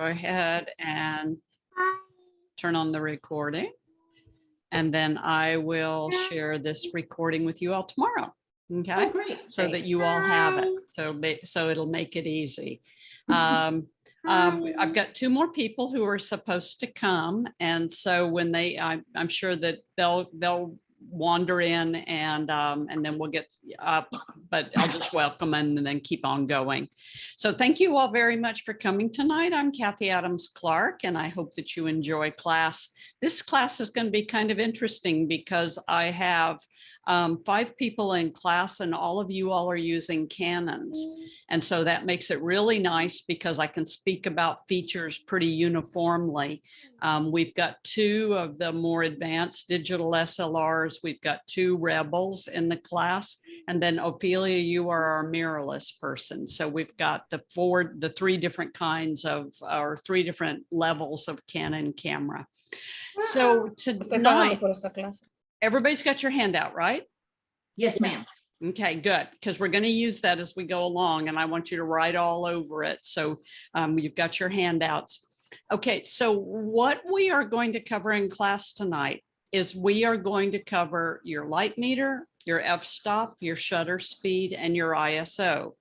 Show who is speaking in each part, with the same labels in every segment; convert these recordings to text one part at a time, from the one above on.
Speaker 1: Go ahead and turn on the recording. And then I will share this recording with you all tomorrow. Okay.
Speaker 2: Oh, great.
Speaker 1: So that you all have it. So it'll make it easy. I've got two more people who are supposed to come. And so when I'm sure that they'll wander in and then we'll get up, but I'll just welcome them and then keep on going. So thank you all very much for coming tonight. I'm Kathy Adams Clark, and I hope that you enjoy class. This class is going to be kind of interesting because I have 5 people in class and all of you all are using Canons. And so that makes it really nice because I can speak about features pretty uniformly. We've got 2 of the more advanced digital SLRs. We've got 2 Rebels in the class. And then Ophelia, you are our mirrorless person. So we've got the 3 different kinds of, or 3 different levels of Canon camera. So tonight, everybody's got your handout, right?
Speaker 2: Yes, ma'am.
Speaker 1: Okay, good, because we're going to use that as we go along, and I want you to write all over it. So you've got your handouts. Okay, so what we are going to cover in class tonight is we are going to cover your light meter, your f-stop, your shutter speed, and your ISO.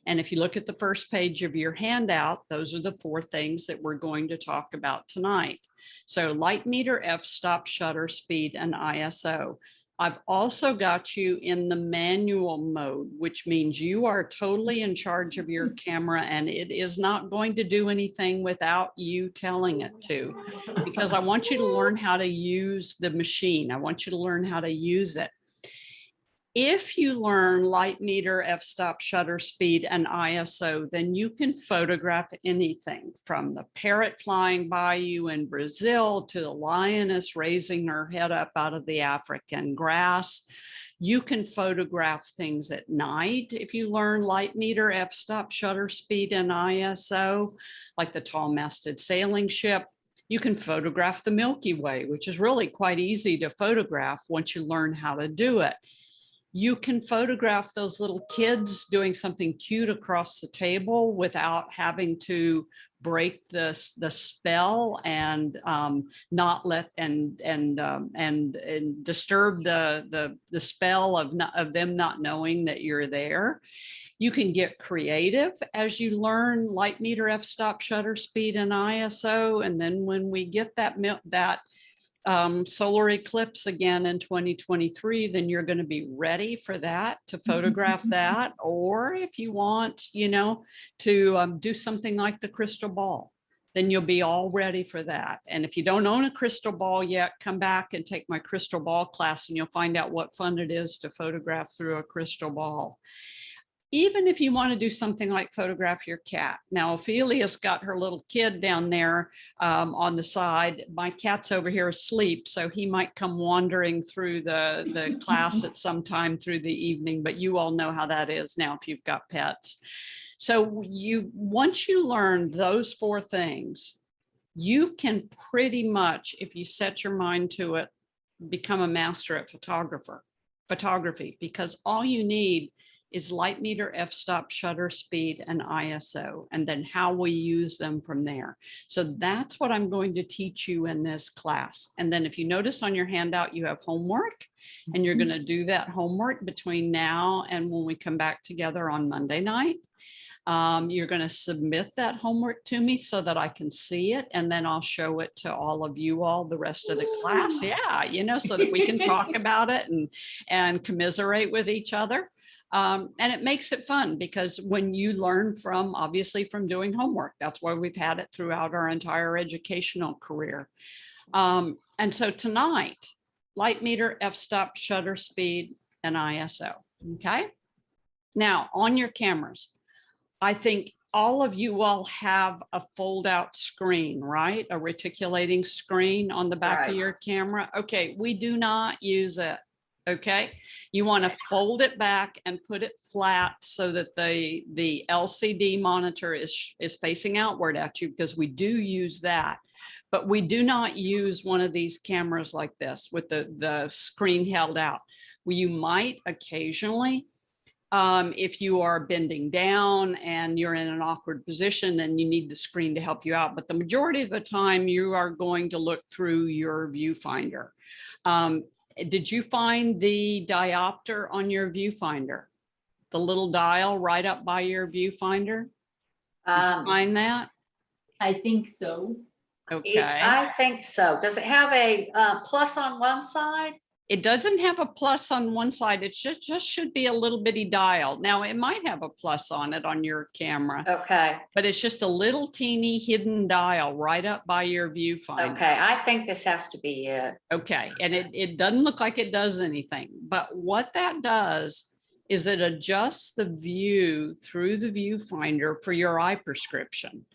Speaker 1: And if you look at the first page of your handout, those are the 4 things that we're going to talk about tonight. So light meter, f-stop, shutter speed, and ISO. I've also got you in the manual mode, which means you are totally in charge of your camera and it is not going to do anything without you telling it to, because I want you to learn how to use the machine. I want you to learn how to use it. If you learn light meter, f-stop, shutter speed, and ISO, then you can photograph anything from the parrot flying by you in Brazil to the lioness raising her head up out of the African grass. You can photograph things at night if you learn light meter, f-stop, shutter speed, and ISO, like the tall-masted sailing ship. You can photograph the Milky Way, which is really quite easy to photograph once you learn how to do it. You can photograph those little kids doing something cute across the table without having to break the spell and not let and disturb the spell of them not knowing that you're there. You can get creative as you learn light meter, f-stop, shutter speed, and ISO. And then when we get that solar eclipse again in 2023, then you're going to be ready for that, to photograph that. Or if you want, to do something like the crystal ball, then you'll be all ready for that. And if you don't own a crystal ball yet, come back and take my crystal ball class and you'll find out what fun it is to photograph through a crystal ball. Even if you want to do something like photograph your cat. Now, Ophelia's got her little kid down there on the side. My cat's over here asleep, so he might come wandering through the class at some time through the evening, but you all know how that is now if you've got pets. So once you learn those 4 things, you can pretty much, if you set your mind to it, become a master at photography, because all you need is light meter, f-stop, shutter speed, and ISO, and then how we use them from there. So that's what I'm going to teach you in this class. And then if you notice on your handout, you have homework, and you're going to do that homework between now and when we come back together on Monday night. You're going to submit that homework to me so that I can see it, and then I'll show it to all of you all the rest of the class. Yeah, so that we can talk about it and commiserate with each other. And it makes it fun because when you learn obviously from doing homework, that's why we've had it throughout our entire educational career. And so tonight, light meter, f-stop, shutter speed, and ISO. Okay. Now on your cameras, I think all of you all have a fold out screen, right? A reticulating screen on the back of your camera. Okay. We do not use it. Okay, you want to fold it back and put it flat so that the LCD monitor is facing outward at you, because we do use that. But we do not use one of these cameras like this with the screen held out. You might occasionally If you are bending down and you're in an awkward position, then you need the screen to help you out. But the majority of the time you are going to look through your viewfinder. Did you find the diopter on your viewfinder? The little dial right up by your viewfinder? Did you find that?
Speaker 2: I think so.
Speaker 1: Okay.
Speaker 3: I think so. Does it have a plus on one side?
Speaker 1: It doesn't have a plus on one side. It just should be a little bitty dial. Now it might have a plus on it on your camera,
Speaker 3: Okay.
Speaker 1: but it's just a little teeny hidden dial right up by your viewfinder.
Speaker 3: Okay. I think this has to be it.
Speaker 1: Okay. And it doesn't look like it does anything, but what that does is it adjusts the view through the viewfinder for your eye prescription.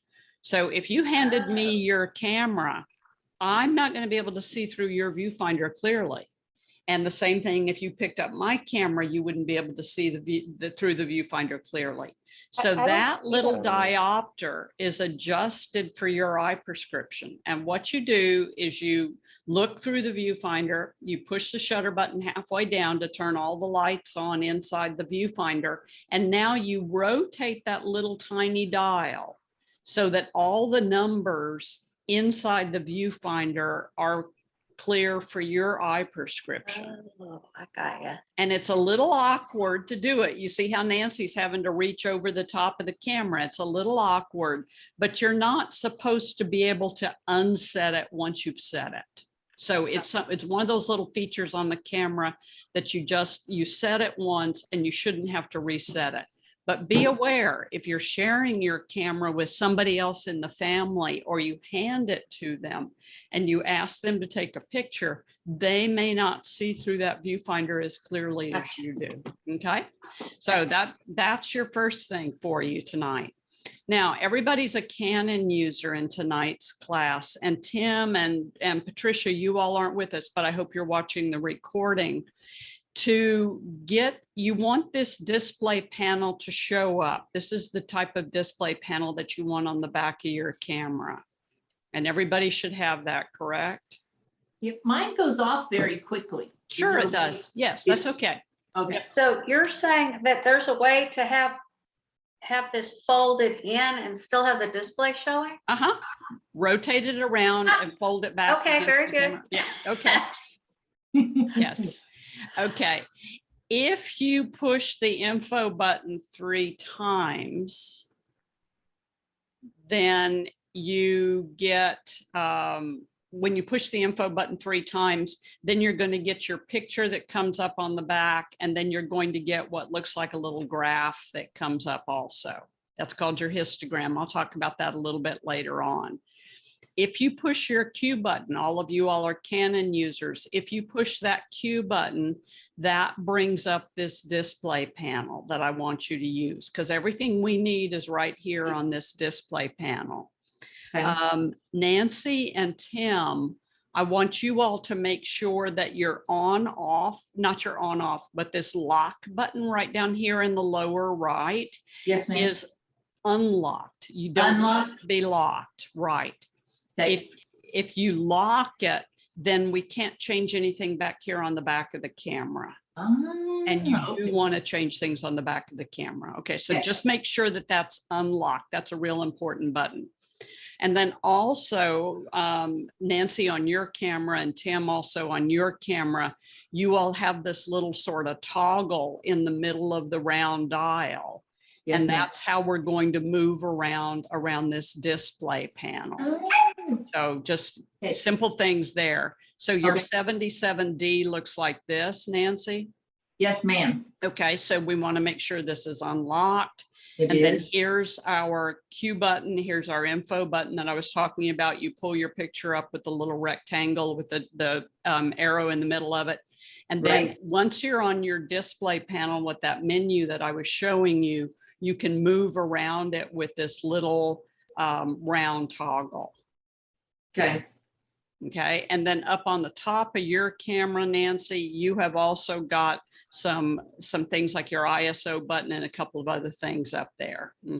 Speaker 1: So if you handed me your camera, I'm not going to be able to see through your viewfinder clearly. And the same thing, if you picked up my camera, you wouldn't be able to see through the viewfinder clearly. So that little diopter is adjusted for your eye prescription. And what you do is you look through the viewfinder, you push the shutter button halfway down to turn all the lights on inside the viewfinder. And now you rotate that little tiny dial so that all the numbers inside the viewfinder are clear for your eye prescription.
Speaker 3: Oh, I got you.
Speaker 1: And it's a little awkward to do it. You see how Nancy's having to reach over the top of the camera. It's a little awkward, but you're not supposed to be able to unset it once you've set it. So it's one of those little features on the camera that you set it once and you shouldn't have to reset it. But be aware, if you're sharing your camera with somebody else in the family, or you hand it to them and you ask them to take a picture, they may not see through that viewfinder as clearly as you do. Okay. So that's your first thing for you tonight. Now, everybody's a Canon user in tonight's class, and Tim and Patricia, you all aren't with us, but I hope you're watching the recording. You want this display panel to show up. This is the type of display panel that you want on the back of your camera. And everybody should have that, correct?
Speaker 2: Mine goes off very quickly.
Speaker 1: Sure, it does. Yes, that's okay.
Speaker 2: Okay.
Speaker 3: So you're saying that there's a way to have this folded in and still have the display showing?
Speaker 1: Uh-huh. Rotate it around and fold it back.
Speaker 3: Okay, very
Speaker 1: the
Speaker 3: good.
Speaker 1: camera. Yeah, okay. Yes. Okay. If you push the info button 3 times, then you get, when you push the info button 3 times, then you're going to get your picture that comes up on the back, and then you're going to get what looks like a little graph that comes up also. That's called your histogram. I'll talk about that a little bit later on. If you push your Q button, all of you all are Canon users, if you push that Q button, that brings up this display panel that I want you to use, because everything we need is right here on this display panel.
Speaker 2: Okay.
Speaker 1: Nancy and Tim, I want you all to make sure that your on off, not your on off, but this lock button right down here in the lower right
Speaker 2: Yes, ma'am.
Speaker 1: is unlocked. You don't want it to be locked, right?
Speaker 2: Okay.
Speaker 1: If you lock it, then we can't change anything back here on the back of the camera. And you do want to change things on the back of the camera. Okay, so just make sure that that's unlocked. That's a real important button. And then also, Nancy, on your camera, and Tim also on your camera, you all have this little sort of toggle in the middle of the round dial.
Speaker 2: Yes,
Speaker 1: and
Speaker 2: ma'am.
Speaker 1: that's how we're going to move around this display panel. So just simple things there. So your 77D looks like this, Nancy.
Speaker 2: Yes, ma'am.
Speaker 1: Okay, so we want to make sure this is unlocked.
Speaker 2: It
Speaker 1: And then
Speaker 2: is.
Speaker 1: here's our Q button. Here's our info button that I was talking about. You pull your picture up with the little rectangle with the arrow in the middle of it. And then once you're on your display panel with that menu that I was showing you, you can move around it with this little round toggle.
Speaker 2: Okay.
Speaker 1: Okay, and then up on the top of your camera, Nancy, you have also got some things like your ISO button and a couple of other things up there. Okay.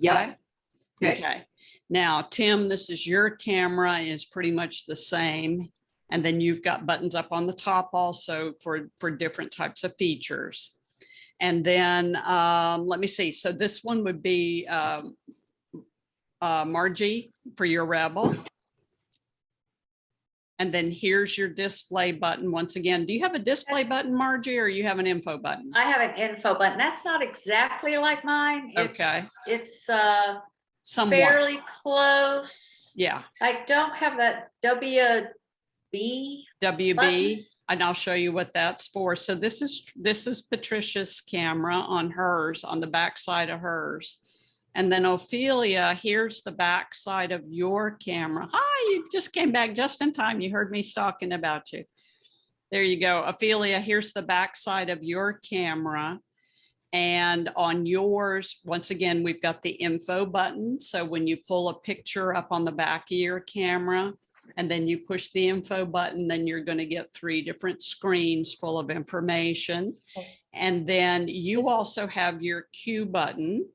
Speaker 2: Yep.
Speaker 1: Okay. Now, Tim, this is your camera, and it's pretty much the same. And then you've got buttons up on the top also for different types of features. And then let me see. So this one would be Margie for your rebel. And then here's your display button. Once again, do you have a display button, Margie, or you have an info button?
Speaker 3: I have an info button. That's not exactly like mine.
Speaker 1: Okay.
Speaker 3: It's
Speaker 1: Somewhat.
Speaker 3: fairly close.
Speaker 1: Yeah.
Speaker 3: I don't have that WB.
Speaker 1: WB, and I'll show you what that's for. So this is Patricia's camera on hers, on the back side of hers. And then Ophelia, here's the back side of your camera. Hi, you just came back just in time. You heard me talking about you. There you go. Ophelia, here's the back side of your camera. And on yours, once again, we've got the info button. So when you pull a picture up on the back of your camera, and then you push the info button, then you're going to get 3 different screens full of information. And then you also have your Q button,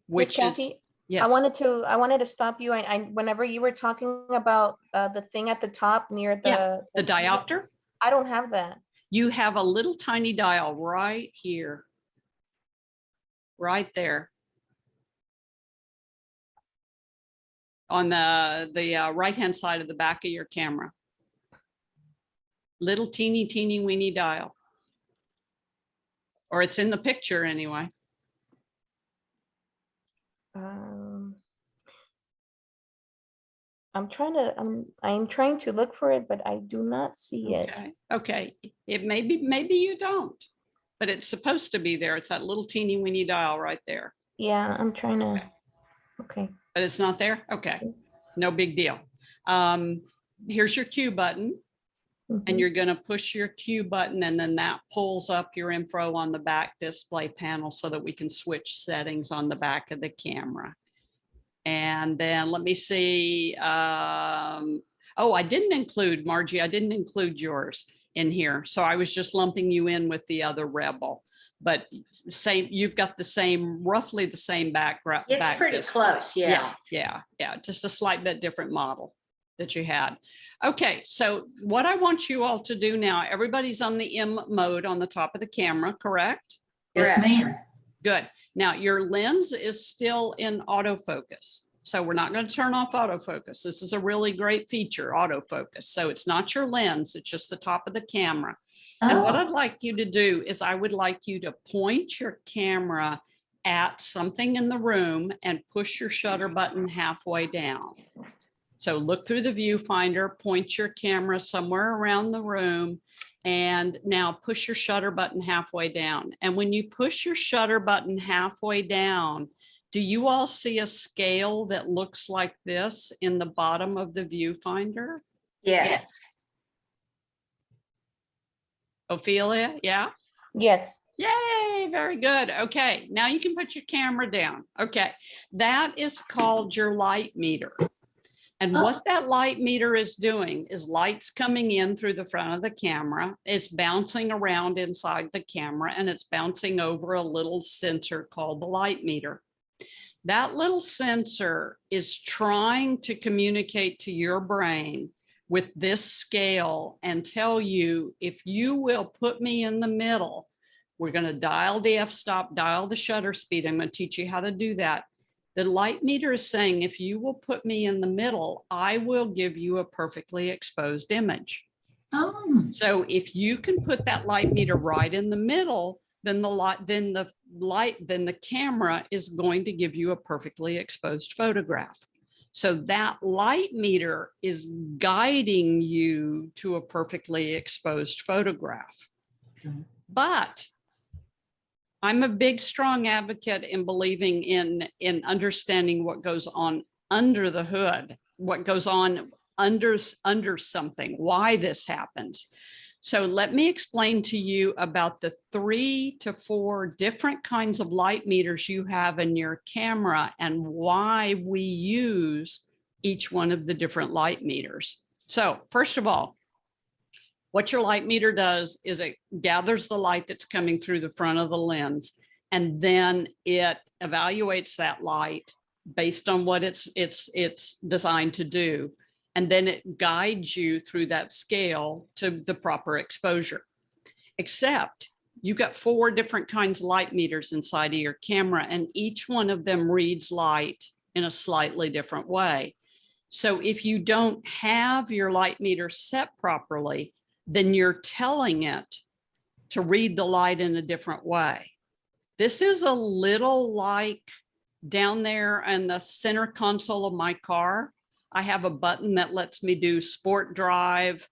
Speaker 1: which is,
Speaker 4: Kathy,
Speaker 1: yes.
Speaker 4: I wanted to stop you. I whenever you were talking about the thing at the top near the
Speaker 1: diopter.
Speaker 4: I don't have that.
Speaker 1: You have a little tiny dial right here, right there. On the right-hand side of the back of your camera. Little teeny weeny dial. Or it's in the picture anyway.
Speaker 4: I'm trying to look for it, but I do not see it.
Speaker 1: Okay. It maybe you don't, but it's supposed to be there. It's that little teeny weeny dial right there.
Speaker 4: Yeah, I'm trying to. Okay.
Speaker 1: But it's not there? Okay, no big deal. Here's your Q button, and you're going to push your Q button, and then that pulls up your info on the back display panel so that we can switch settings on the back of the camera. And then let me see. Oh, I didn't include, Margie, I didn't include yours in here. So I was just lumping you in with the other rebel. But you've got the same, roughly the same background.
Speaker 3: It's pretty close, yeah.
Speaker 1: Yeah. Just a slight bit different model that you had. Okay, so what I want you all to do now, everybody's on the M mode on the top of the camera, correct?
Speaker 2: Yes, ma'am.
Speaker 1: Good. Now your lens is still in autofocus. So we're not going to turn off autofocus. This is a really great feature, autofocus. So it's not your lens, it's just the top of the camera. And what I'd like you to do is I would like you to point your camera at something in the room and push your shutter button halfway down. So look through the viewfinder, point your camera somewhere around the room, and now push your shutter button halfway down. And when you push your shutter button halfway down, do you all see a scale that looks like this in the bottom of the viewfinder?
Speaker 3: Yes.
Speaker 1: Ophelia, yeah?
Speaker 4: Yes.
Speaker 1: Yay, very good. Okay, now you can put your camera down. Okay, that is called your light meter. And what that light meter is doing is light's coming in through the front of the camera. It's bouncing around inside the camera, and it's bouncing over a little sensor called the light meter. That little sensor is trying to communicate to your brain with this scale and tell you, if you will put me in the middle, we're going to dial the f-stop, dial the shutter speed. I'm going to teach you how to do that. The light meter is saying, if you will put me in the middle, I will give you a perfectly exposed image. So if you can put that light meter right in the middle, then the camera is going to give you a perfectly exposed photograph. So that light meter is guiding you to a perfectly exposed photograph. But I'm a big, strong advocate in believing in understanding what goes on under the hood, what goes on under something, why this happens. So let me explain to you about the 3 to 4 different kinds of light meters you have in your camera and why we use each one of the different light meters. So first of all, what your light meter does is it gathers the light that's coming through the front of the lens, and then it evaluates that light based on what it's designed to do. And then it guides you through that scale to the proper exposure. Except You got 4 different kinds of light meters inside of your camera, and each one of them reads light in a slightly different way. So if you don't have your light meter set properly, then you're telling it to read the light in a different way. This is a little like down there in the center console of my car. I have a button that lets me do sport drive,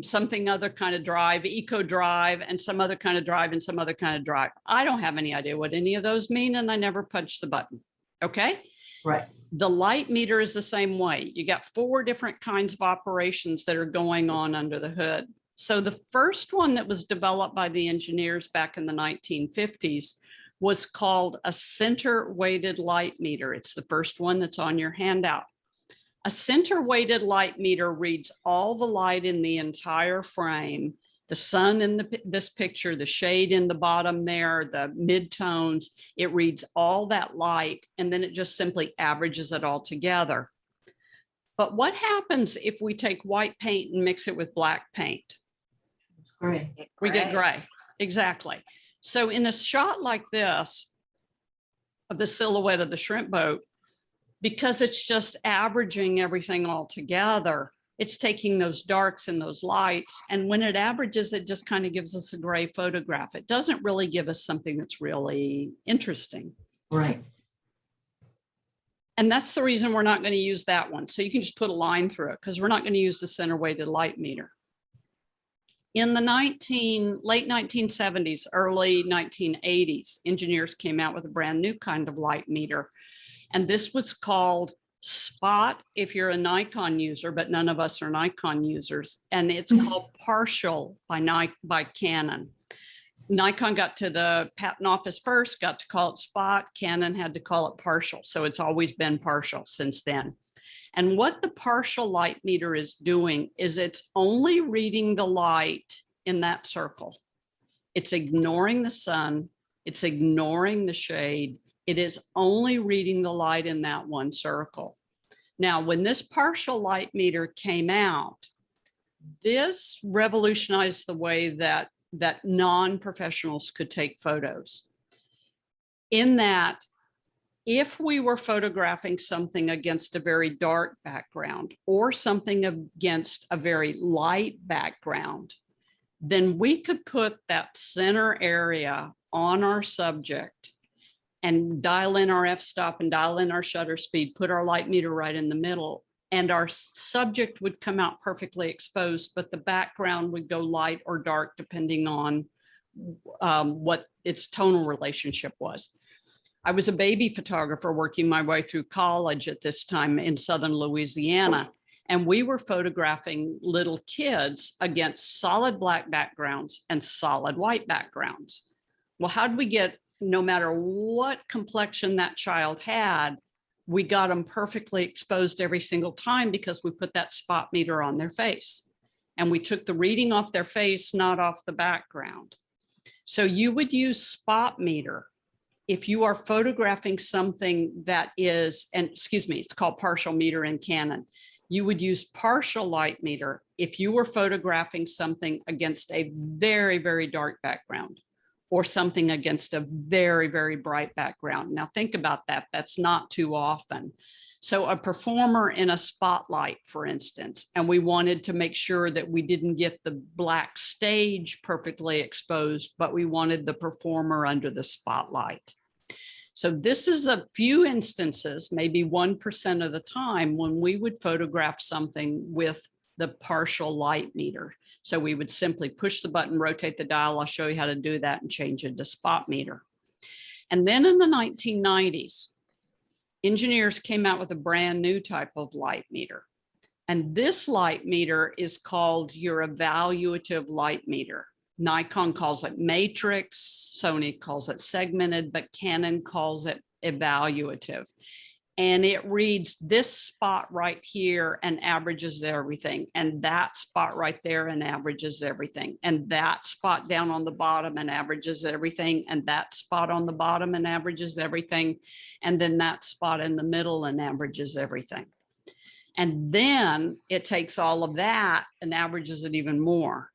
Speaker 1: something other kind of drive, eco drive, and some other kind of drive and some other kind of drive. I don't have any idea what any of those mean, and I never punched the button. Okay.
Speaker 2: Right.
Speaker 1: The light meter is the same way. You got 4 different kinds of operations that are going on under the hood. So the first one that was developed by the engineers back in the 1950s was called a center weighted light meter. It's the first one that's on your handout. A center weighted light meter reads all the light in the entire frame, the sun in this picture, the shade in the bottom there, the midtones. It reads all that light, and then it just simply averages it all together. But what happens if we take white paint and mix it with black paint?
Speaker 2: Great.
Speaker 1: We get gray. Exactly. So in a shot like this of the silhouette of the shrimp boat, because it's just averaging everything all together, it's taking those darks and those lights. And when it averages, it just kind of gives us a gray photograph. It doesn't really give us something that's really interesting.
Speaker 2: Right.
Speaker 1: And that's the reason we're not going to use that one. So you can just put a line through it, because we're not going to use the center weighted light meter. In the late 1970s, early 1980s, engineers came out with a brand new kind of light meter. And this was called Spot if you're a Nikon user, but none of us are Nikon users. And it's called Partial by Canon. Nikon got to the patent office first, got to call it Spot. Canon had to call it Partial. So it's always been Partial since then. And what the partial light meter is doing is it's only reading the light in that circle. It's ignoring the sun. It's ignoring the shade. It is only reading the light in that one circle. Now, when this partial light meter came out, this revolutionized the way that non-professionals could take photos. In that, if we were photographing something against a very dark background or something against a very light background, then we could put that center area on our subject and dial in our f-stop and dial in our shutter speed, put our light meter right in the middle, and our subject would come out perfectly exposed, but the background would go light or dark depending on what its tonal relationship was. I was a baby photographer working my way through college at this time in Southern Louisiana, and we were photographing little kids against solid black backgrounds and solid white backgrounds. Well, how did we get, no matter what complexion that child had, we got them perfectly exposed every single time because we put that spot meter on their face. And we took the reading off their face, not off the background. So you would use spot meter if you are photographing something that is, and excuse me, it's called partial meter in Canon. You would use partial light meter if you were photographing something against a very, very dark background or something against a very, very bright background. Now think about that. That's not too often. So a performer in a spotlight, for instance, and we wanted to make sure that we didn't get the black stage perfectly exposed, but we wanted the performer under the spotlight. So this is a few instances, maybe 1% of the time, when we would photograph something with the partial light meter. So we would simply push the button, rotate the dial. I'll show you how to do that and change it to spot meter. And then in the 1990s, engineers came out with a brand new type of light meter. And this light meter is called your evaluative light meter. Nikon calls it matrix, Sony calls it segmented, but Canon calls it evaluative. And it reads this spot right here and averages everything, and that spot right there and averages everything, and that spot down on the bottom and averages everything, and that spot on the bottom and averages everything, and then that spot in the middle and averages everything. And then it takes all of that and averages it even more.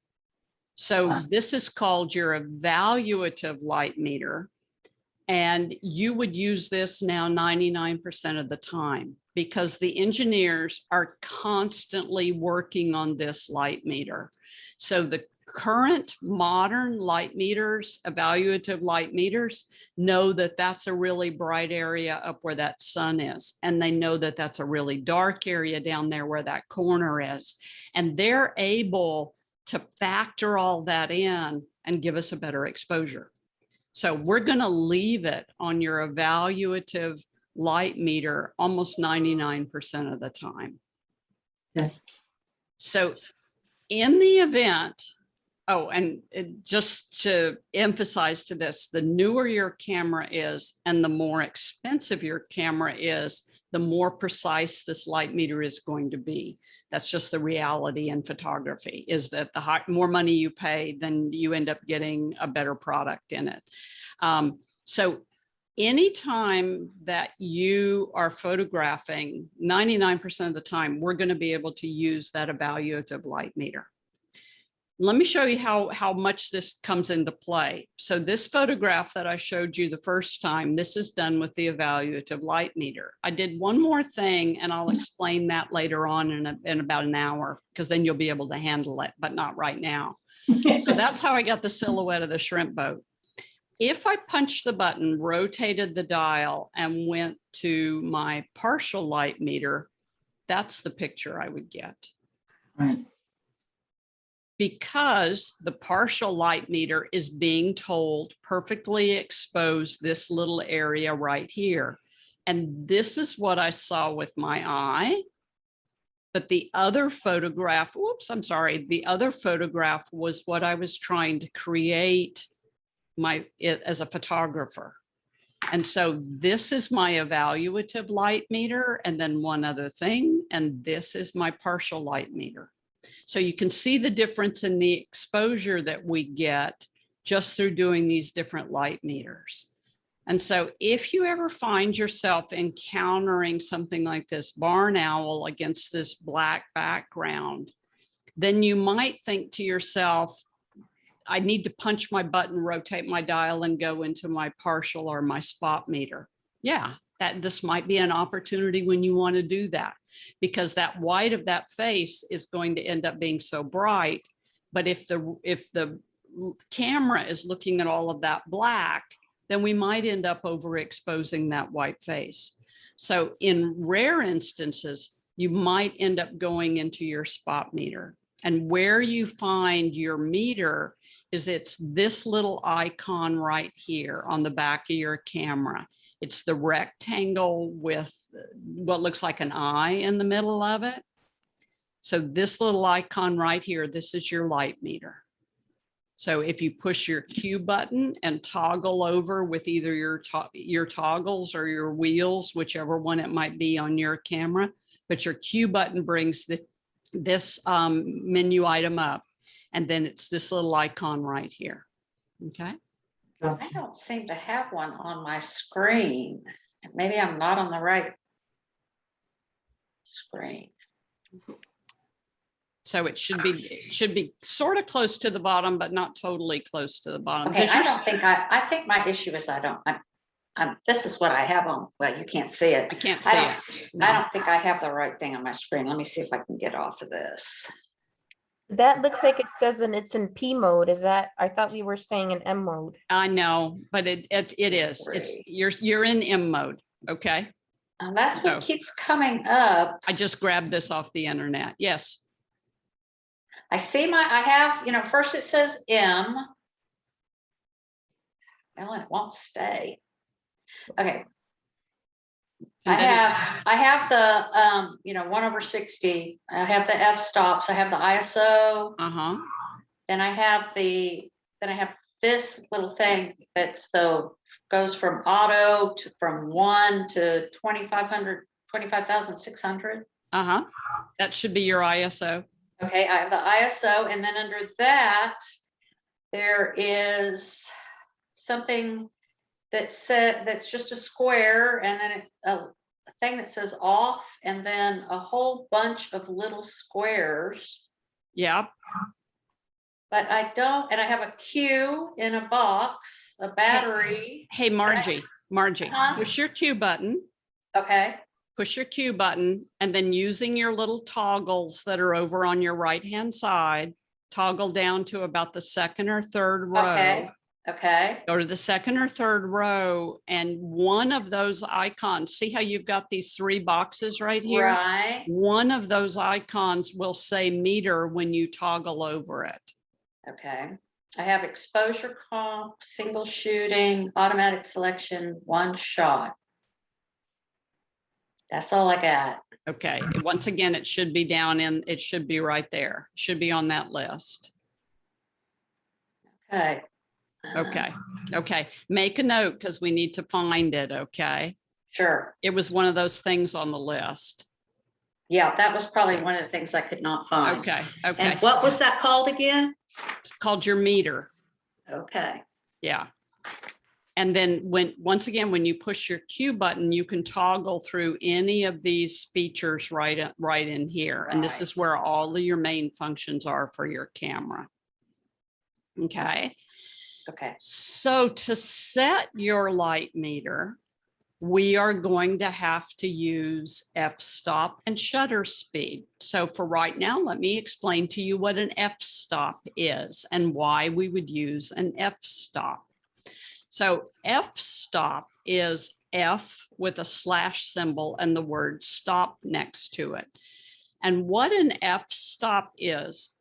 Speaker 1: So this is called your evaluative light meter. And you would use this now 99% of the time because the engineers are constantly working on this light meter. So the current modern light meters, evaluative light meters, know that that's a really bright area up where that sun is. And they know that that's a really dark area down there where that corner is. And they're able to factor all that in and give us a better exposure. So we're going to leave it on your evaluative light meter almost 99% of the time.
Speaker 2: Okay.
Speaker 1: So in the event, oh, and just to emphasize to this, the newer your camera is and the more expensive your camera is, the more precise this light meter is going to be. That's just the reality in photography, is that the more money you pay, then you end up getting a better product in it. So anytime that you are photographing, 99% of the time, we're going to be able to use that evaluative light meter. Let me show you how much this comes into play. So this photograph that I showed you the first time, this is done with the evaluative light meter. I did one more thing and I'll explain that later on in about an hour, because then you'll be able to handle it, but not right now. So that's how I got the silhouette of the shrimp boat. If I punched the button, rotated the dial, and went to my partial light meter, that's the picture I would get.
Speaker 2: Right.
Speaker 1: Because the partial light meter is being told perfectly expose this little area right here. And this is what I saw with my eye. But the other photograph, whoops, I'm sorry. The other photograph was what I was trying to create as a photographer. And so this is my evaluative light meter, and then one other thing, and this is my partial light meter. So you can see the difference in the exposure that we get just through doing these different light meters. And so if you ever find yourself encountering something like this barn owl against this black background, then you might think to yourself, I need to punch my button, rotate my dial, and go into my partial or my spot meter. Yeah, this might be an opportunity when you want to do that, because that white of that face is going to end up being so bright. But if the camera is looking at all of that black, then we might end up overexposing that white face. So in rare instances, you might end up going into your spot meter. And where you find your meter is it's this little icon right here on the back of your camera. It's the rectangle with what looks like an eye in the middle of it. So this little icon right here, this is your light meter. So if you push your Q button and toggle over with either your toggles or your wheels, whichever one it might be on your camera, but your Q button brings this menu item up, and then it's this little icon right here. Okay.
Speaker 3: I don't seem to have one on my screen. Maybe I'm not on the right screen.
Speaker 1: So it should be sort of close to the bottom, but not totally close to the bottom.
Speaker 3: Okay, I think my issue is this is what I have on. Well, you can't see it.
Speaker 1: I can't see it.
Speaker 3: I don't think I have the right thing on my screen. Let me see if I can get off of this.
Speaker 4: That looks like it says it's in P mode. Is that, I thought we were staying in M mode.
Speaker 1: I know, but it is. You're in M mode. Okay.
Speaker 3: And that's what keeps coming up.
Speaker 1: I just grabbed this off the internet. Yes.
Speaker 3: I see I have, first it says M. Well, it won't stay. Okay. I have the 1/60. I have the f-stops. I have the ISO.
Speaker 1: Uh-huh.
Speaker 3: Then I have this little thing that's goes from auto from 1 to 25,600.
Speaker 1: Uh-huh. That should be your ISO.
Speaker 3: Okay, I have the ISO, and then under that, there is something that's just a square, and then a thing that says off, and then a whole bunch of little squares.
Speaker 1: Yeah.
Speaker 3: but I don't, and I have a Q in a box, a battery.
Speaker 1: Hey, Margie,
Speaker 3: Huh?
Speaker 1: push your Q button,
Speaker 3: Okay,
Speaker 1: push your Q button, and then using your little toggles that are over on your right-hand side, toggle down to about the second or third row.
Speaker 3: okay, okay.
Speaker 1: Go to the second or third row, and one of those icons, see how you've got these three boxes right here?
Speaker 3: Right,
Speaker 1: One of those icons will say meter when you toggle over it.
Speaker 3: okay. I have exposure comp, single shooting, automatic selection, one shot. That's all I got.
Speaker 1: Okay, once again, it should be down in, it should be right there, should be on that list.
Speaker 3: Okay.
Speaker 1: Okay, okay, make a note because we need to find it, okay?
Speaker 3: Sure.
Speaker 1: It was one of those things on the list.
Speaker 3: Yeah, that was probably one of the things I could not find.
Speaker 1: Okay, okay,
Speaker 3: And what was that called again?
Speaker 1: it's called your meter,
Speaker 3: Okay,
Speaker 1: yeah. And then once again, when you push your Q button, you can toggle through any of these features right in here. And this
Speaker 3: Right.
Speaker 1: is where all of your main functions are for your camera. Okay.
Speaker 3: okay.
Speaker 1: So to set your light meter, we are going to have to use f-stop and shutter speed. So for right now, let me explain to you what an f-stop is and why we would use an f-stop. So f-stop is F with a slash symbol and the word stop next to it. And what an f-stop is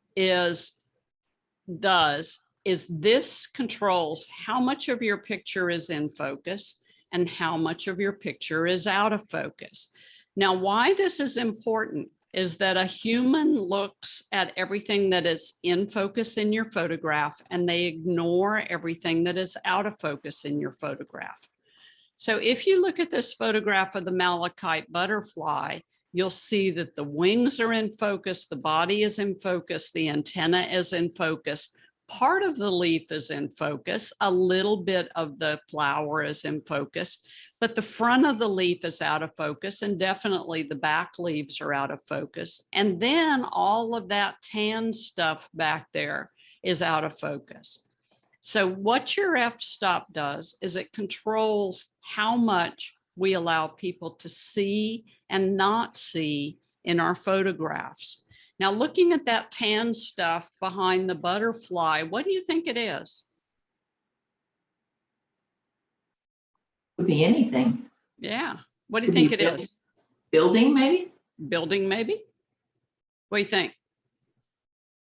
Speaker 1: this controls how much of your picture is in focus and how much of your picture is out of focus. Now, why this is important is that a human looks at everything that is in focus in your photograph and they ignore everything that is out of focus in your photograph. So if you look at this photograph of the malachite butterfly, you'll see that the wings are in focus, the body is in focus, the antenna is in focus. Part of the leaf is in focus, a little bit of the flower is in focus, but the front of the leaf is out of focus and definitely the back leaves are out of focus. And then all of that tan stuff back there is out of focus. So what your f-stop does is it controls how much we allow people to see and not see in our photographs. Now, looking at that tan stuff behind the butterfly, what do you think it is?
Speaker 2: Could be anything.
Speaker 1: Yeah. What do you
Speaker 2: Could be
Speaker 1: think it
Speaker 2: building.
Speaker 1: is?
Speaker 2: Building, maybe?
Speaker 1: Building, maybe? What do you think?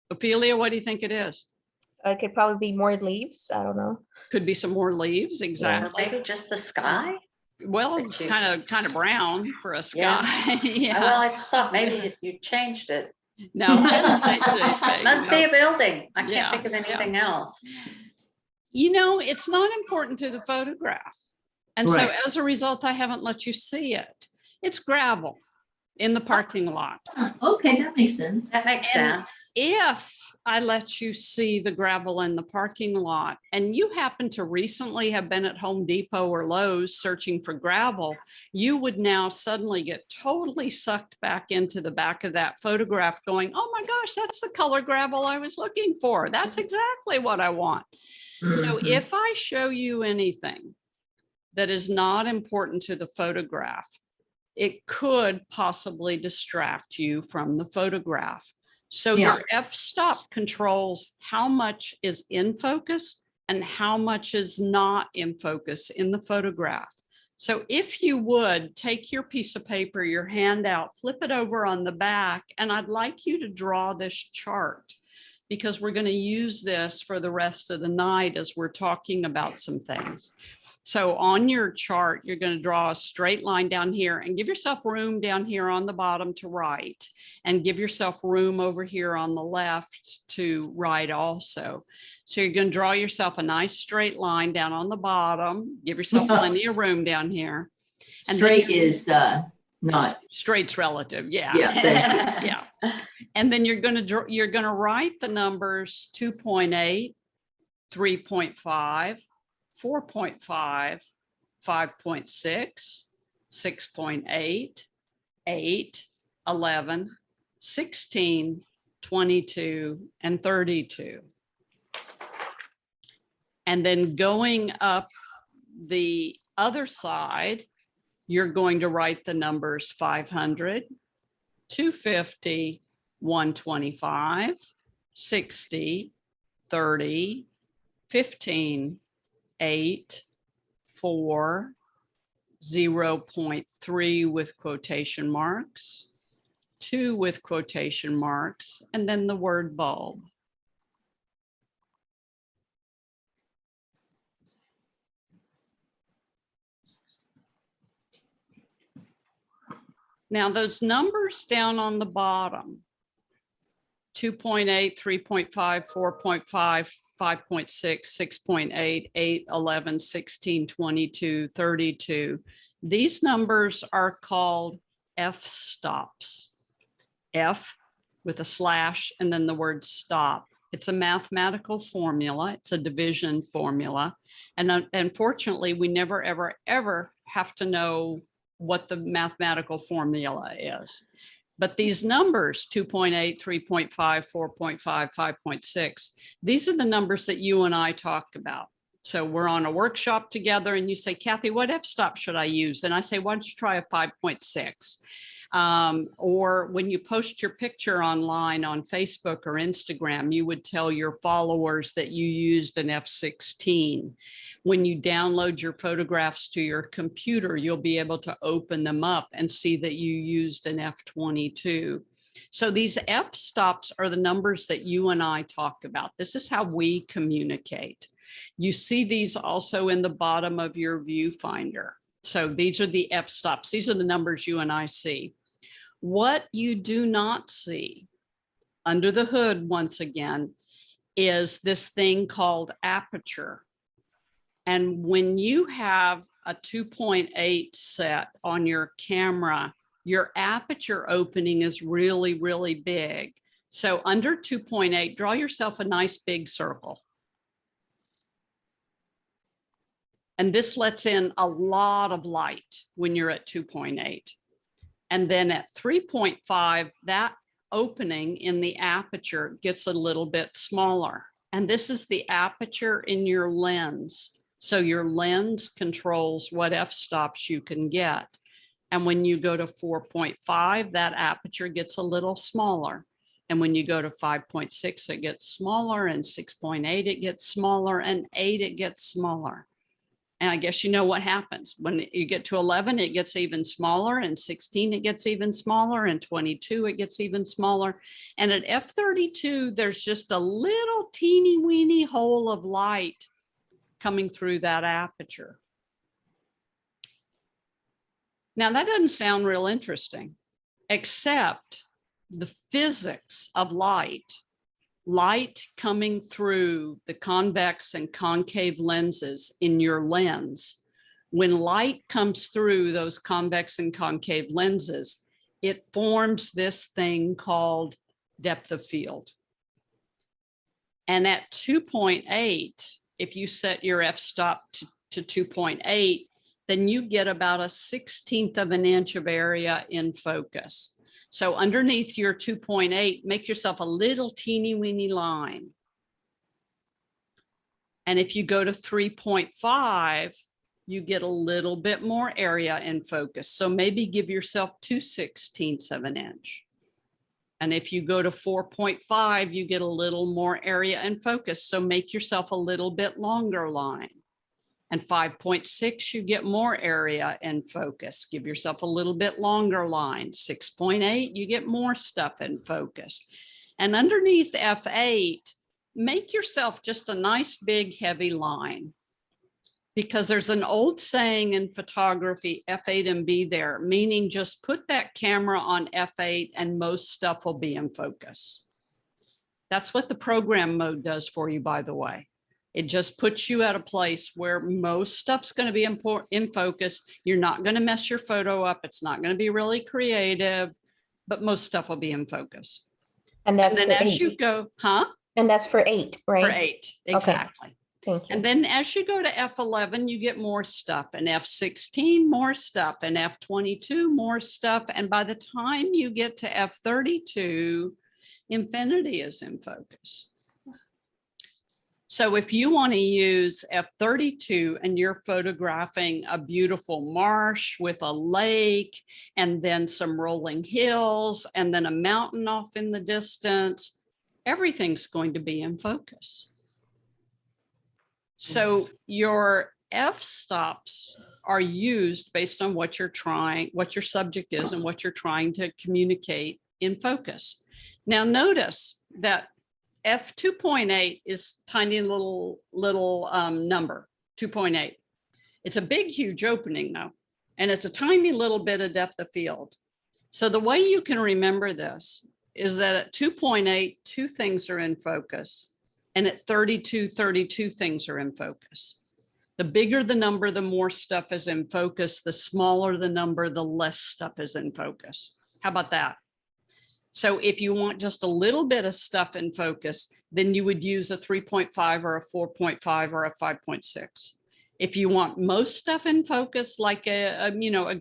Speaker 1: Ophelia, what do you think it is?
Speaker 4: It could probably be more leaves. I don't know.
Speaker 1: Could be some more leaves,
Speaker 3: Or
Speaker 1: exactly.
Speaker 3: maybe just the sky?
Speaker 1: Well,
Speaker 3: But
Speaker 1: it's
Speaker 3: you-
Speaker 1: kind of brown for a
Speaker 3: Yeah.
Speaker 1: sky.
Speaker 3: Well,
Speaker 1: Yeah.
Speaker 3: I just thought maybe you changed it.
Speaker 1: No, I didn't change anything.
Speaker 3: Must be
Speaker 1: No.
Speaker 3: a building. I
Speaker 1: Yeah,
Speaker 3: can't think of
Speaker 1: yeah.
Speaker 3: anything else.
Speaker 1: You know, it's not important to the photograph. And so
Speaker 2: Right.
Speaker 1: as a result, I haven't let you see it. It's gravel in the parking lot.
Speaker 2: Okay, that makes sense.
Speaker 3: That makes
Speaker 1: And-
Speaker 3: sense.
Speaker 1: If I let you see the gravel in the parking lot and you happen to recently have been at Home Depot or Lowe's searching for gravel, you would now suddenly get totally sucked back into the back of that photograph going, oh my gosh, that's the color gravel I was looking for. That's exactly what I want. So
Speaker 2: Mhm.
Speaker 1: if I show you anything that is not important to the photograph, it could possibly distract you from the photograph. So
Speaker 2: Yeah.
Speaker 1: your f-stop controls how much is in focus and how much is not in focus in the photograph. So if you would take your piece of paper, your handout, flip it over on the back, and I'd like you to draw this chart because we're going to use this for the rest of the night as we're talking about some things. So on your chart, you're going to draw a straight line down here and give yourself room down here on the bottom to write, and give yourself room over here on the left to write also. So you're going to draw yourself a nice straight line down on the bottom, give yourself plenty of room down here. And then
Speaker 2: Straight is not,
Speaker 1: straight's relative. Yeah.
Speaker 2: yeah, thank you.
Speaker 1: Yeah. And then you're going to write the numbers 2.8, 3.5, 4.5, 5.6, 6.8, 8, 11, 16, 22, and 32. And then going up the other side, you're going to write the numbers 500, 250, 125, 60, 30, 15, 8, 4, 0.3 with quotation marks, 2 with quotation marks, and then the word bulb. Now those numbers down on the bottom, 2.8, 3.5, 4.5, 5.6, 6.8, 8, 11, 16, 22, 32. These numbers are called f-stops. F with a slash and then the word stop. It's a mathematical formula. It's a division formula. And unfortunately, we never, ever, ever have to know what the mathematical formula is. But these numbers, 2.8, 3.5, 4.5, 5.6, these are the numbers that you and I talked about. So we're on a workshop together and you say, Kathy, what f-stop should I use? And I say, why don't you try a 5.6? Or when you post your picture online on Facebook or Instagram, you would tell your followers that you used an F16. When you download your photographs to your computer, you'll be able to open them up and see that you used an F22. So these f-stops are the numbers that you and I talk about. This is how we communicate. You see these also in the bottom of your viewfinder. So these are the f-stops. These are the numbers you and I see. What you do not see under the hood, once again, is this thing called aperture. And when you have a 2.8 set on your camera, your aperture opening is really, really big. So under 2.8, draw yourself a nice big circle. And this lets in a lot of light when you're at 2.8. And then at 3.5, that opening in the aperture gets a little bit smaller. And this is the aperture in your lens. So your lens controls what f-stops you can get. And when you go to 4.5, that aperture gets a little smaller. And when you go to 5.6, it gets smaller, and 6.8, it gets smaller, and 8, it gets smaller. And I guess you know what happens. When you get to 11, it gets even smaller, and 16, it gets even smaller, and 22, it gets even smaller. And at f32, there's just a little teeny weeny hole of light coming through that aperture. Now that doesn't sound real interesting, except the physics of light. Light coming through the convex and concave lenses in your lens. When light comes through those convex and concave lenses, it forms this thing called depth of field. And at 2.8, if you set your f-stop to 2.8, then you get about a 1/16 of an inch of area in focus. So underneath your 2.8, make yourself a little teeny weeny line. And if you go to 3.5, you get a little bit more area in focus. So maybe give yourself 2/16 of an inch. And if you go to 4.5, you get a little more area in focus. So make yourself a little bit longer line. And 5.6, you get more area in focus. Give yourself a little bit longer line. 6.8, you get more stuff in focus. And underneath F8, make yourself just a nice big heavy line. Because there's an old saying in photography, F8 and be there, meaning just put that camera on F8 and most stuff will be in focus. That's what the program mode does for you, by the way. It just puts you at a place where most stuff's going to be in focus. You're not going to mess your photo up. It's not going to be really creative, but most stuff will be in focus.
Speaker 4: And that's
Speaker 1: then
Speaker 4: for
Speaker 1: as
Speaker 4: 8.
Speaker 1: you go, huh?
Speaker 4: And that's for 8, right?
Speaker 1: For 8, exactly.
Speaker 4: Okay. Thank you.
Speaker 1: And then as you go to F11, you get more stuff, and F16, more stuff, and F22, more stuff. And by the time you get to F32, infinity is in focus. So if you want to use F32 and you're photographing a beautiful marsh with a lake and then some rolling hills and then a mountain off in the distance, everything's going to be in focus. So your f-stops are used based on what you're trying, what your subject is and what you're trying to communicate in focus. Now notice that F2.8 is tiny little number, 2.8. It's a big, huge opening though, and it's a tiny little bit of depth of field. So the way you can remember this is that at 2.8, 2 things are in focus, and at 32, 32 things are in focus. The bigger the number, the more stuff is in focus. The smaller the number, the less stuff is in focus. How about that? So if you want just a little bit of stuff in focus, then you would use a 3.5 or a 4.5 or a 5.6. If you want most stuff in focus, like a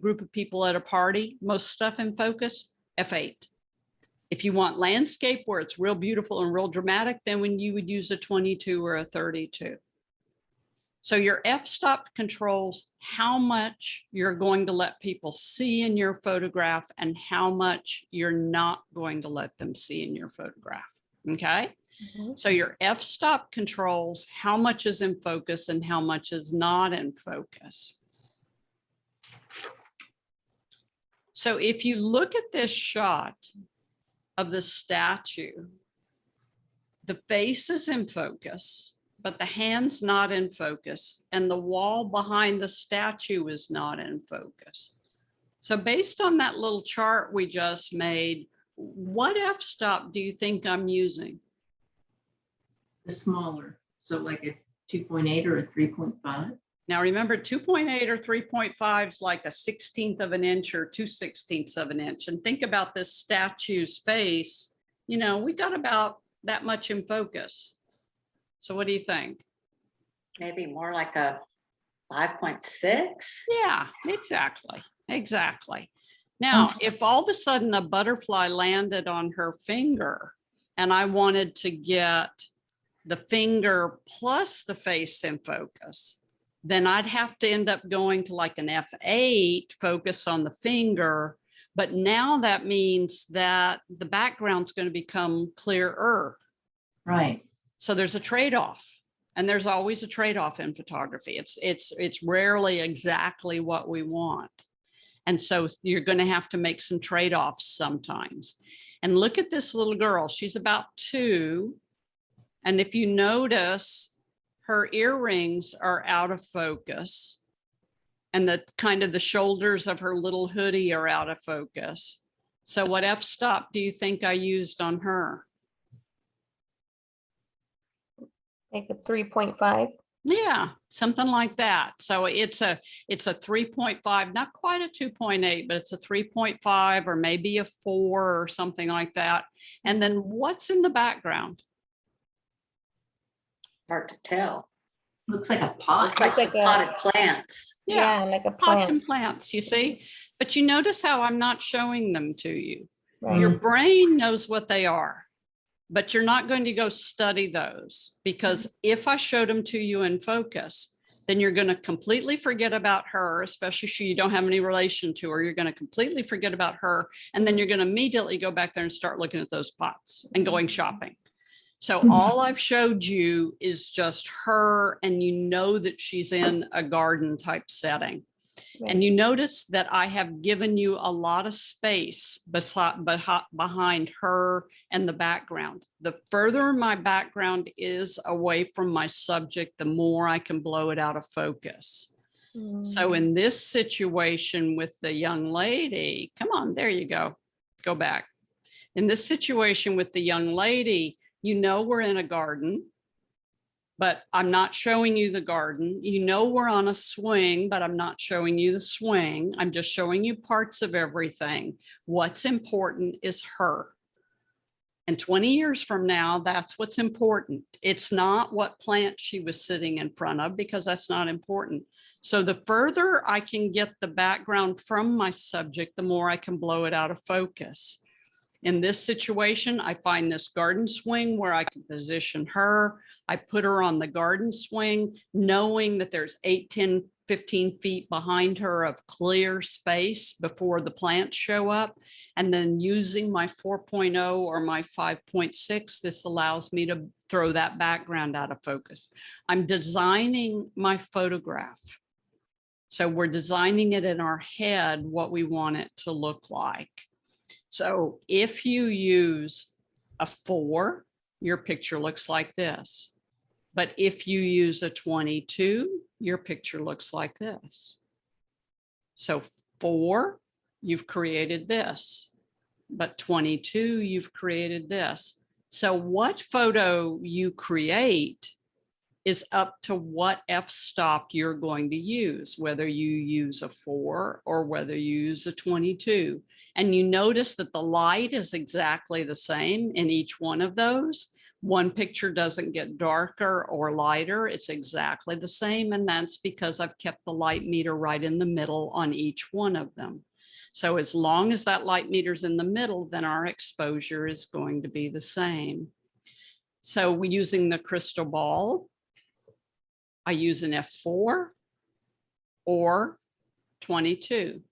Speaker 1: group of people at a party, most stuff in focus, F8. If you want landscape where it's real beautiful and real dramatic, then when you would use a 22 or a 32. So your f-stop controls how much you're going to let people see in your photograph and how much you're not going to let them see in your photograph. Okay.
Speaker 4: Mhm.
Speaker 1: So your f-stop controls how much is in focus and how much is not in focus. So if you look at this shot of the statue, the face is in focus, but the hand's not in focus, and the wall behind the statue is not in focus. So based on that little chart we just made, what f-stop do you think I'm using?
Speaker 2: The smaller, so like a 2.8 or a 3.5.
Speaker 1: Now remember, 2.8 or 3.5 is like a 1/16 of an inch or 2/16 of an inch. And think about this statue's face. You know, we got about that much in focus. So what do you think?
Speaker 3: Maybe more like a 5.6.
Speaker 1: Yeah, exactly. Exactly. Now, if all of a sudden a butterfly landed on her finger and I wanted to get the finger plus the face in focus, then I'd have to end up going to like an F8 focused on the finger. But now that means that the background's going to become clearer.
Speaker 2: Right.
Speaker 1: So there's a trade-off, and there's always a trade-off in photography. It's rarely exactly what we want. And so you're going to have to make some trade-offs sometimes. And look at this little girl. She's about 2. And if you notice, her earrings are out of focus, and the kind of the shoulders of her little hoodie are out of focus. So what f-stop do you think I used on her?
Speaker 4: Like a 3.5.
Speaker 1: Yeah, something like that. So it's a 3.5, not quite a 2.8, but it's a 3.5 or maybe a 4 or something like that. And then what's in the background?
Speaker 3: Hard to tell.
Speaker 2: Looks like a pot.
Speaker 3: Looks like
Speaker 4: like
Speaker 3: some
Speaker 4: a-
Speaker 3: potted plants.
Speaker 4: Yeah, like a
Speaker 1: Pots
Speaker 4: plant.
Speaker 1: and plants, you see? But you notice how I'm not showing them to you.
Speaker 4: Right.
Speaker 1: Your brain knows what they are, but you're not going to go study those, because if I showed them to you in focus, then you're going to completely forget about her, especially if you don't have any relation to her. You're going to completely forget about her. And then you're going to immediately go back there and start looking at those pots and going shopping. So all I've showed you is just her, and you know that she's in a garden type setting. And you notice that I have given you a lot of space behind her and the background. The further my background is away from my subject, the more I can blow it out of focus. So in this situation with the young lady, come on, there you go. Go back. In this situation with the young lady, you know we're in a garden, but I'm not showing you the garden. You know we're on a swing, but I'm not showing you the swing. I'm just showing you parts of everything. What's important is her. And 20 years from now, that's what's important. It's not what plant she was sitting in front of, because that's not important. So the further I can get the background from my subject, the more I can blow it out of focus. In this situation, I find this garden swing where I can position her. I put her on the garden swing, knowing that there's 8, 10, 15 feet behind her of clear space before the plants show up. And then using my 4.0 or my 5.6, this allows me to throw that background out of focus. I'm designing my photograph. So we're designing it in our head, what we want it to look like. So if you use a 4, your picture looks like this. But if you use a 22, your picture looks like this. So 4, you've created this, but 22, you've created this. So what photo you create is up to what f-stop you're going to use, whether you use a 4 or whether you use a 22. And you notice that the light is exactly the same in each one of those. One picture doesn't get darker or lighter. It's exactly the same. And that's because I've kept the light meter right in the middle on each one of them. So as long as that light meter's in the middle, then our exposure is going to be the same. So we're using the crystal ball. I use an F4 or 22.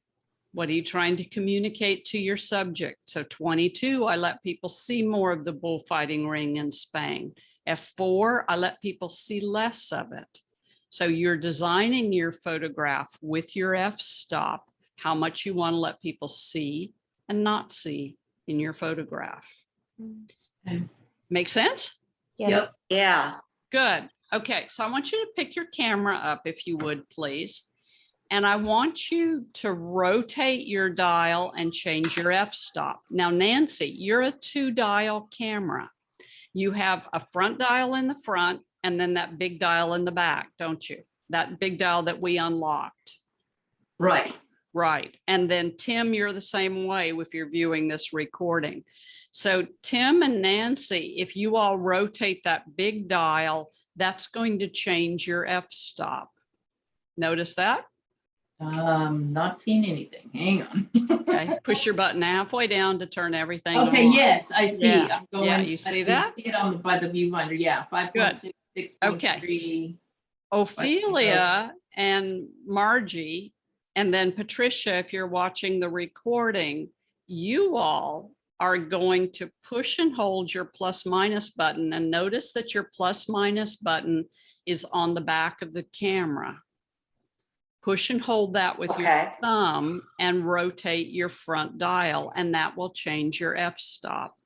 Speaker 1: What are you trying to communicate to your subject? So 22, I let people see more of the bullfighting ring and spang. F4, I let people see less of it. So you're designing your photograph with your f-stop, how much you want to let people see and not see in your photograph.
Speaker 2: Okay.
Speaker 1: Make sense?
Speaker 4: Yes.
Speaker 2: Yep.
Speaker 3: Yeah.
Speaker 1: Good. Okay, so I want you to pick your camera up if you would, please. And I want you to rotate your dial and change your f-stop. Now, Nancy, you're a 2-dial camera. You have a front dial in the front and then that big dial in the back, don't you? That big dial that we unlocked.
Speaker 2: Right.
Speaker 1: Right. And then Tim, you're the same way if you're viewing this recording. So Tim and Nancy, if you all rotate that big dial, that's going to change your f-stop. Notice that?
Speaker 2: Not seeing anything. Hang on.
Speaker 1: Okay, push your button halfway down to turn everything
Speaker 2: Okay,
Speaker 1: on.
Speaker 2: yes, I see.
Speaker 1: Yeah,
Speaker 2: I'm going.
Speaker 1: yeah, you see
Speaker 2: I
Speaker 1: that?
Speaker 2: see it on by the viewfinder. Yeah, 5.6, 6.3.
Speaker 1: Ophelia and Margie, and then Patricia, if you're watching the recording, you all are going to push and hold your plus minus button, and notice that your plus minus button is on the back of the camera. Push and hold that with your
Speaker 3: Okay.
Speaker 1: thumb and rotate your front dial, and that will change your f-stop.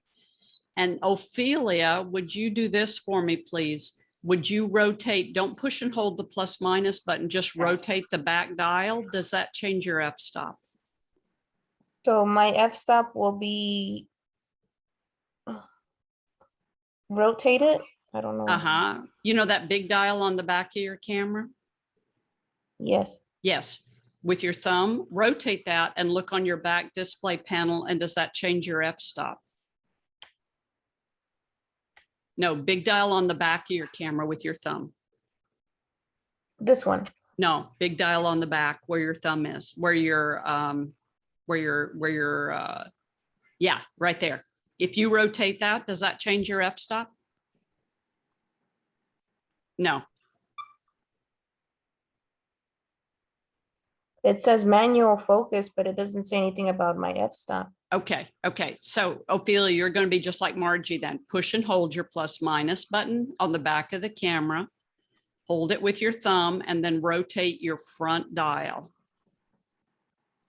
Speaker 1: And Ophelia, would you do this for me, please? Would you rotate, don't push and hold the plus minus button, just rotate the back dial. Does that change your f-stop?
Speaker 4: So my f-stop will be rotated. I don't know.
Speaker 1: Uh-huh. You know that big dial on the back of your camera?
Speaker 4: Yes.
Speaker 1: Yes. With your thumb, rotate that and look on your back display panel. And does that change your f-stop? No, big dial on the back of your camera with your thumb.
Speaker 4: This one.
Speaker 1: No, big dial on the back where your thumb is, where your, yeah, right there. If you rotate that, does that change your f-stop? No.
Speaker 4: It says manual focus, but it doesn't say anything about my f-stop.
Speaker 1: Okay. Okay. So Ophelia, you're going to be just like Margie then. Push and hold your plus minus button on the back of the camera. Hold it with your thumb and then rotate your front dial.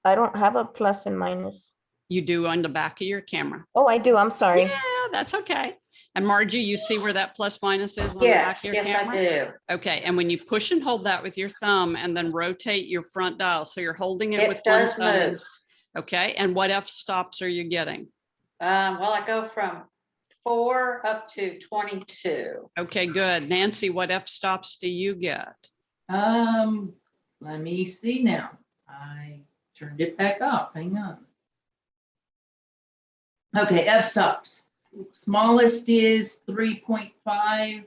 Speaker 4: I don't have a plus and minus.
Speaker 1: You do on the back of your camera.
Speaker 4: Oh, I do. I'm sorry.
Speaker 1: Yeah, that's okay. And Margie, you see where that plus minus is on the back
Speaker 3: Yes,
Speaker 1: of your
Speaker 3: yes,
Speaker 1: camera?
Speaker 3: I do.
Speaker 1: Okay, and when you push and hold that with your thumb and then rotate your front dial, so you're holding it with
Speaker 3: It
Speaker 1: one
Speaker 3: does
Speaker 1: thumb.
Speaker 3: move.
Speaker 1: Okay, and what f-stops are you getting?
Speaker 3: Well, I go from 4 up to 22.
Speaker 1: Okay, good. Nancy, what f-stops do you get?
Speaker 2: Let me see now. I turned it back off. Hang on. Okay, f-stops. Smallest is 3.5.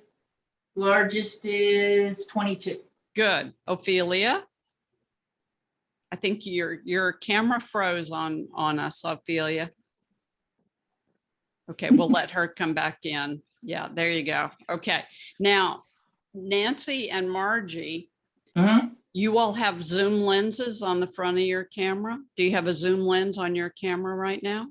Speaker 2: Largest is 22.
Speaker 1: Good. Ophelia? I think your camera froze on us, Ophelia. Okay, we'll let her come back in. Yeah, there you go. Okay, now Nancy and Margie,
Speaker 2: Mhm.
Speaker 1: you all have zoom lenses on the front of your camera. Do you have a zoom lens on your camera right now?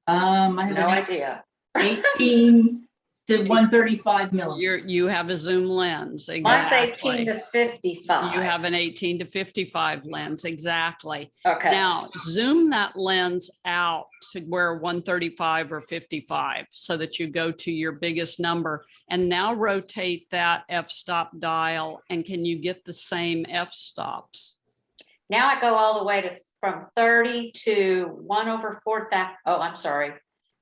Speaker 2: I have
Speaker 3: No
Speaker 2: an
Speaker 3: idea.
Speaker 2: 18 to 135 millimeters.
Speaker 1: You have a zoom lens.
Speaker 3: Mine's 18
Speaker 1: Exactly.
Speaker 3: to 55.
Speaker 1: You have an 18 to 55 lens. Exactly.
Speaker 3: Okay,
Speaker 1: Now zoom that lens out to where 135 or 55 so that you go to your biggest number, and now rotate that f-stop dial. And can you get the same f-stops?
Speaker 3: now I go all the way to from 30 to 1/4,000. Oh, I'm sorry.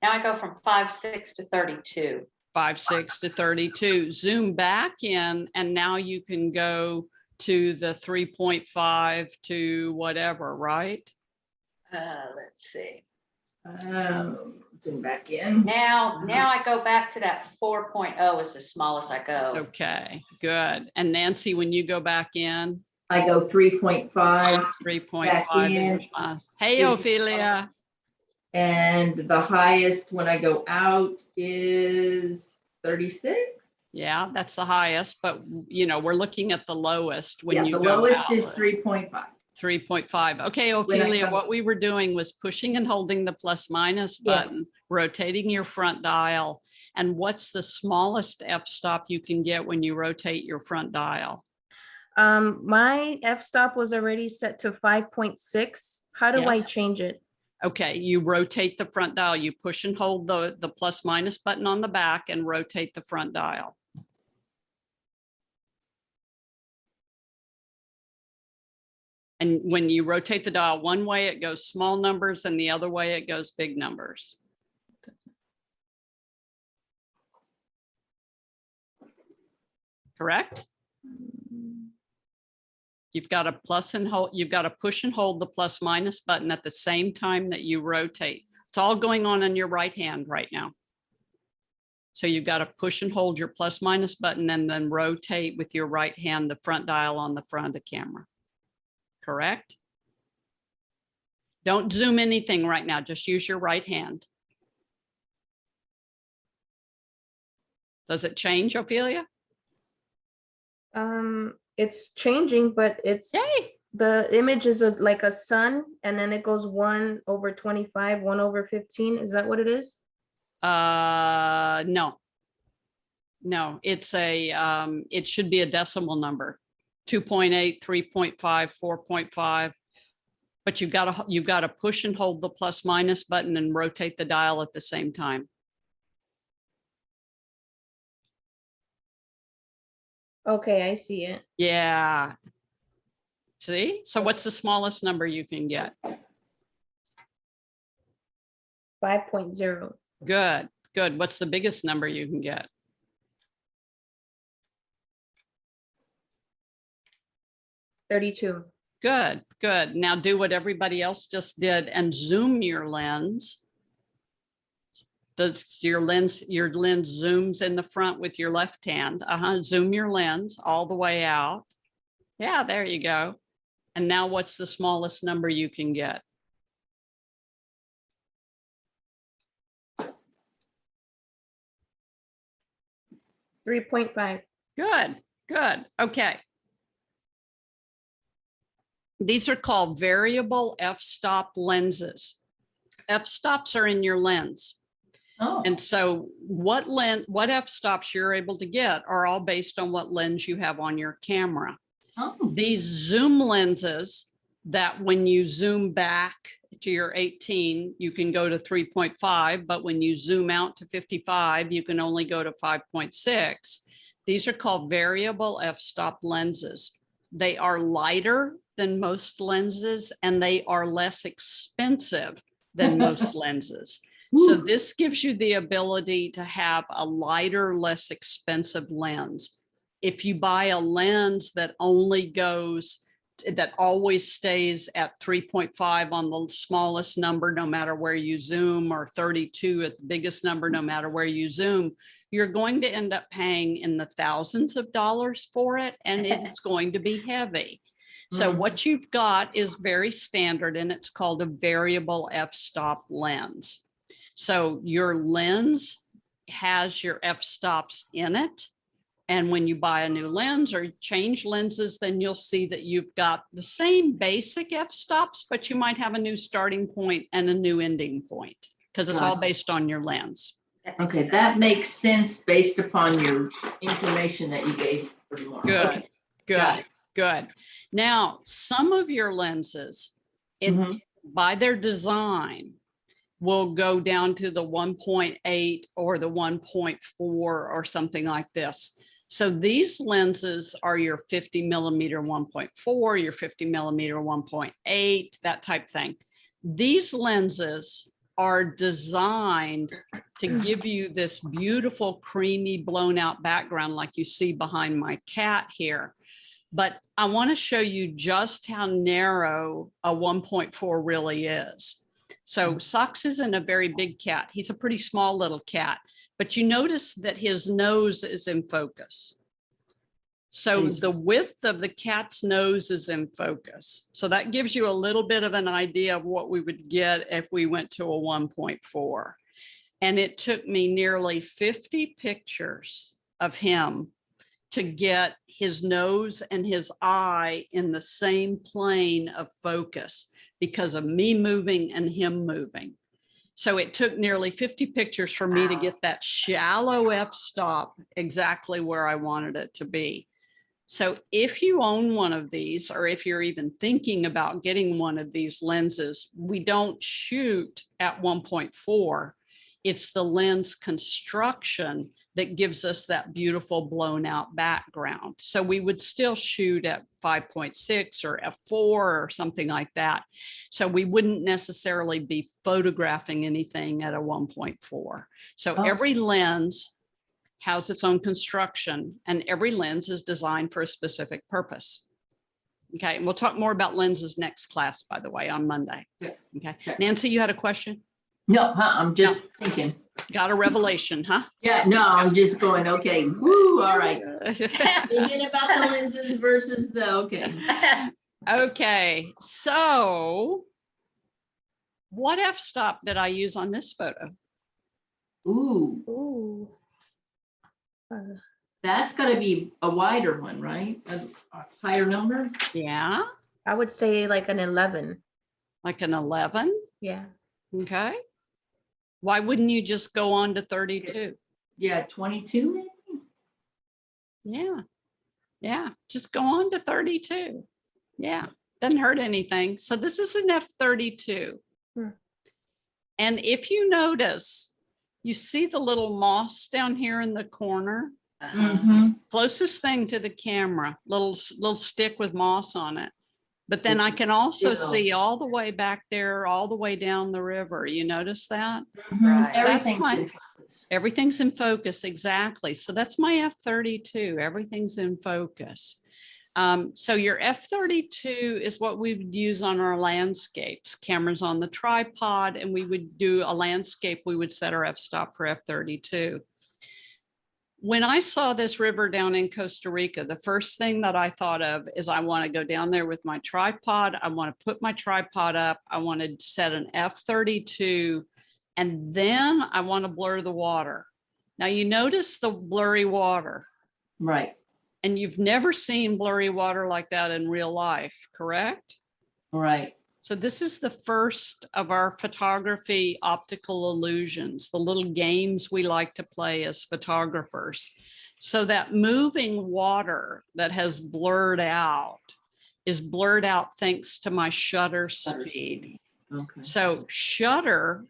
Speaker 3: Now I go from 5/6 to 32.
Speaker 1: 5/6 to 32. Zoom back in, and now you can go to the 3.5 to whatever, right?
Speaker 3: Let's see.
Speaker 2: Zoom back in.
Speaker 3: Now I go back to that 4.0 is the smallest I go.
Speaker 1: Okay, good. And Nancy, when you go back in,
Speaker 2: I go 3.5
Speaker 1: 3.5
Speaker 2: Back
Speaker 1: is your
Speaker 2: in.
Speaker 1: smallest. Hey,
Speaker 2: 3.5.
Speaker 1: Ophelia.
Speaker 2: and the highest when I go out is 36.
Speaker 1: Yeah, that's the highest, but you know, we're looking at the lowest when
Speaker 2: Yeah,
Speaker 1: you
Speaker 2: the
Speaker 1: go
Speaker 2: lowest
Speaker 1: out.
Speaker 2: is 3.5.
Speaker 1: 3.5. Okay,
Speaker 2: When I
Speaker 1: Ophelia,
Speaker 2: come-
Speaker 1: what we were doing was pushing and holding the plus minus button,
Speaker 4: Yes.
Speaker 1: rotating your front dial. And what's the smallest f-stop you can get when you rotate your front dial?
Speaker 4: My f-stop was already set to 5.6. How do I
Speaker 1: Yes.
Speaker 4: change it?
Speaker 1: Okay, you rotate the front dial. You push and hold the plus minus button on the back and rotate the front dial. And when you rotate the dial one way, it goes small numbers, and the other way, it goes big numbers. Correct? You've got to plus and hold, you've got to push and hold the plus minus button at the same time that you rotate. It's all going on in your right hand right now. So you've got to push and hold your plus minus button and then rotate with your right hand the front dial on the front of the camera. Correct? Don't zoom anything right now. Just use your right hand. Does it change, Ophelia?
Speaker 4: It's changing, but it's
Speaker 1: Yay.
Speaker 4: the image is like a sun, and then it goes 1/25, 1/15. Is that what it is?
Speaker 1: No, it's it should be a decimal number, 2.8, 3.5, 4.5. But you've got to push and hold the plus minus button and rotate the dial at the same time.
Speaker 4: Okay, I see it.
Speaker 1: Yeah. See? So what's the smallest number you can get?
Speaker 4: 5.0.
Speaker 1: Good, good. What's the biggest number you can get?
Speaker 4: 32.
Speaker 1: Good, good. Now do what everybody else just did and zoom your lens. Does your lens zooms in the front with your left hand? Zoom your lens all the way out. Yeah, there you go. And now what's the smallest number you can get?
Speaker 4: 3.5.
Speaker 1: Good, good. Okay. These are called variable f-stop lenses. F-stops are in your lens.
Speaker 2: Oh,
Speaker 1: And so what f-stops you're able to get are all based on what lens you have on your camera.
Speaker 2: oh.
Speaker 1: These zoom lenses that when you zoom back to your 18, you can go to 3.5, but when you zoom out to 55, you can only go to 5.6. These are called variable f-stop lenses. They are lighter than most lenses, and they are less expensive than most lenses. So this gives you the ability to have a lighter, less expensive lens. If you buy a lens that that always stays at 3.5 on the smallest number, no matter where you zoom, or 32 at the biggest number, no matter where you zoom, you're going to end up paying in the thousands of dollars for it, and it's going to be heavy. So what you've got is very standard, and it's called a variable f-stop lens. So your lens has your f-stops in it. And when you buy a new lens or change lenses, then you'll see that you've got the same basic f-stops, but you might have a new starting point and a new ending point because it's all
Speaker 2: Got it.
Speaker 1: based on your lens.
Speaker 3: That makes
Speaker 2: Okay,
Speaker 3: sense.
Speaker 2: that makes sense based upon your information that you gave for tomorrow.
Speaker 1: Good,
Speaker 2: Okay, got
Speaker 1: good,
Speaker 2: it.
Speaker 1: good. Now, some of your lenses,
Speaker 2: Mhm.
Speaker 1: by their design, will go down to the 1.8 or the 1.4 or something like this. So these lenses are your 50 millimeter 1.4, your 50 millimeter 1.8, that type thing. These lenses are designed to give you this beautiful creamy blown out background like you see behind my cat here. But I want to show you just how narrow a 1.4 really is. So Socks isn't a very big cat. He's a pretty small little cat, but you notice that his nose is in focus. So the width of the cat's nose is in focus. So that gives you a little bit of an idea of what we would get if we went to a 1.4. And it took me nearly 50 pictures of him to get his nose and his eye in the same plane of focus because of me moving and him moving. So it took nearly 50 pictures for me to get that shallow f-stop exactly where I wanted it to be. So if you own one of these, or if you're even thinking about getting one of these lenses, we don't shoot at 1.4. It's the lens construction that gives us that beautiful blown out background. So we would still shoot at 5.6 or f4 or something like that. So we wouldn't necessarily be photographing anything at a 1.4. So every lens has its own construction and every lens is designed for a specific purpose. Okay, and we'll talk more about lenses next class, by the way, on Monday.
Speaker 2: Yeah.
Speaker 1: Okay,
Speaker 2: Okay.
Speaker 1: Nancy, you had a question?
Speaker 2: No, I'm just thinking.
Speaker 1: Got a revelation, huh?
Speaker 2: Yeah, no, I'm just going, okay, woo, all right. Thinking about the lenses versus the, okay.
Speaker 1: Okay, so what f-stop did I use on this photo?
Speaker 2: Ooh,
Speaker 4: Ooh.
Speaker 2: that's gotta be a wider one, right? A higher number?
Speaker 1: Yeah,
Speaker 4: I would say like an 11.
Speaker 1: like an 11.
Speaker 4: Yeah.
Speaker 1: Okay. Why wouldn't you just go on to 32?
Speaker 2: Yeah, 22 maybe?
Speaker 1: Yeah. Yeah. Just go on to 32. Yeah. Doesn't hurt anything. So this is an F32.
Speaker 4: Hmm.
Speaker 1: And if you notice, you see the little moss down here in the corner,
Speaker 2: Mhm.
Speaker 1: closest thing to the camera, little stick with moss on it. But then I can also
Speaker 2: Still.
Speaker 1: see all the way back there, all the way down the river. You notice that?
Speaker 2: Mhm.
Speaker 3: Right.
Speaker 2: Everything's
Speaker 1: my-
Speaker 2: in focus.
Speaker 1: Everything's in focus, exactly. So that's my F32. Everything's in focus. So your F32 is what we would use on our landscapes. Cameras on the tripod, and we would do a landscape. We would set our f-stop for F32. When I saw this river down in Costa Rica, the first thing that I thought of is I want to go down there with my tripod. I want to put my tripod up. I want to set an F32, and then I want to blur the water. Now you notice the blurry water,
Speaker 2: Right,
Speaker 1: and you've never seen blurry water like that in real life, correct?
Speaker 2: right.
Speaker 1: So this is the first of our photography optical illusions, the little games we like to play as photographers. So that moving water that has blurred out is blurred out thanks to my shutter speed.
Speaker 2: Okay.
Speaker 1: So shutter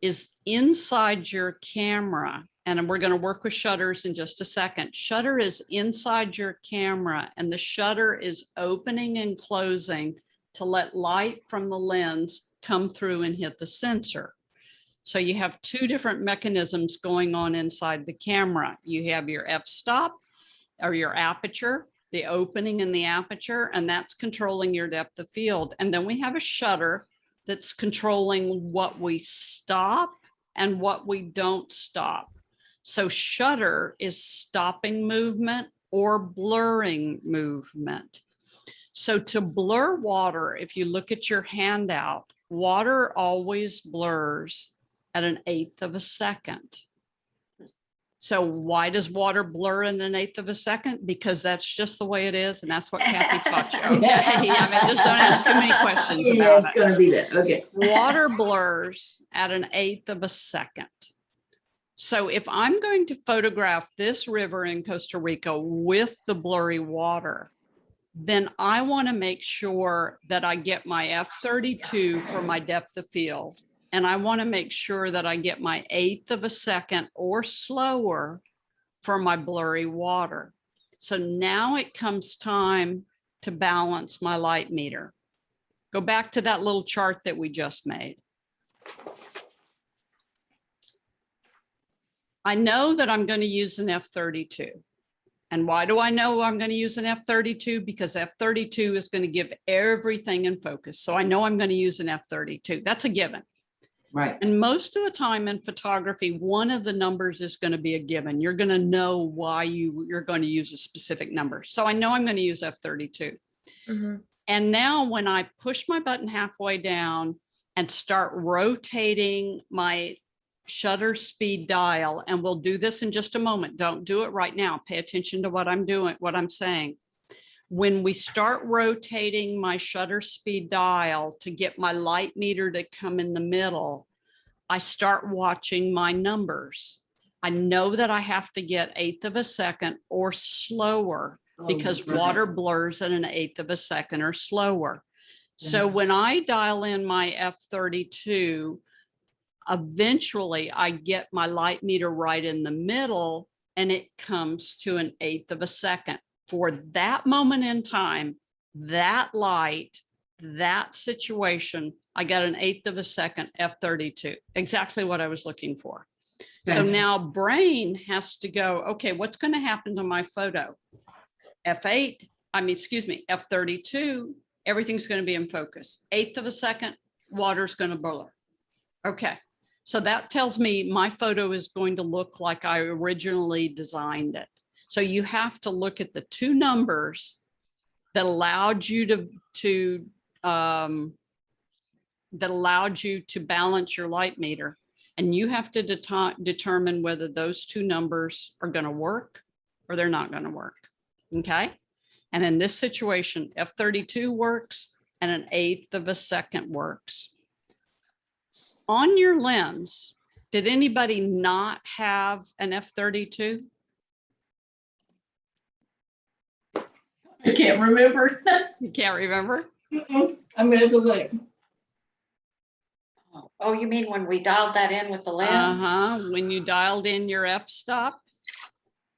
Speaker 1: is inside your camera, and we're going to work with shutters in just a second. Shutter is inside your camera, and the shutter is opening and closing to let light from the lens come through and hit the sensor. So you have two different mechanisms going on inside the camera. You have your f-stop or your aperture, the opening in the aperture, and that's controlling your depth of field. And then we have a shutter that's controlling what we stop and what we don't stop. So shutter is stopping movement or blurring movement. So to blur water, if you look at your handout, water always blurs at an eighth of a second. So why does water blur in an eighth of a second? Because that's just the way it is. And that's what Kathy taught you. Okay. I mean, just don't ask too many questions
Speaker 2: Yeah,
Speaker 1: about
Speaker 2: it's
Speaker 1: it.
Speaker 2: gonna be that, okay.
Speaker 1: Water blurs at an eighth of a second. So if I'm going to photograph this river in Costa Rica with the blurry water, then I want to make sure that I get my f32 for my depth of field. And I want to make sure that I get my eighth of a second or slower for my blurry water. So now it comes time to balance my light meter. Go back to that little chart that we just made. I know that I'm going to use an f32. And why do I know I'm going to use an f32? Because f32 is going to give everything in focus. So I know I'm going to use an f32. That's a given.
Speaker 2: Right.
Speaker 1: And most of the time in photography, one of the numbers is going to be a given. You're going to know why you're going to use a specific number. So I know I'm going to use f32.
Speaker 4: Mhm.
Speaker 1: And now when I push my button halfway down and start rotating my shutter speed dial, and we'll do this in just a moment. Don't do it right now. Pay attention to what I'm doing, what I'm saying. When we start rotating my shutter speed dial to get my light meter to come in the middle, I start watching my numbers. I know that I have to get eighth of a second or slower because water blurs at an eighth of a second or slower. So when I dial in my f32, eventually I get my light meter right in the middle and it comes to an eighth of a second. For that moment in time, that light, that situation, I got an eighth of a second f32, exactly what I was looking for. So
Speaker 2: Okay.
Speaker 1: now brain has to go, okay, what's going to happen to my photo? f32, everything's going to be in focus. Eighth of a second, water's going to blur. Okay. So that tells me my photo is going to look like I originally designed it. So you have to look at the two numbers that allowed you to balance your light meter. And you have to determine whether those two numbers are going to work or they're not going to work. Okay. And in this situation, f32 works and an eighth of a second works. On your lens, did anybody not have an f32?
Speaker 2: I can't remember.
Speaker 1: You can't remember?
Speaker 2: I'm gonna have to look.
Speaker 3: Oh, you mean when we dialed that in with the lens?
Speaker 1: When you dialed in your f-stop?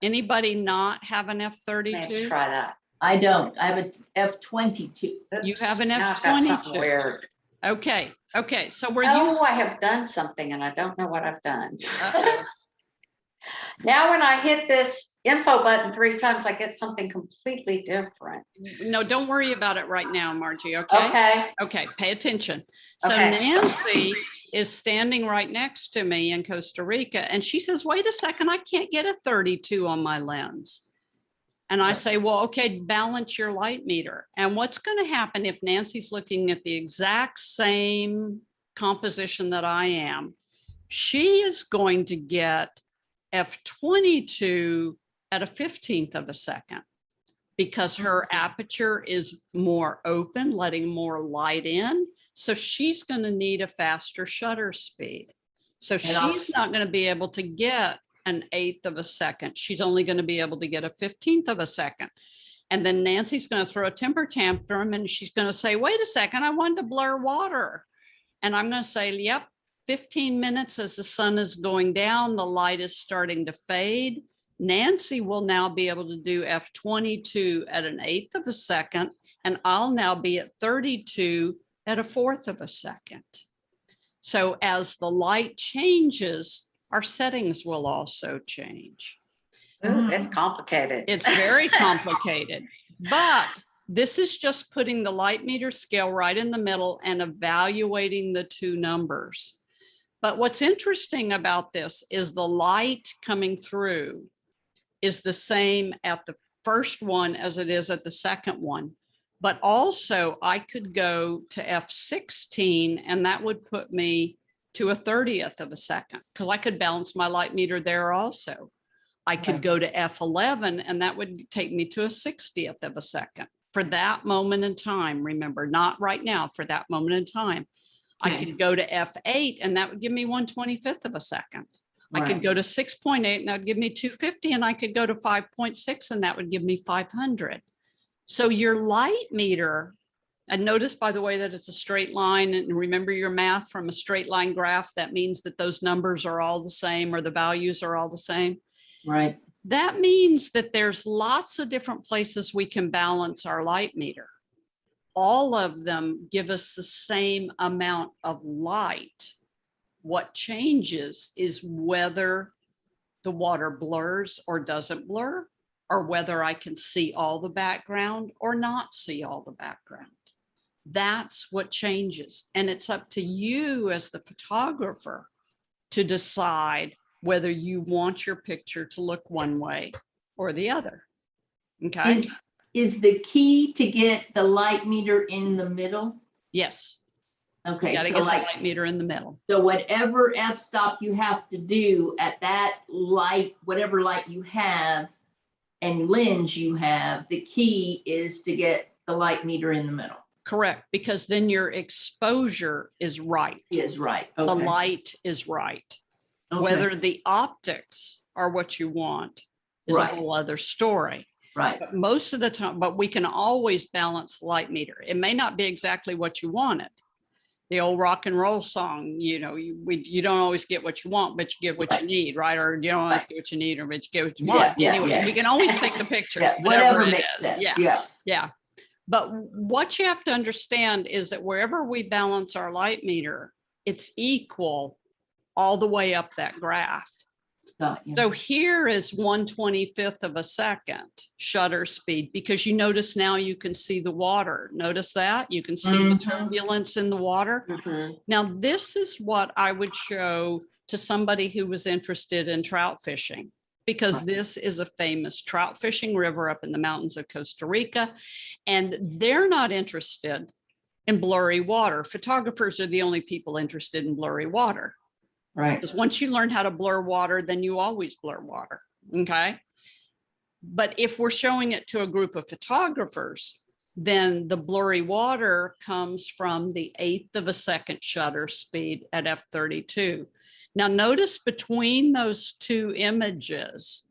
Speaker 1: Anybody not have an
Speaker 3: Let's
Speaker 1: f32?
Speaker 3: try that.
Speaker 2: I don't. I have a F22.
Speaker 1: You
Speaker 3: Oops,
Speaker 1: have an
Speaker 3: now I've got something
Speaker 1: f22.
Speaker 3: weird.
Speaker 1: Okay. Okay. So were you?
Speaker 3: Oh, I have done something and I don't know what I've done.
Speaker 1: Uh-oh.
Speaker 3: Now, when I hit this info button 3 times, I get something completely different.
Speaker 1: No, don't worry about it right now, Margie. Okay.
Speaker 3: Okay.
Speaker 1: Okay. Pay attention. So
Speaker 3: Okay.
Speaker 1: Nancy is standing right next to me in Costa Rica. And she says, wait a second, I can't get a 32 on my lens. And I say, well, okay, balance your light meter. And what's going to happen if Nancy's looking at the exact same composition that I am? She is going to get f22 at a 15th of a second because her aperture is more open, letting more light in. So she's going to need a faster shutter speed. So she's not going to be able to get an eighth of a second. She's only going to be able to get a 15th of a second. And then Nancy's going to throw a temper tantrum and she's going to say, wait a second, I wanted to blur water. And I'm going to say, yep, 15 minutes as the sun is going down, the light is starting to fade. Nancy will now be able to do f22 at an eighth of a second, and I'll now be at 32 at a fourth of a second. So as the light changes, our settings will also change.
Speaker 3: Ooh, it's complicated.
Speaker 1: It's very complicated, but this is just putting the light meter scale right in the middle and evaluating the two numbers. But what's interesting about this is the light coming through is the same at the first one as it is at the second one. But also I could go to f16 and that would put me to a 30th of a second because I could balance my light meter there also. I could
Speaker 2: Right.
Speaker 1: go to F11 and that would take me to a 60th of a second for that moment in time. Remember, not right now, for that moment in time. I
Speaker 2: Okay.
Speaker 1: could go to F8 and that would give me 1/25th of a second. I could
Speaker 2: Right.
Speaker 1: go to 6.8 and that would give me 250, and I could go to 5.6 and that would give me 500. So your light meter, and notice, by the way, that it's a straight line, and remember your math from a straight line graph, that means that those numbers are all the same or the values are all the same.
Speaker 2: Right.
Speaker 1: That means that there's lots of different places we can balance our light meter. All of them give us the same amount of light. What changes is whether the water blurs or doesn't blur, or whether I can see all the background or not see all the background. That's what changes. And it's up to you as the photographer to decide whether you want your picture to look one way or the other. Okay.
Speaker 2: Is the key to get the light meter in the middle?
Speaker 1: Yes.
Speaker 2: Okay,
Speaker 1: Got to
Speaker 2: so
Speaker 1: get the
Speaker 2: like,
Speaker 1: light meter in the middle.
Speaker 2: so whatever f-stop you have to do at that light, whatever light you have and lens you have, the key is to get the light meter in the middle.
Speaker 1: Correct. Because then your exposure is right.
Speaker 2: Is right.
Speaker 1: The
Speaker 2: Okay.
Speaker 1: light is right.
Speaker 2: Okay.
Speaker 1: Whether the optics are what you want is
Speaker 2: Right.
Speaker 1: a whole other story.
Speaker 2: Right.
Speaker 1: But most of the time, but we can always balance the light meter. It may not be exactly what you wanted. The old rock and roll song, you know, you don't always get what you want, but you get what you need, right? Or you don't always get what you need, or but you get what you want.
Speaker 2: Yeah,
Speaker 1: Anyway,
Speaker 2: yeah.
Speaker 1: we can always take the picture,
Speaker 2: Yeah,
Speaker 1: whatever
Speaker 2: whatever
Speaker 1: it
Speaker 2: makes
Speaker 1: is.
Speaker 2: sense.
Speaker 1: Yeah,
Speaker 2: Yeah.
Speaker 1: yeah. But what you have to understand is that wherever we balance our light meter, it's equal all the way up that graph. So here is 1/25th of a second shutter speed, because you notice now you can see the water. Notice that you can see the
Speaker 2: Mhm.
Speaker 1: turbulence in the water.
Speaker 2: Mhm.
Speaker 1: Now, this is what I would show to somebody who was interested in trout fishing, because
Speaker 2: Right.
Speaker 1: this is a famous trout fishing river up in the mountains of Costa Rica, and they're not interested in blurry water. Photographers are the only people interested in blurry water.
Speaker 2: Right.
Speaker 1: Because once you learn how to blur water, then you always blur water. Okay. But if we're showing it to a group of photographers, then the blurry water comes from the 1/8 of a second shutter speed at f32. Now notice between those two images,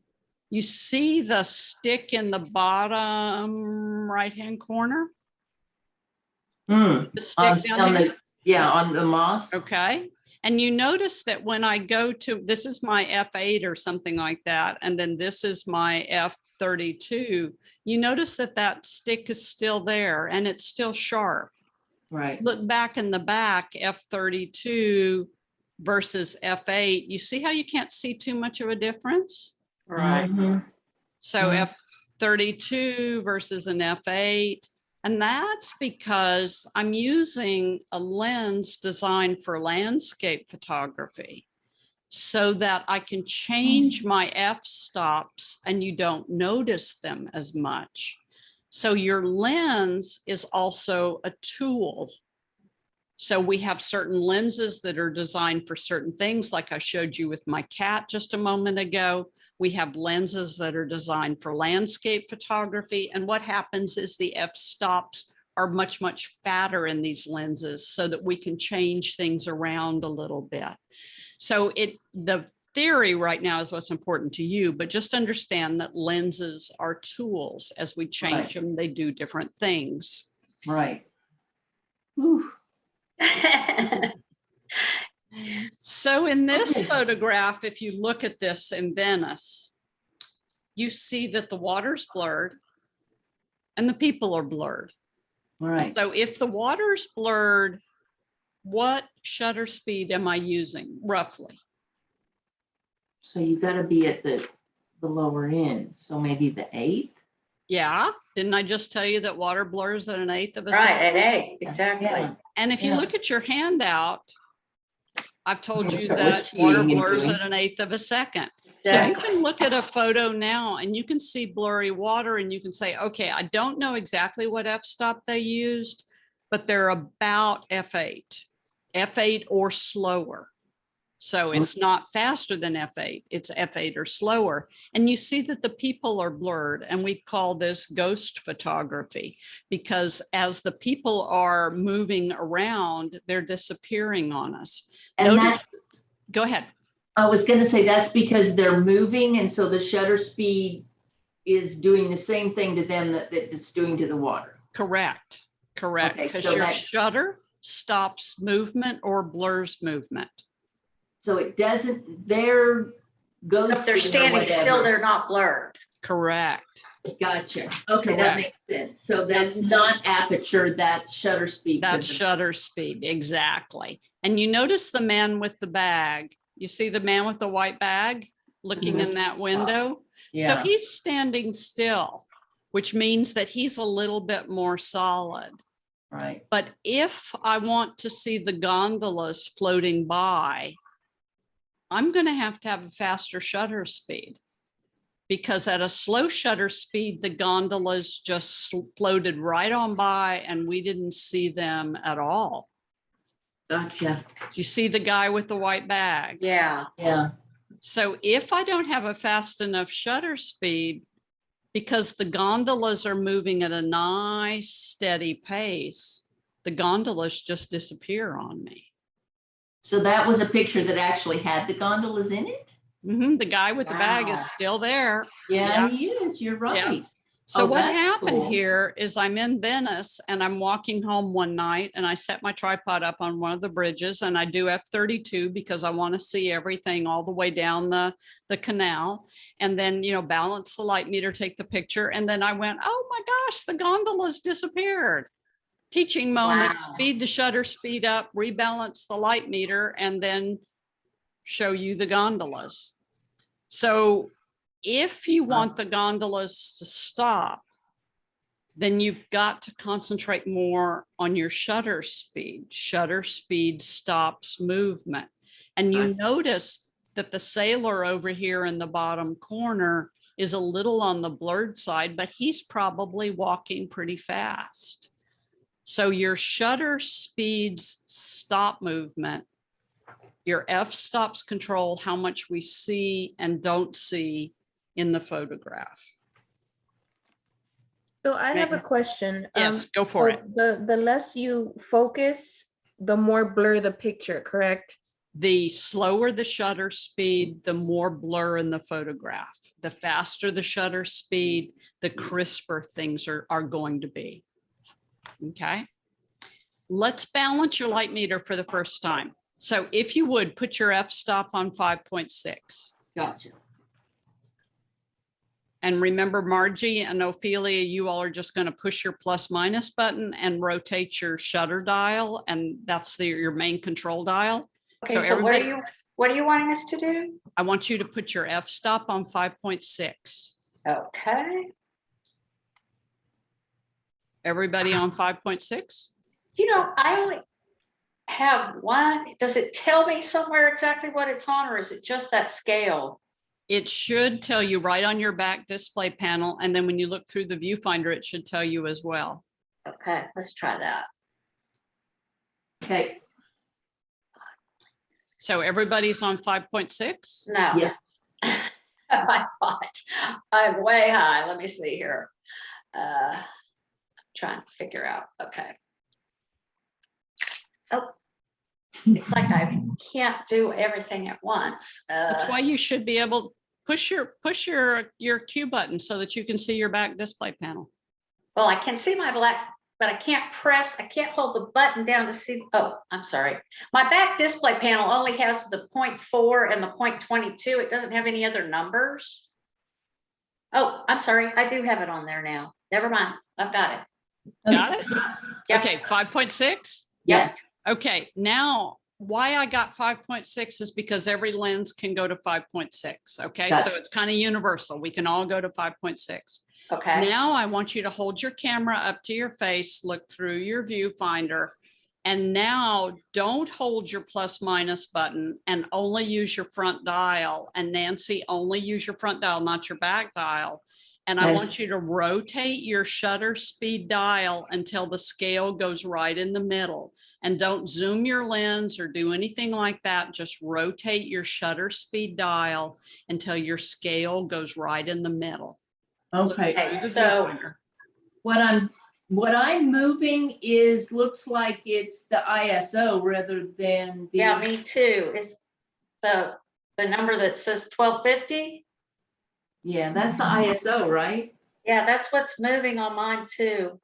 Speaker 1: you see the stick in the bottom right-hand corner?
Speaker 2: Mm.
Speaker 1: The stick down
Speaker 2: On
Speaker 1: there?
Speaker 2: the, yeah, on the moss.
Speaker 1: Okay. And you notice that when I go to, this is my F8 or something like that, and then this is my F32, you notice that that stick is still there and it's still sharp.
Speaker 2: Right.
Speaker 1: Look back in the back, F32 versus F8, you see how you can't see too much of a difference?
Speaker 3: Right.
Speaker 2: Mhm.
Speaker 1: So
Speaker 2: Mhm.
Speaker 1: F32 versus an F8. And that's because I'm using a lens designed for landscape photography so that I can change my f-stops and you don't notice them as much. So your lens is also a tool. So we have certain lenses that are designed for certain things, like I showed you with my cat just a moment ago. We have lenses that are designed for landscape photography. And what happens is the f-stops are much, much fatter in these lenses so that we can change things around a little bit. So the theory right now is what's important to you, but just understand that lenses are tools. As we change them, they do different things.
Speaker 2: Right. Whew.
Speaker 1: So in this
Speaker 2: Okay.
Speaker 1: photograph, if you look at this in Venice, you see that the water's blurred and the people are blurred.
Speaker 2: Right.
Speaker 1: So if the water's blurred, what shutter speed am I using roughly?
Speaker 2: So you got to be at the lower end. So maybe the 8th.
Speaker 1: Yeah, didn't I just tell you that water blurs at an 1/8 of a
Speaker 3: Right,
Speaker 1: second?
Speaker 3: at 8, exactly.
Speaker 2: Yeah.
Speaker 1: And if you
Speaker 2: Yeah.
Speaker 1: look at your handout, I've told you
Speaker 2: Look at
Speaker 1: that
Speaker 2: what
Speaker 1: water
Speaker 2: cheating and
Speaker 1: blurs
Speaker 2: doing.
Speaker 1: at an 1/8 of a second. So you
Speaker 3: Exactly.
Speaker 1: can look at a photo now and you can see blurry water and you can say, okay, I don't know exactly what f-stop they used, but they're about f8 or slower. So it's not faster than f8, it's f8 or slower. And you see that the people are blurred, and we call this ghost photography, because as the people are moving around, they're disappearing on us.
Speaker 2: And
Speaker 1: Notice, go ahead.
Speaker 2: I was going to say that's because they're moving, and so the shutter speed is doing the same thing to them that it's doing to the water.
Speaker 1: Correct, correct.
Speaker 2: Okay,
Speaker 1: Because
Speaker 2: so
Speaker 1: your
Speaker 2: that-
Speaker 1: shutter stops movement or blurs movement.
Speaker 2: So it doesn't, they're
Speaker 3: So if they're standing still, they're not blurred.
Speaker 1: Correct.
Speaker 2: Gotcha. Okay,
Speaker 1: Correct.
Speaker 2: that makes sense. So that's not aperture, that's shutter speed.
Speaker 1: That's shutter speed, exactly. And you notice the man with the bag. You see the man with the white bag looking in that window? So
Speaker 2: Yeah.
Speaker 1: he's standing still, which means that he's a little bit more solid.
Speaker 2: Right.
Speaker 1: But if I want to see the gondolas floating by, I'm going to have a faster shutter speed, because at a slow shutter speed, the gondolas just floated right on by and we didn't see them at all.
Speaker 2: Gotcha.
Speaker 1: You see the guy with the white bag.
Speaker 3: Yeah.
Speaker 2: Yeah.
Speaker 1: So if I don't have a fast enough shutter speed, because the gondolas are moving at a nice steady pace, the gondolas just disappear on me.
Speaker 2: So that was a picture that actually had the gondolas in it?
Speaker 1: The guy with the bag
Speaker 3: Wow.
Speaker 1: is still there.
Speaker 2: Yeah, he is. You're right.
Speaker 1: So
Speaker 2: Oh,
Speaker 1: what
Speaker 2: that's
Speaker 1: happened
Speaker 2: cool.
Speaker 1: here is I'm in Venice and I'm walking home one night and I set my tripod up on one of the bridges, and I do F32 because I want to see everything all the way down the canal, and then, you know, balance the light meter, take the picture. And then I went, oh my gosh, the gondolas disappeared. Teaching moment,
Speaker 3: Wow.
Speaker 1: speed the shutter speed up, rebalance the light meter, and then show you the gondolas. So if you want the gondolas to stop, then you've got to concentrate more on your shutter speed. Shutter speed stops movement. And you notice that the sailor over here in the bottom corner is a little on the blurred side, but he's probably walking pretty fast. So your shutter speeds stop movement. Your f-stops control how much we see and don't see in the photograph.
Speaker 4: So I have a question.
Speaker 1: Yes, go for it.
Speaker 4: The less you focus, the more blur the picture, correct?
Speaker 1: The slower the shutter speed, the more blur in the photograph. The faster the shutter speed, the crisper things are going to be. Okay. Let's balance your light meter for the first time. So if you would, put your f-stop on 5.6.
Speaker 2: Gotcha.
Speaker 1: And remember, Margie and Ophelia, you all are just going to push your plus minus button and rotate your shutter dial. And that's your main control dial.
Speaker 3: Okay,
Speaker 1: So
Speaker 3: so
Speaker 1: everybody-
Speaker 3: what are you wanting us to do?
Speaker 1: I want you to put your f-stop on 5.6.
Speaker 3: Okay.
Speaker 1: Everybody on 5.6?
Speaker 3: You know, I only have one. Does it tell me somewhere exactly what it's on, or is it just that scale?
Speaker 1: It should tell you right on your back display panel. And then when you look through the viewfinder, it should tell you as well.
Speaker 3: Okay, let's try that.
Speaker 2: Okay.
Speaker 1: So everybody's on 5.6?
Speaker 3: No.
Speaker 2: Yes.
Speaker 3: I thought I'm way high. Let me see here. Trying to figure out. Okay. Oh, it's like I can't do everything at once.
Speaker 1: That's why you should be able to push your Q button so that you can see your back display panel.
Speaker 3: Well, I can see my black, but I can't hold the button down to see. Oh, I'm sorry. My back display panel only has the 0.4 and the 0.22. It doesn't have any other numbers. Oh, I'm sorry. I do have it on there now. Never mind. I've got it.
Speaker 1: Got it?
Speaker 3: Yep.
Speaker 1: Okay, 5.6?
Speaker 2: Yes.
Speaker 1: Okay, now why I got 5.6 is because every lens can go to 5.6. Okay,
Speaker 2: Gotcha.
Speaker 1: so it's kind of universal. We can all go to 5.6.
Speaker 3: Okay.
Speaker 1: Now I want you to hold your camera up to your face, look through your viewfinder, and now don't hold your plus minus button and only use your front dial. And Nancy, only use your front dial, not your back dial. And I
Speaker 2: Okay.
Speaker 1: want you to rotate your shutter speed dial until the scale goes right in the middle. And don't zoom your lens or do anything like that. Just rotate your shutter speed dial until your scale goes right in the middle.
Speaker 2: Okay,
Speaker 3: Okay,
Speaker 1: Through the
Speaker 3: so-
Speaker 1: viewfinder.
Speaker 2: what I'm moving looks like it's the ISO rather than the.
Speaker 3: Yeah, me too. It's the number that says 1250.
Speaker 2: Yeah, that's the ISO, right?
Speaker 3: Yeah, that's what's moving on mine too.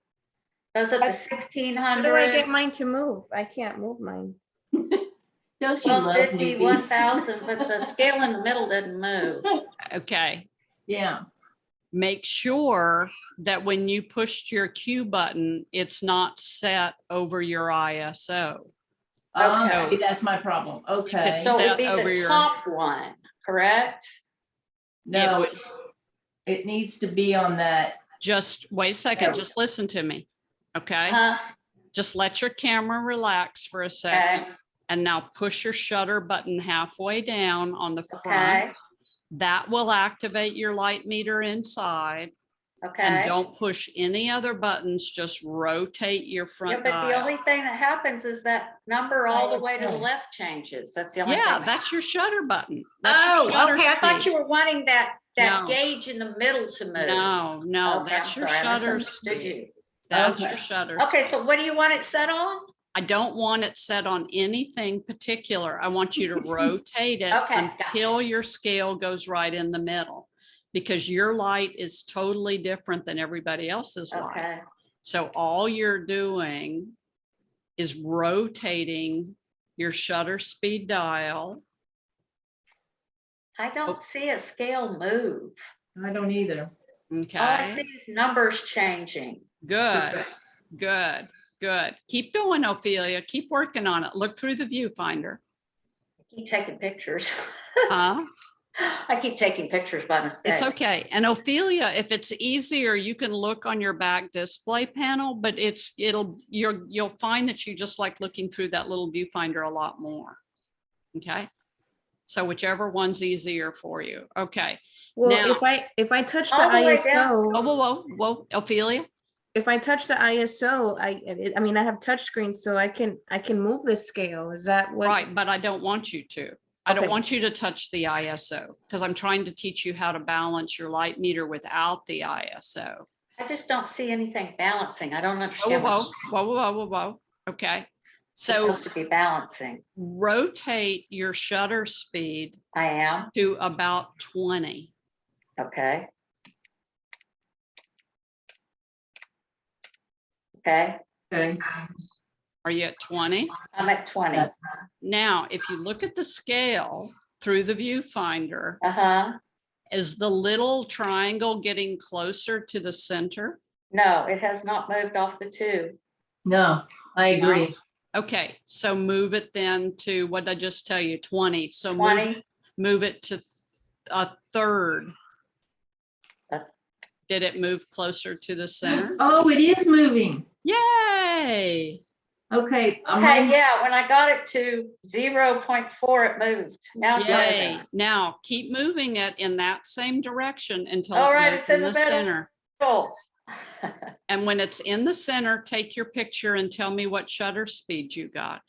Speaker 3: Goes up to
Speaker 4: How do I
Speaker 3: 1600,
Speaker 4: get mine to move? I can't move mine.
Speaker 2: Don't you love
Speaker 3: 1250,
Speaker 2: newbies?
Speaker 3: 1000, but the scale in the middle didn't move.
Speaker 1: Okay.
Speaker 2: Yeah.
Speaker 1: Make sure that when you pushed your Q button, it's not set over your ISO.
Speaker 2: Okay, that's my problem. Okay.
Speaker 3: So it would
Speaker 1: Set
Speaker 3: be
Speaker 1: over
Speaker 3: the
Speaker 1: your-
Speaker 3: top one, correct?
Speaker 2: No, it needs to be on that.
Speaker 1: Just wait a second, just listen to me. Okay,
Speaker 3: Huh?
Speaker 1: just let your camera relax for a second.
Speaker 3: Okay,
Speaker 1: And now push your shutter button halfway down on the
Speaker 3: okay,
Speaker 1: front. That will activate your light meter inside. And
Speaker 3: okay.
Speaker 1: don't push any other buttons, just rotate your
Speaker 3: Yeah,
Speaker 1: front
Speaker 3: but the
Speaker 1: dial.
Speaker 3: only thing that happens is that number all the way to the
Speaker 2: ISO.
Speaker 3: left changes. That's the only
Speaker 1: Yeah,
Speaker 3: thing.
Speaker 1: that's your shutter button. That's your
Speaker 3: Oh,
Speaker 1: shutter
Speaker 3: okay. I thought
Speaker 1: speed.
Speaker 3: you were wanting that
Speaker 1: No.
Speaker 3: gauge in the middle to move.
Speaker 1: No, no,
Speaker 3: Okay,
Speaker 1: that's
Speaker 3: I'm
Speaker 1: your
Speaker 3: sorry, I
Speaker 1: shutter
Speaker 3: misunderstood
Speaker 1: speed.
Speaker 3: you.
Speaker 1: That's
Speaker 2: Okay.
Speaker 1: your shutter
Speaker 3: Okay,
Speaker 1: speed.
Speaker 3: so what do you want it set on?
Speaker 1: I don't want it set on anything particular. I want you to rotate it
Speaker 3: Okay,
Speaker 1: until
Speaker 3: gotcha.
Speaker 1: your scale goes right in the middle, because your light is totally different than everybody else's light.
Speaker 3: Okay,
Speaker 1: So all you're doing is rotating your shutter speed dial.
Speaker 3: I don't see a scale move.
Speaker 2: I don't either.
Speaker 3: All I see
Speaker 1: Okay,
Speaker 3: is numbers changing.
Speaker 1: good, good, good. Keep going, Ophelia. Keep working on it. Look through the viewfinder.
Speaker 3: I keep taking pictures.
Speaker 1: Huh?
Speaker 3: I keep taking pictures by mistake.
Speaker 1: It's okay. And Ophelia, if it's easier, you can look on your back display panel, but you'll find that you just like looking through that little viewfinder a lot more. Okay. So whichever one's easier for you. Okay.
Speaker 4: Well,
Speaker 1: Now-
Speaker 4: if I touch the
Speaker 3: All the way down.
Speaker 1: Whoa,
Speaker 4: ISO,
Speaker 1: whoa, whoa, Ophelia.
Speaker 4: if I touch the ISO, I mean, I have touch screen, so I can move the scale. Is that what?
Speaker 1: Right, but I don't want you to. I don't
Speaker 4: Okay.
Speaker 1: want you to touch the ISO because I'm trying to teach you how to balance your light meter without the ISO.
Speaker 3: I just don't see anything balancing. I don't
Speaker 1: Whoa,
Speaker 3: understand
Speaker 1: whoa,
Speaker 3: what's
Speaker 1: whoa, whoa, whoa, whoa, whoa. Okay. So
Speaker 3: supposed to be balancing.
Speaker 1: rotate your shutter speed
Speaker 3: I am,
Speaker 1: to about 20.
Speaker 3: okay. Okay,
Speaker 2: Okay.
Speaker 1: Are you at 20?
Speaker 3: I'm at 20.
Speaker 1: Now, if you look at the scale through the viewfinder,
Speaker 3: Uh-huh.
Speaker 1: is the little triangle getting closer to the center?
Speaker 3: No, it has not moved off the tube.
Speaker 2: No, I agree.
Speaker 1: Okay, so move it then to, what did I just tell you, 20? So
Speaker 3: 20,
Speaker 1: move it to a third.
Speaker 3: A-
Speaker 1: Did it move closer to the center?
Speaker 2: Oh, it is moving.
Speaker 1: Yay!
Speaker 2: Okay.
Speaker 3: okay, yeah, when I got it to 0.4, it moved. Now it's
Speaker 1: Yay.
Speaker 3: moving.
Speaker 1: Now keep moving it in that same direction until
Speaker 3: All
Speaker 1: it
Speaker 3: right,
Speaker 1: goes
Speaker 3: it's in
Speaker 1: in
Speaker 3: the
Speaker 1: the
Speaker 3: middle.
Speaker 1: center.
Speaker 3: Oh.
Speaker 1: And when it's in the center, take your picture and tell me what shutter speed you got.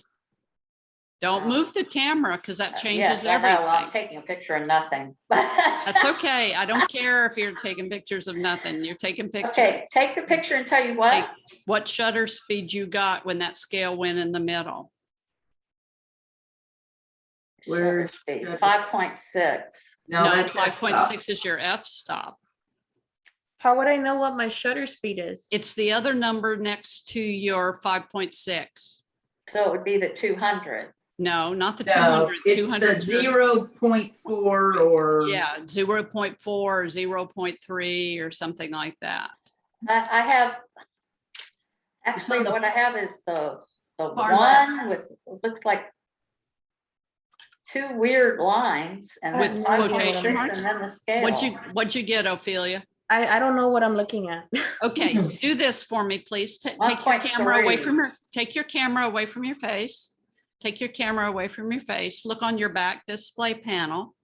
Speaker 1: Don't move the camera because that changes
Speaker 3: Yes, I know. I'm
Speaker 1: everything.
Speaker 3: taking a picture of nothing.
Speaker 1: That's okay. I don't care if you're taking pictures of nothing. You're taking pictures.
Speaker 3: Okay, take the picture and tell you what.
Speaker 1: Take what shutter speed you got when that scale went in the middle.
Speaker 2: Where-
Speaker 3: Shutter speed, 5.6.
Speaker 2: No,
Speaker 1: No,
Speaker 2: that's
Speaker 1: 5.6 is your f-stop.
Speaker 4: How would I know what my shutter speed is?
Speaker 1: It's the other number next to your 5.6.
Speaker 3: So it would be the 200.
Speaker 1: No, not the
Speaker 2: No,
Speaker 1: 200.
Speaker 2: it's
Speaker 1: 200
Speaker 2: the
Speaker 1: 's your-
Speaker 2: 0.4 or.
Speaker 1: Yeah, 0.4, 0.3 or something like that.
Speaker 3: I have, actually,
Speaker 2: on the
Speaker 3: what I have is the
Speaker 2: far
Speaker 3: one with, looks like two weird lines and then
Speaker 4: With
Speaker 3: 5.6
Speaker 1: quotation marks?
Speaker 3: and then the scale.
Speaker 1: What'd you get, Ophelia?
Speaker 4: I don't know what I'm looking at.
Speaker 1: Okay, do this for me, please. Take your
Speaker 3: 1.3.
Speaker 1: camera away from take your camera away from your face. Take your camera away from your face. Look on your back display panel.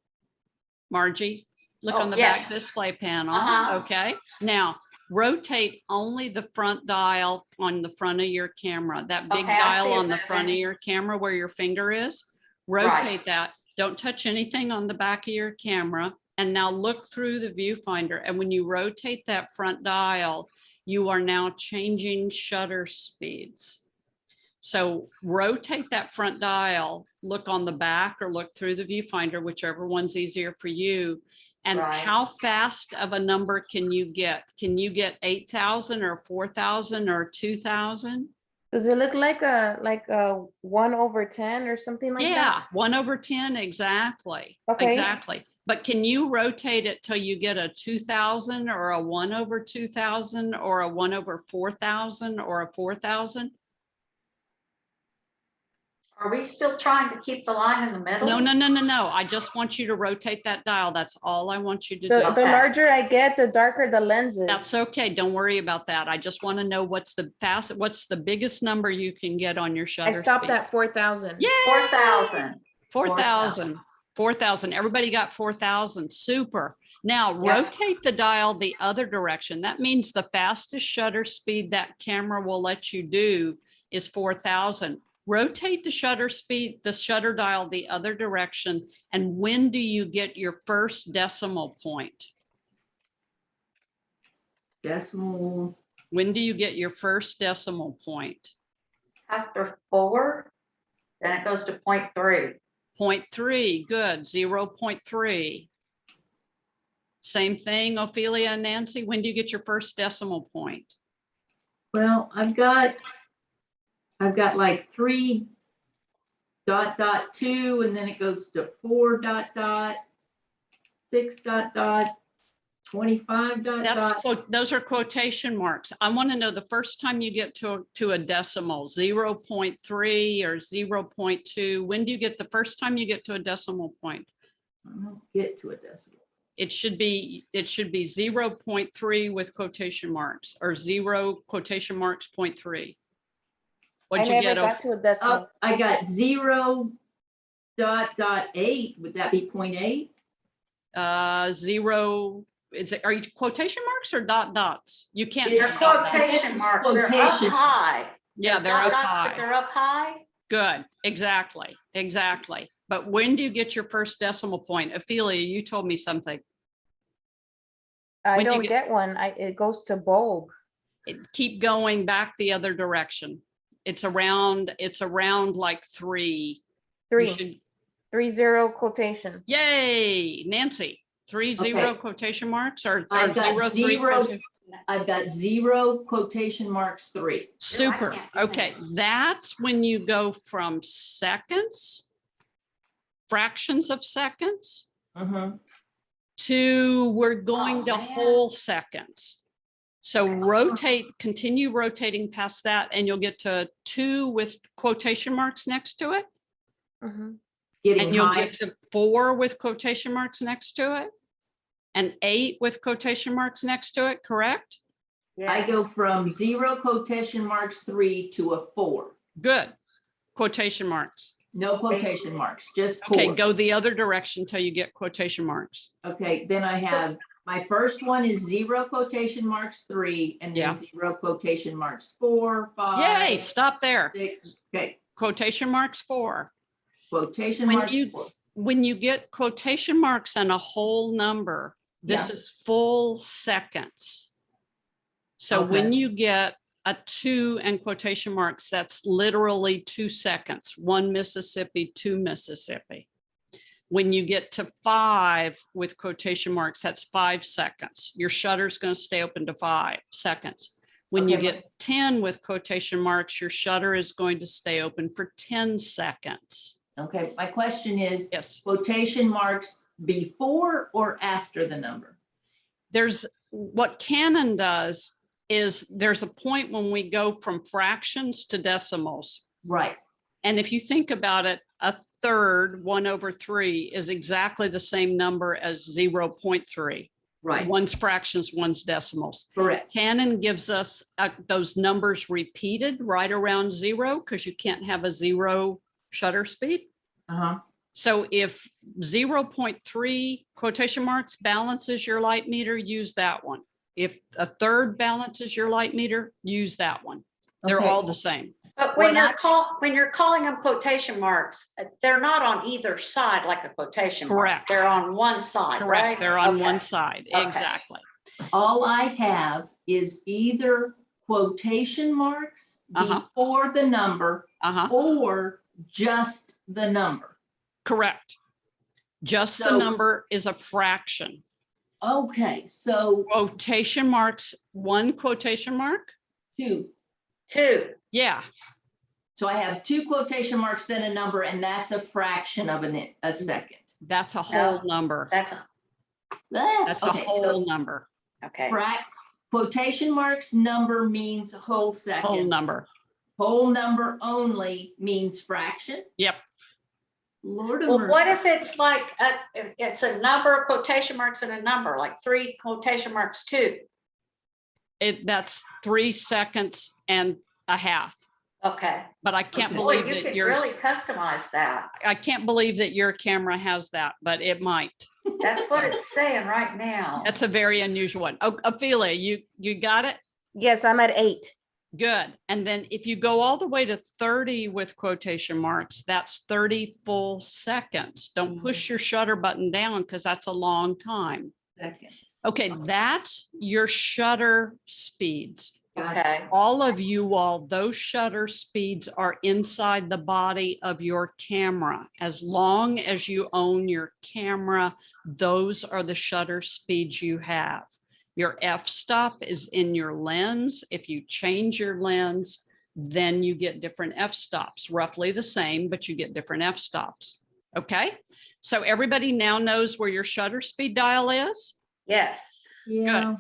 Speaker 1: Margie, look
Speaker 3: Oh,
Speaker 1: on the back
Speaker 3: yes.
Speaker 1: display panel.
Speaker 3: Uh-huh.
Speaker 1: Okay. Now rotate only the front dial on the front of your camera, that big
Speaker 3: Okay, I
Speaker 1: dial
Speaker 3: see it
Speaker 1: on the
Speaker 3: moving.
Speaker 1: front of your camera where your finger is. Rotate that. Don't touch anything on the back of your camera. And now look through the viewfinder. And when you rotate that front dial, you are now changing shutter speeds. So rotate that front dial, look on the back or look through the viewfinder, whichever one's easier for you. And
Speaker 3: Right.
Speaker 1: how fast of a number can you get? Can you get 8,000 or 4,000 or 2,000?
Speaker 4: Does it look like a 1/10 or something like
Speaker 1: Yeah,
Speaker 4: that?
Speaker 1: 1/10, exactly.
Speaker 4: Okay.
Speaker 1: Exactly. But can you rotate it till you get a 2,000 or a 1/2000 or a 1/4000 or a 4,000?
Speaker 3: Are we still trying to keep the line in the middle?
Speaker 1: No, no, no, no, no. I just want you to rotate that dial. That's all I want you to do.
Speaker 4: The
Speaker 3: Okay.
Speaker 4: larger I get, the darker the lens is.
Speaker 1: That's okay. Don't worry about that. I just want to know what's the biggest number you can get on your
Speaker 4: I
Speaker 1: shutter
Speaker 4: stopped
Speaker 1: speed.
Speaker 4: at 4,000.
Speaker 1: Yeah.
Speaker 3: 4,000.
Speaker 1: 4,000. 4,000. Everybody got 4,000. Super. Now
Speaker 3: Yep.
Speaker 1: rotate the dial the other direction. That means the fastest shutter speed that camera will let you do is 4,000. Rotate the shutter speed, the shutter dial the other direction. And when do you get your first decimal point?
Speaker 2: Decimal,
Speaker 1: When do you get your first decimal point?
Speaker 3: After 4, then it goes to 0.3.
Speaker 1: 0.3, good, 0.3. Same thing, Ophelia and Nancy, when do you get your first decimal point?
Speaker 2: well, I've got like 3.2, and then it goes to 4.6, 25.
Speaker 1: Those are quotation marks. I want to know the first time you get to a decimal, 0.3 or 0.2. When do you get the first time you get to a decimal point?
Speaker 2: I don't get to a decimal.
Speaker 1: It should be 0.3 with quotation marks or 0 quotation marks 0.3.
Speaker 4: I
Speaker 1: What'd you
Speaker 4: never
Speaker 1: get?
Speaker 4: got to a decimal.
Speaker 2: Oh, I got 0.8. Would that be 0.8?
Speaker 1: 0. Are you quotation marks or dots? You can't.
Speaker 3: They're
Speaker 1: do dot dots.
Speaker 3: quotation marks. They're up
Speaker 2: Quotation.
Speaker 3: high.
Speaker 1: Yeah, they're up
Speaker 3: Dots, but
Speaker 1: high.
Speaker 3: they're up high.
Speaker 1: Good, exactly, exactly. But when do you get your first decimal point? Ophelia, you told me something.
Speaker 4: I
Speaker 1: when you
Speaker 4: don't
Speaker 1: get-
Speaker 4: get one. It goes to bulb.
Speaker 1: Keep going back the other direction. It's around like 3. You
Speaker 4: 3,
Speaker 1: should-
Speaker 4: 3-0 quotation.
Speaker 1: Yay, Nancy, 3-0
Speaker 2: Okay.
Speaker 1: quotation marks or
Speaker 2: I've got
Speaker 1: 0-3
Speaker 2: zero.
Speaker 1: quotation-
Speaker 2: I've got 0 quotation marks 3.
Speaker 1: Super.
Speaker 3: can't do
Speaker 1: Okay, that's when you go from seconds, fractions of seconds, to we're going
Speaker 3: Oh,
Speaker 1: to
Speaker 3: man.
Speaker 1: whole seconds. So continue rotating past that and you'll get to 2 with quotation marks next to it.
Speaker 4: Mhm.
Speaker 2: Getting
Speaker 1: And you'll
Speaker 2: high.
Speaker 1: get to 4 with quotation marks next to it. And 8 with quotation marks next to it, correct?
Speaker 2: I go from 0 quotation marks 3 to a 4.
Speaker 1: Good. Quotation marks.
Speaker 2: No quotation marks, just 4.
Speaker 1: Okay, go the other direction till you get quotation marks.
Speaker 2: Okay, then I have, my first one is 0 quotation marks 3, and
Speaker 1: Yeah.
Speaker 2: then 0 quotation marks 4, 5.
Speaker 1: Yay, stop there.
Speaker 2: 6. Okay,
Speaker 1: Quotation marks 4.
Speaker 2: quotation
Speaker 1: When
Speaker 2: marks
Speaker 1: you-
Speaker 2: 4.
Speaker 1: When you get quotation marks and a whole number, this
Speaker 2: Yeah.
Speaker 1: is full seconds. So
Speaker 2: Okay.
Speaker 1: when you get a 2 and quotation marks, that's literally 2 seconds, 1 Mississippi, 2 Mississippi. When you get to 5 with quotation marks, that's 5 seconds. Your shutter's going to stay open to 5 seconds. When you
Speaker 2: Okay.
Speaker 1: get 10 with quotation marks, your shutter is going to stay open for 10 seconds.
Speaker 2: Okay, my question is,
Speaker 1: Yes.
Speaker 2: quotation marks before or after the number?
Speaker 1: There's what Canon does is there's a point when we go from fractions to decimals.
Speaker 2: Right,
Speaker 1: And if you think about it, a third, 1/3, is exactly the same number as 0.3.
Speaker 2: right,
Speaker 1: One's fractions, one's decimals.
Speaker 2: correct.
Speaker 1: Canon gives us those numbers repeated right around 0 because you can't have a 0 shutter speed.
Speaker 2: Uh-huh,
Speaker 1: So if 0.3 quotation marks balances your light meter, use that one. If a third balances your light meter, use that one. They're
Speaker 2: Okay.
Speaker 1: all the same.
Speaker 3: But
Speaker 2: When
Speaker 3: when you're calling them quotation marks, they're not on either side like a quotation mark.
Speaker 1: Correct.
Speaker 3: They're on one side,
Speaker 1: Correct.
Speaker 3: right?
Speaker 1: They're on
Speaker 3: Okay.
Speaker 1: one side.
Speaker 3: Okay.
Speaker 1: Exactly.
Speaker 2: All I have is either quotation marks
Speaker 1: Uh-huh.
Speaker 2: before the number
Speaker 1: Uh-huh.
Speaker 2: or just the number.
Speaker 1: Correct. Just the
Speaker 2: So-
Speaker 1: number is a fraction.
Speaker 2: Okay, so
Speaker 1: Quotation marks, one quotation mark?
Speaker 2: two.
Speaker 3: Two.
Speaker 1: Yeah,
Speaker 2: So I have two quotation marks, then a number, and that's a fraction of a second.
Speaker 1: that's a whole number.
Speaker 3: That's
Speaker 1: That's a
Speaker 2: Okay,
Speaker 1: whole number,
Speaker 3: okay.
Speaker 2: quotation marks number means whole
Speaker 1: whole
Speaker 2: second.
Speaker 1: number.
Speaker 2: Whole number only means fraction.
Speaker 1: Yep.
Speaker 2: Lord of
Speaker 3: Well,
Speaker 2: mercy.
Speaker 3: what if it's like it's a number, quotation marks, and a number, like 3 quotation marks, 2?
Speaker 1: That's 3 seconds and a half.
Speaker 3: Okay.
Speaker 1: But I can't
Speaker 2: Okay.
Speaker 3: Boy,
Speaker 1: believe
Speaker 3: you
Speaker 1: that
Speaker 3: could
Speaker 1: yours,
Speaker 3: really customize that.
Speaker 1: I can't believe that your camera has that, but it might.
Speaker 3: That's what it's saying right now.
Speaker 1: That's a very unusual one. Oh, Ophelia, you got it?
Speaker 4: Yes, I'm at 8.
Speaker 1: Good. And then if you go all the way to 30 with quotation marks, that's 30 full seconds. Don't push your shutter button down because that's a long time.
Speaker 2: Second.
Speaker 1: Okay, that's your shutter speeds.
Speaker 3: Okay.
Speaker 1: All of you all, those shutter speeds are inside the body of your camera. As long as you own your camera, those are the shutter speeds you have. Your f-stop is in your lens. If you change your lens, then you get different f-stops, roughly the same, but you get different f-stops. Okay, so everybody now knows where your shutter speed dial is?
Speaker 3: Yes.
Speaker 2: Yeah.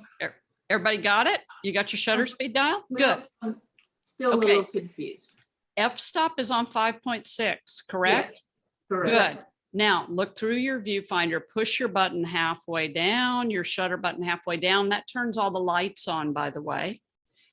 Speaker 1: Everybody got it? You got your shutter speed dial? Good.
Speaker 2: I'm still a
Speaker 1: Okay.
Speaker 2: little confused.
Speaker 1: F-stop is on 5.6, correct?
Speaker 2: Yes, correct.
Speaker 1: Good. Now look through your viewfinder, push your button halfway down, your shutter button halfway down. That turns all the lights on, by the way,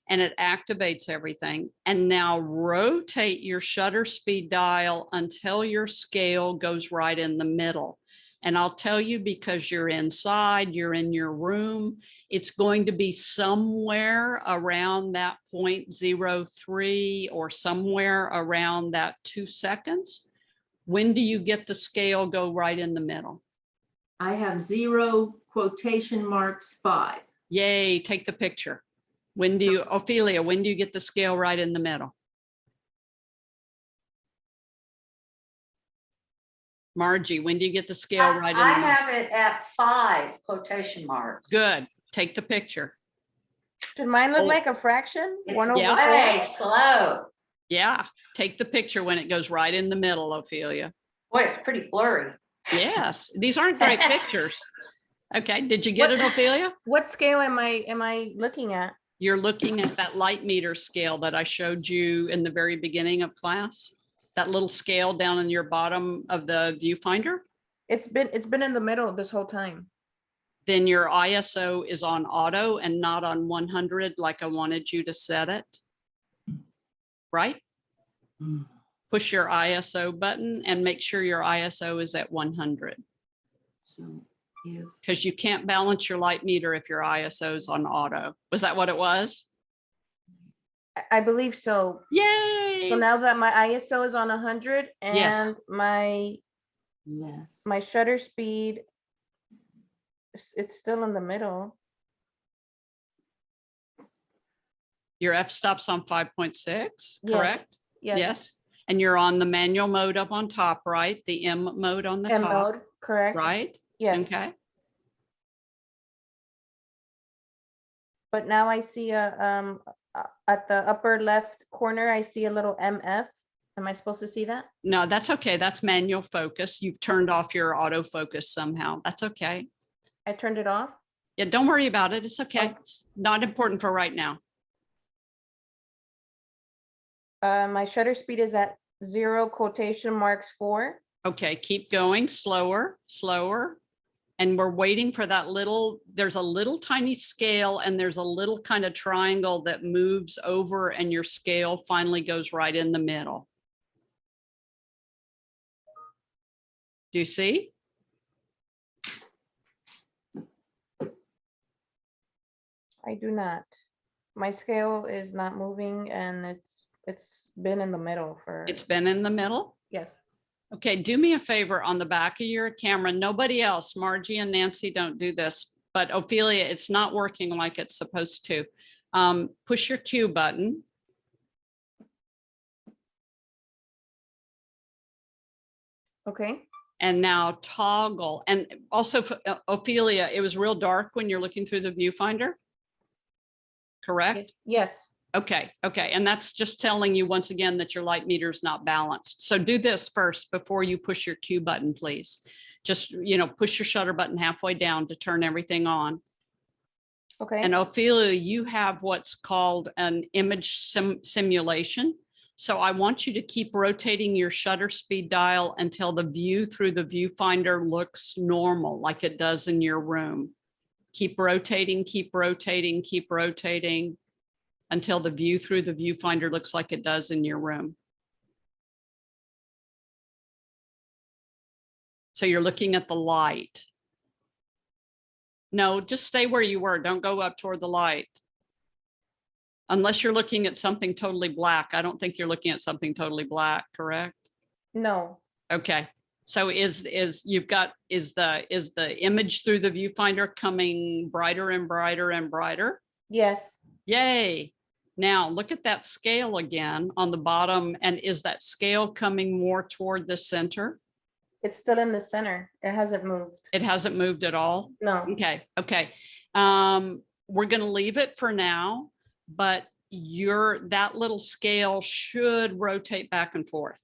Speaker 1: and it activates everything. And now rotate your shutter speed dial until your scale goes right in the middle. And I'll tell you, because you're inside, you're in your room, it's going to be somewhere around that 0.03 or somewhere around that 2 seconds. When do you get the scale go right in the middle?
Speaker 2: I have 0 quotation marks 5.
Speaker 1: Yay, take the picture. When do you, Ophelia, when do you get the scale right in the middle? Margie, when do you get the scale right in the
Speaker 3: I
Speaker 1: middle?
Speaker 3: have it at 5 quotation marks.
Speaker 1: Good, take the picture.
Speaker 4: Should mine look
Speaker 1: Oh.
Speaker 4: like a fraction?
Speaker 3: It's
Speaker 4: 1 over
Speaker 1: Yeah.
Speaker 4: 4?
Speaker 3: way slow.
Speaker 1: Yeah, take the picture when it goes right in the middle, Ophelia.
Speaker 3: Boy, it's pretty blurry.
Speaker 1: Yes, these aren't great pictures. Okay, did you get it, Ophelia?
Speaker 4: What scale am I looking at?
Speaker 1: You're looking at that light meter scale that I showed you in the very beginning of class. That little scale down in your bottom of the viewfinder.
Speaker 4: It's been in the middle this whole time.
Speaker 1: Then your ISO is on auto and not on 100 like I wanted you to set it. Right? Push your ISO button and make sure your ISO is at 100,
Speaker 2: So if
Speaker 1: because you can't balance your light meter if your ISO is on auto. Was that what it was?
Speaker 4: I believe so.
Speaker 1: Yay!
Speaker 4: So now that my ISO is on 100 and
Speaker 1: Yes.
Speaker 4: my
Speaker 2: less.
Speaker 4: shutter speed, it's still in the middle.
Speaker 1: Your f-stop's on 5.6,
Speaker 4: Yes.
Speaker 1: correct? Yes. And you're on the manual mode up on top, right? The M mode on the
Speaker 4: M
Speaker 1: top,
Speaker 4: mode, correct?
Speaker 1: right?
Speaker 4: Yes.
Speaker 1: Okay.
Speaker 4: But now I see at the upper left corner, I see a little MF. Am I supposed to see that?
Speaker 1: No, that's okay. That's manual focus. You've turned off your autofocus somehow. That's okay.
Speaker 4: I turned it off.
Speaker 1: Yeah, don't worry about it. It's okay.
Speaker 4: Oh.
Speaker 1: It's not important for right now.
Speaker 4: My shutter speed is at 0 quotation marks 4.
Speaker 1: Okay, keep going, slower, slower. And we're waiting for that little, there's a little tiny scale and there's a little kind of triangle that moves over and your scale finally goes right in the middle. Do you see?
Speaker 4: I do not. My scale is not moving and it's been in the middle for,
Speaker 1: It's been in the middle?
Speaker 4: yes.
Speaker 1: Okay, do me a favor on the back of your camera. Nobody else, Margie and Nancy don't do this, but Ophelia, it's not working like it's supposed to. Push your Q button.
Speaker 4: Okay,
Speaker 1: And now toggle. And also, Ophelia, it was real dark when you're looking through the viewfinder. Correct?
Speaker 4: yes,
Speaker 1: Okay, okay. And that's just telling you once again that your light meter is not balanced. So do this first before you push your Q button, please. Just, push your shutter button halfway down to turn everything on.
Speaker 4: okay,
Speaker 1: And Ophelia, you have what's called an image simulation. So I want you to keep rotating your shutter speed dial until the view through the viewfinder looks normal, like it does in your room. Keep rotating, keep rotating, keep rotating until the view through the viewfinder looks like it does in your room. So you're looking at the light. No, just stay where you were. Don't go up toward the light. Unless you're looking at something totally black. I don't think you're looking at something totally black, correct?
Speaker 4: no,
Speaker 1: Okay. So is the image through the viewfinder coming brighter and brighter and brighter?
Speaker 4: yes,
Speaker 1: Yay. Now look at that scale again on the bottom. And is that scale coming more toward the center?
Speaker 4: it's still in the center. It hasn't moved.
Speaker 1: It hasn't moved at all?
Speaker 4: No,
Speaker 1: Okay, okay. We're gonna leave it for now, but that little scale should rotate back and forth.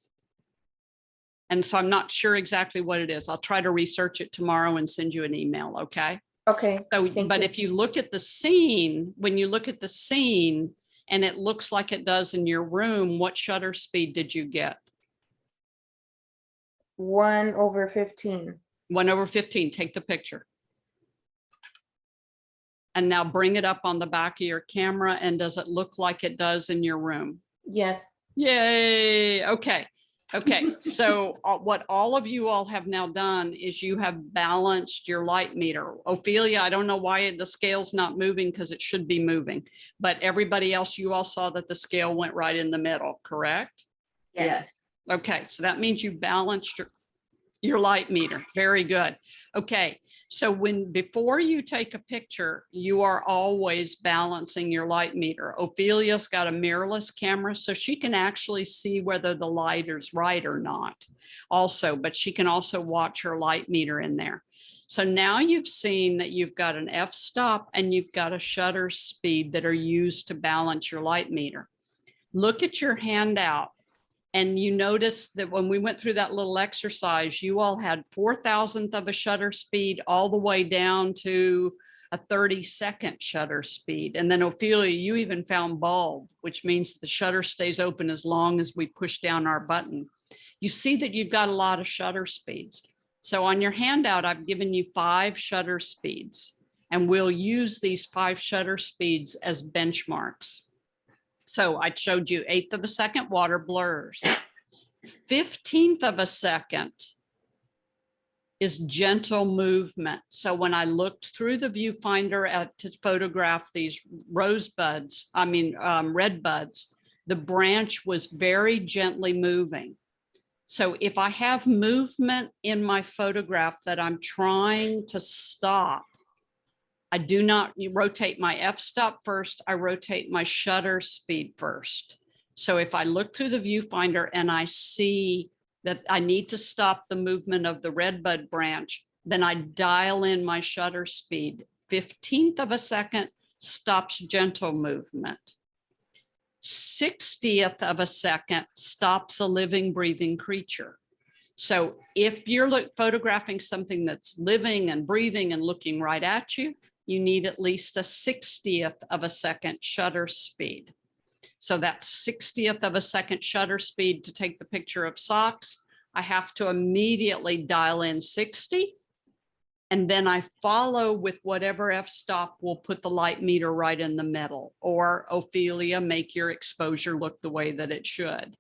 Speaker 1: And so I'm not sure exactly what it is. I'll try to research it tomorrow and send you an email, okay?
Speaker 4: okay,
Speaker 1: So,
Speaker 4: thank
Speaker 1: but
Speaker 4: you.
Speaker 1: if you look at the scene, when you look at the scene and it looks like it does in your room, what shutter speed did you get?
Speaker 4: 1/15.
Speaker 1: 1/15, take the picture. And now bring it up on the back of your camera. And does it look like it does in your room?
Speaker 4: Yes,
Speaker 1: Yay. Okay. Okay. So what all of you all have now done is you have balanced your light meter. Ophelia, I don't know why the scale's not moving because it should be moving, but everybody else, you all saw that the scale went right in the middle, correct?
Speaker 3: Yes.
Speaker 1: Okay. So that means you balanced your light meter. Very good. Okay. So before you take a picture, you are always balancing your light meter. Ophelia's got a mirrorless camera, so she can actually see whether the light is right or not also, but she can also watch her light meter in there. So now you've seen that you've got an f-stop and you've got a shutter speed that are used to balance your light meter. Look at your handout. And you notice that when we went through that little exercise, you all had 4,000th of a shutter speed all the way down to a 30-second shutter speed. And then Ophelia, you even found bulb, which means the shutter stays open as long as we push down our button. You see that you've got a lot of shutter speeds. So on your handout, I've given you 5 shutter speeds, and we'll use these 5 shutter speeds as benchmarks. So I showed you 1/8 of a second water blurs. 15th of a second is gentle movement. So when I looked through the viewfinder to photograph these red buds, the branch was very gently moving. So if I have movement in my photograph that I'm trying to stop, I do not rotate my f-stop first, I rotate my shutter speed first. So if I look through the viewfinder and I see that I need to stop the movement of the red bud branch, then I dial in my shutter speed. 15th of a second stops gentle movement. 60th of a second stops a living, breathing creature. So if you're photographing something that's living and breathing and looking right at you, you need at least a 60th of a second shutter speed. So that's 60th of a second shutter speed to take the picture of socks. I have to immediately dial in 60. And then I follow with whatever f-stop will put the light meter right in the middle, or Ophelia, make your exposure look the way that it should.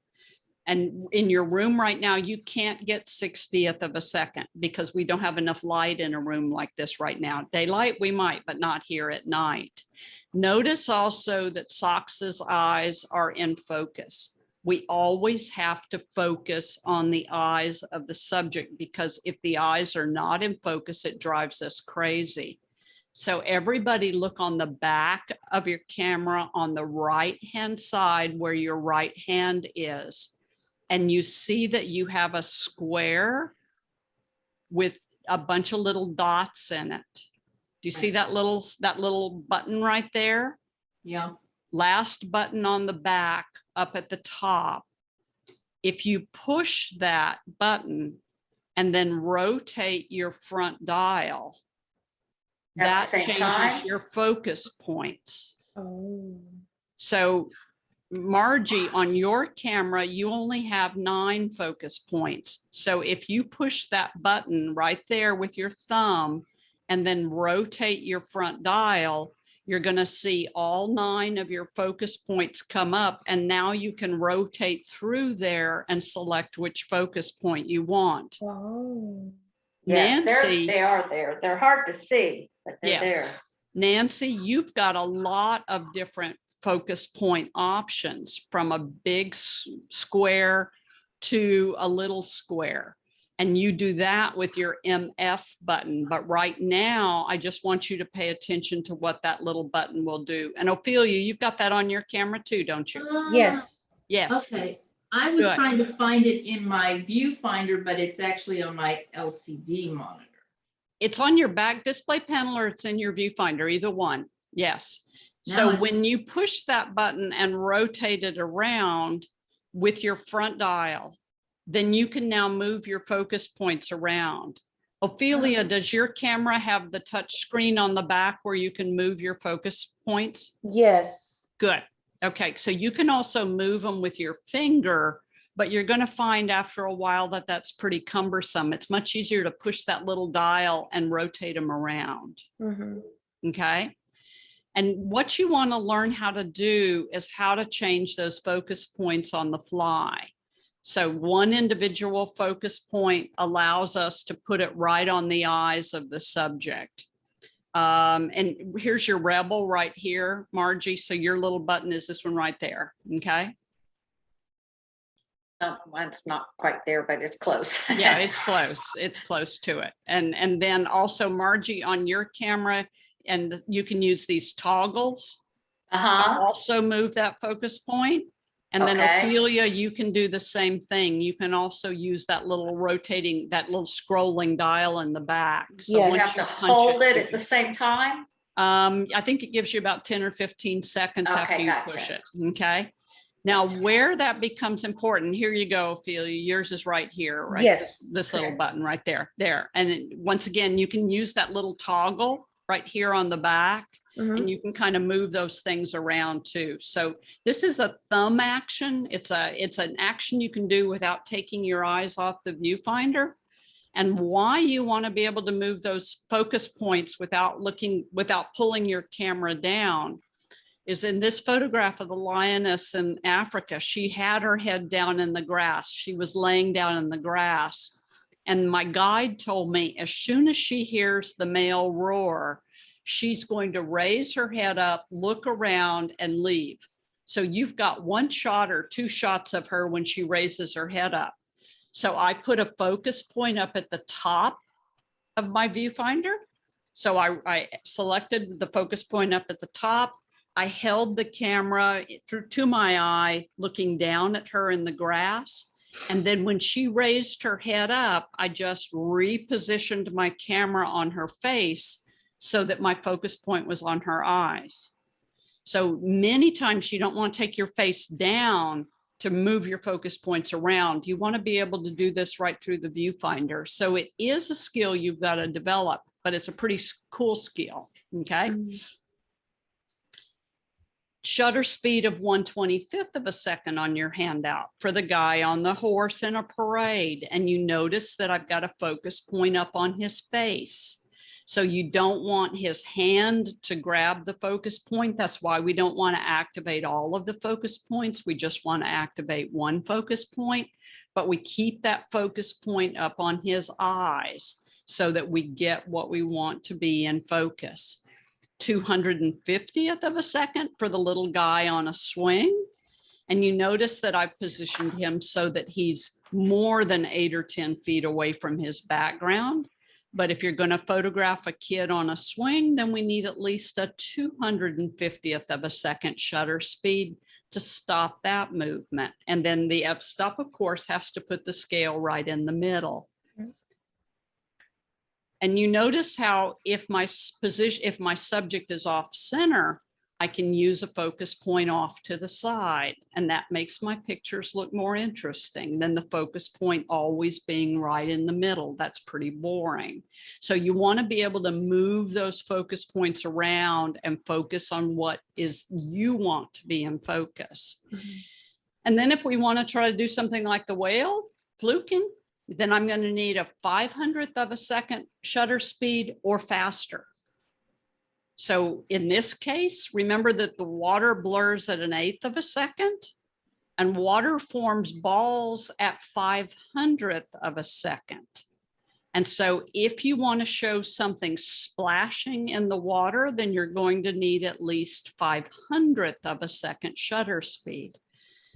Speaker 1: And in your room right now, you can't get 60th of a second because we don't have enough light in a room like this right now. Daylight, we might, but not here at night. Notice also that Sox's eyes are in focus. We always have to focus on the eyes of the subject, because if the eyes are not in focus, it drives us crazy. So everybody look on the back of your camera on the right-hand side where your right hand is. And you see that you have a square with a bunch of little dots in it. Do you see that little button right there?
Speaker 2: Yeah.
Speaker 1: Last button on the back up at the top. If you push that button and then rotate your front dial,
Speaker 3: At the
Speaker 1: that
Speaker 3: same
Speaker 1: changes
Speaker 3: time?
Speaker 1: your focus points.
Speaker 4: Oh.
Speaker 1: So Margie, on your camera, you only have 9 focus points. So if you push that button right there with your thumb and then rotate your front dial, you're going to see all 9 of your focus points come up. And now you can rotate through there and select which focus point you want.
Speaker 4: Oh.
Speaker 3: Yes,
Speaker 1: Nancy,
Speaker 3: they are there. They're hard to see, but they're
Speaker 1: Yes.
Speaker 3: there.
Speaker 1: Nancy, you've got a lot of different focus point options, from a big square to a little square. And you do that with your MF button. But right now, I just want you to pay attention to what that little button will do. And Ophelia, you've got that on your camera too, don't you?
Speaker 4: Yes.
Speaker 1: Yes.
Speaker 2: Okay, I was
Speaker 1: Good.
Speaker 2: trying to find it in my viewfinder, but it's actually on my LCD monitor.
Speaker 1: It's on your back display panel or it's in your viewfinder, either one. Yes.
Speaker 2: Now
Speaker 1: So
Speaker 2: it's-
Speaker 1: when you push that button and rotate it around with your front dial, then you can now move your focus points around. Ophelia, does your camera have the touch screen on the back where you can move your focus points?
Speaker 4: Yes.
Speaker 1: Good. Okay, so you can also move them with your finger, but you're going to find after a while that that's pretty cumbersome. It's much easier to push that little dial and rotate them around.
Speaker 4: Mm-hmm.
Speaker 1: Okay. And what you want to learn how to do is how to change those focus points on the fly. So one individual focus point allows us to put it right on the eyes of the subject. And here's your rebel right here, Margie. So your little button is this one right there. Okay.
Speaker 3: Mine's not quite there, but it's close.
Speaker 1: Yeah, it's close. It's close to it. And then also Margie, on your camera, and you can use these toggles. Also move that focus point. And then
Speaker 3: Okay.
Speaker 1: Ophelia, you can do the same thing. You can also use that little rotating, that little scrolling dial in the back. So
Speaker 4: Yeah.
Speaker 3: You
Speaker 1: once
Speaker 3: have to
Speaker 1: punch
Speaker 3: hold it at the same time?
Speaker 1: I think it gives you about 10 or 15 seconds after
Speaker 3: Okay,
Speaker 1: you
Speaker 3: gotcha.
Speaker 1: push it. Okay. Now,
Speaker 3: Gotcha.
Speaker 1: where that becomes important, here you go, Ophelia. Yours is right here, right?
Speaker 4: Yes.
Speaker 1: This little
Speaker 3: Okay.
Speaker 1: button right there, there. And once again, you can use that little toggle right here on the back.
Speaker 4: Mm-hmm.
Speaker 1: And you can kind of move those things around too. So this is a thumb action. It's an action you can do without taking your eyes off the viewfinder. And why you want to be able to move those focus points without pulling your camera down is in this photograph of the lioness in Africa. She had her head down in the grass. She was laying down in the grass. And my guide told me as soon as she hears the male roar, she's going to raise her head up, look around, and leave. So you've got 1 shot or 2 shots of her when she raises her head up. So I put a focus point up at the top of my viewfinder. So I selected the focus point up at the top. I held the camera through to my eye, looking down at her in the grass. And then when she raised her head up, I just repositioned my camera on her face so that my focus point was on her eyes. So many times you don't want to take your face down to move your focus points around. You want to be able to do this right through the viewfinder. So it is a skill you've got to develop, but it's a pretty cool skill. Okay. Shutter speed of 1/25 of a second on your handout for the guy on the horse in a parade. And you notice that I've got a focus point up on his face. So you don't want his hand to grab the focus point. That's why we don't want to activate all of the focus points. We just want to activate 1 focus point, but we keep that focus point up on his eyes so that we get what we want to be in focus. 250th of a second for the little guy on a swing. And you notice that I've positioned him so that he's more than 8 or 10 feet away from his background. But if you're going to photograph a kid on a swing, then we need at least a 250th of a second shutter speed to stop that movement. And then the f-stop, of course, has to put the scale right in the middle. And you notice how if my subject is off center, I can use a focus point off to the side, and that makes my pictures look more interesting than the focus point always being right in the middle. That's pretty boring. So you want to be able to move those focus points around and focus on what is you want to be in focus. And then if we want to try to do something like the whale fluking, then I'm going to need a 500th of a second shutter speed or faster. So in this case, remember that the water blurs at an 1/8 of a second, and water forms balls at 500th of a second. And so if you want to show something splashing in the water, then you're going to need at least 500th of a second shutter speed.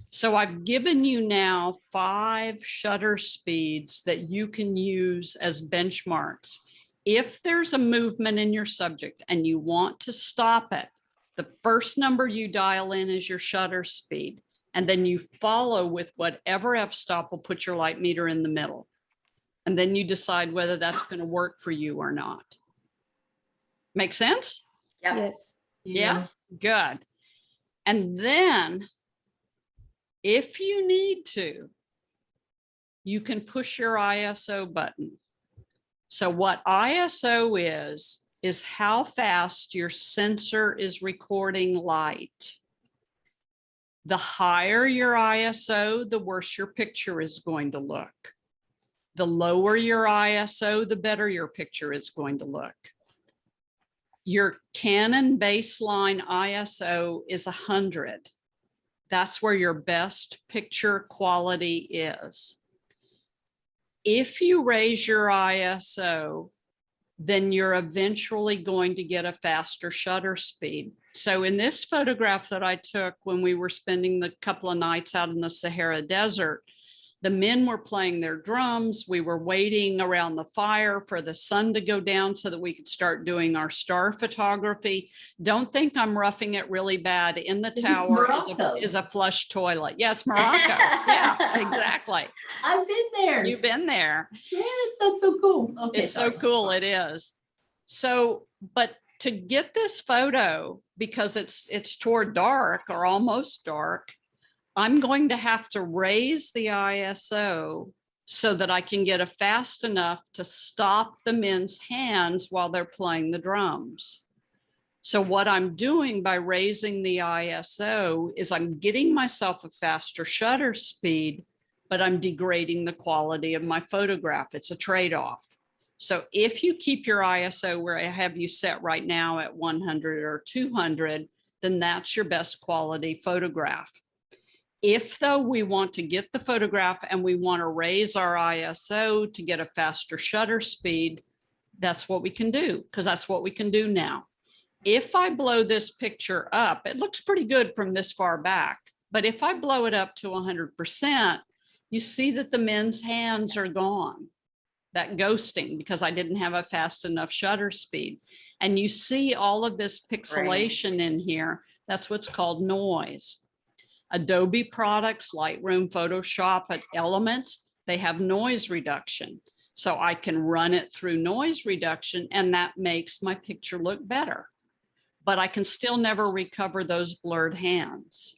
Speaker 1: So I've given you now 5 shutter speeds that you can use as benchmarks. If there's a movement in your subject and you want to stop it, the first number you dial in is your shutter speed, and then you follow with whatever f-stop will put your light meter in the middle. And then you decide whether that's going to work for you or not. Make sense?
Speaker 3: Yep.
Speaker 4: Yes.
Speaker 1: Yeah, good. And then if you need to, you can push your ISO button. So what ISO is how fast your sensor is recording light. The higher your ISO, the worse your picture is going to look. The lower your ISO, the better your picture is going to look. Your Canon baseline ISO is 100. That's where your best picture quality is. If you raise your ISO, then you're eventually going to get a faster shutter speed. So in this photograph that I took when we were spending the couple of nights out in the Sahara Desert, the men were playing their drums. We were waiting around the fire for the sun to go down so that we could start doing our star photography. Don't think I'm roughing it really bad. In the
Speaker 2: This is
Speaker 1: tower
Speaker 2: Morocco.
Speaker 1: is a flush toilet. Yeah, it's Morocco. Yeah, exactly.
Speaker 2: I've been there.
Speaker 1: You've been there.
Speaker 2: Yes, that's so cool. Okay,
Speaker 1: It's
Speaker 2: sorry.
Speaker 1: so cool. It is. So, but to get this photo, because it's toward dark or almost dark, I'm going to have to raise the ISO so that I can get a fast enough to stop the men's hands while they're playing the drums. So what I'm doing by raising the ISO is I'm getting myself a faster shutter speed, but I'm degrading the quality of my photograph. It's a trade-off. So if you keep your ISO where I have you set right now at 100 or 200, then that's your best quality photograph. If though we want to get the photograph and we want to raise our ISO to get a faster shutter speed, that's what we can do, because that's what we can do now. If I blow this picture up, it looks pretty good from this far back, but if I blow it up to 100%, you see that the men's hands are gone. That ghosting, because I didn't have a fast enough shutter speed. And you see all of this pixelation in here. That's what's called noise. Adobe products, Lightroom, Photoshop, and Elements, they have noise reduction. So I can run it through noise reduction and that makes my picture look better. But I can still never recover those blurred hands.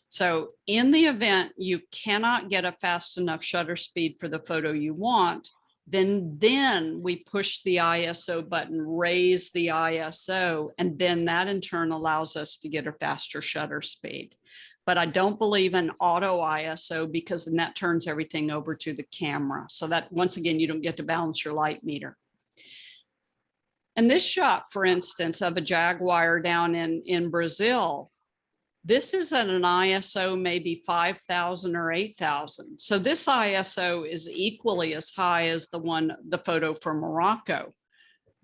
Speaker 1: So in the event you cannot get a fast enough shutter speed for the photo you want, then we push the ISO button, raise the ISO, and then that in turn allows us to get a faster shutter speed. But I don't believe in auto ISO because then that turns everything over to the camera. So that once again, you don't get to balance your light meter. And this shot, for instance, of a jaguar down in Brazil, this is at an ISO maybe 5,000 or 8,000. So this ISO is equally as high as the photo from Morocco.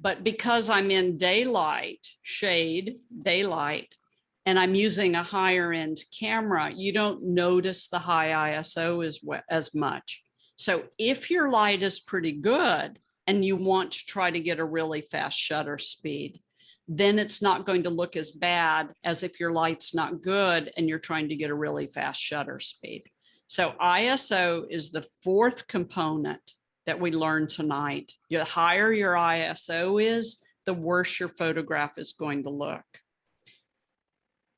Speaker 1: But because I'm in daylight, shade, daylight, and I'm using a higher end camera, you don't notice the high ISO as much. So if your light is pretty good and you want to try to get a really fast shutter speed, then it's not going to look as bad as if your light's not good and you're trying to get a really fast shutter speed. So ISO is the fourth component that we learned tonight. The higher your ISO is, the worse your photograph is going to look.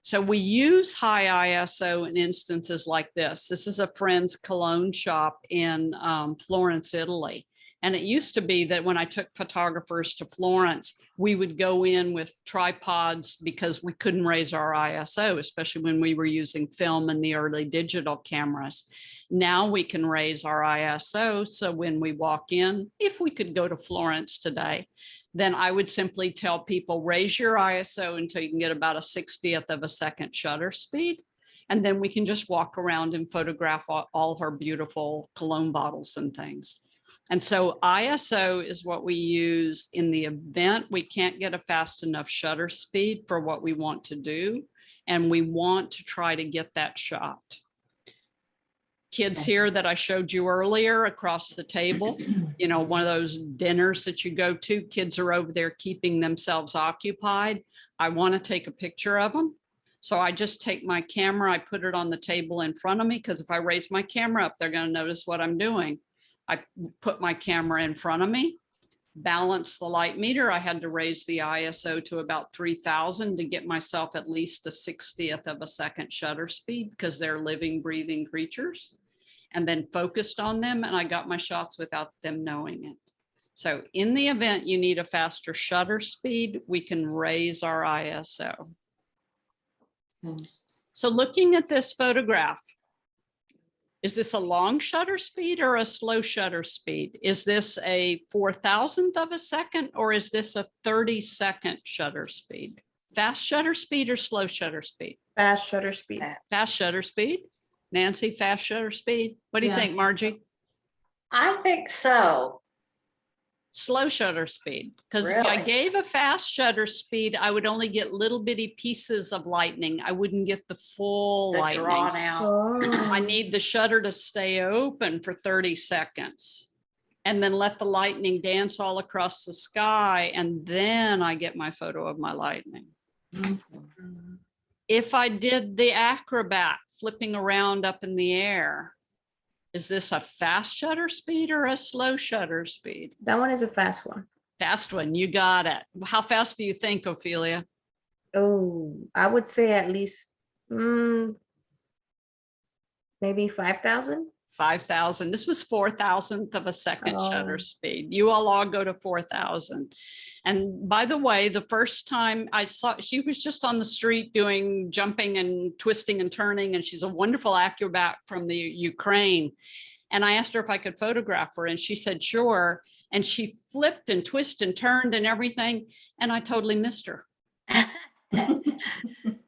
Speaker 1: So we use high ISO in instances like this. This is a friend's cologne shop in Florence, Italy. And it used to be that when I took photographers to Florence, we would go in with tripods because we couldn't raise our ISO, especially when we were using film and the early digital cameras. Now we can raise our ISO. So when we walk in, if we could go to Florence today, then I would simply tell people, raise your ISO until you can get about a 60th of a second shutter speed. And then we can just walk around and photograph all her beautiful cologne bottles and things. And so ISO is what we use in the event we can't get a fast enough shutter speed for what we want to do. And we want to try to get that shot. Kids here that I showed you earlier across the table, you know, one of those dinners that you go to, kids are over there keeping themselves occupied. I want to take a picture of them. So I just take my camera, I put it on the table in front of me, because if I raise my camera up, they're going to notice what I'm doing. I put my camera in front of me, balance the light meter. I had to raise the ISO to about 3000 to get myself at least a 60th of a second shutter speed, because they're living, breathing creatures, and then focused on them. And I got my shots without them knowing it. So in the event you need a faster shutter speed, we can raise our ISO. So looking at this photograph, is this a long shutter speed or a slow shutter speed? Is this a 4,000th of a second, or is this a 30-second shutter speed? Fast shutter speed or slow shutter speed?
Speaker 4: Fast shutter speed.
Speaker 1: Fast shutter speed. Nancy, fast shutter speed. What do you
Speaker 2: Yeah.
Speaker 1: think, Margie?
Speaker 3: I think so.
Speaker 1: Slow shutter speed. Because if I
Speaker 3: Really?
Speaker 1: gave a fast shutter speed, I would only get little bitty pieces of lightning. I wouldn't get the full
Speaker 3: The
Speaker 1: lightning.
Speaker 3: drawn out.
Speaker 1: I
Speaker 4: Oh.
Speaker 1: need the shutter to stay open for 30 seconds and then let the lightning dance all across the sky. And then I get my photo of my lightning. If I did the acrobat flipping around up in the air, is this a fast shutter speed or a slow shutter speed?
Speaker 4: That one is a fast one.
Speaker 1: Fast one, you got it. How fast do you think, Ophelia?
Speaker 4: Oh, I would say at least maybe 5,000.
Speaker 1: 5,000. This was 4,000th of a second shutter
Speaker 4: Oh.
Speaker 1: speed. You all go to 4,000. And by the way, the first time I saw, she was just on the street doing jumping and twisting and turning, and she's a wonderful acrobat from the Ukraine. And I asked her if I could photograph her, and she said, sure. And she flipped and twisted and turned and everything. And I totally missed her.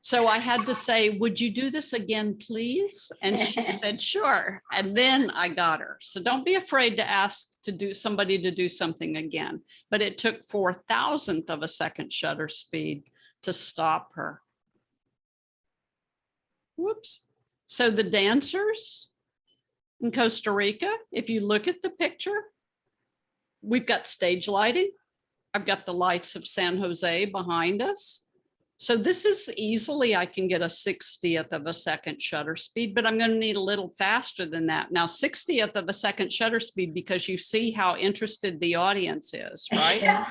Speaker 1: So I had to say, would you do this again, please? And she said, sure. And then I got her. So don't be afraid to ask somebody to do something again. But it took 4,000th of a second shutter speed to stop her. Whoops. So the dancers in Costa Rica, if you look at the picture, we've got stage lighting. I've got the lights of San Jose behind us. So this is easily, I can get a 60th of a second shutter speed, but I'm going to need a little faster than that. Now, 60th of a second shutter speed, because you see how interested the audience is, right?
Speaker 4: Yeah.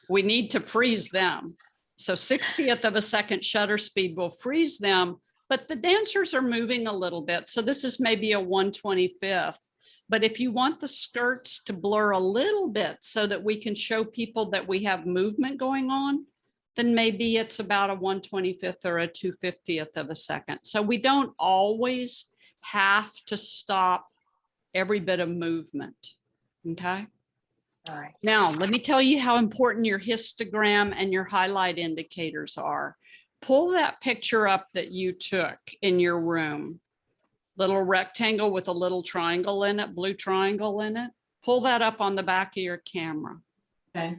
Speaker 1: We need to freeze them. So 60th of a second shutter speed will freeze them, but the dancers are moving a little bit. So this is maybe a 1/25th. But if you want the skirts to blur a little bit so that we can show people that we have movement going on, then maybe it's about a 1/25th or a 2/50th of a second. So we don't always have to stop every bit of movement, okay?
Speaker 3: All right.
Speaker 1: Now, let me tell you how important your histogram and your highlight indicators are. Pull that picture up that you took in your room, little rectangle with a little triangle in it, blue triangle in it. Pull that up on the back of your camera.
Speaker 2: Okay.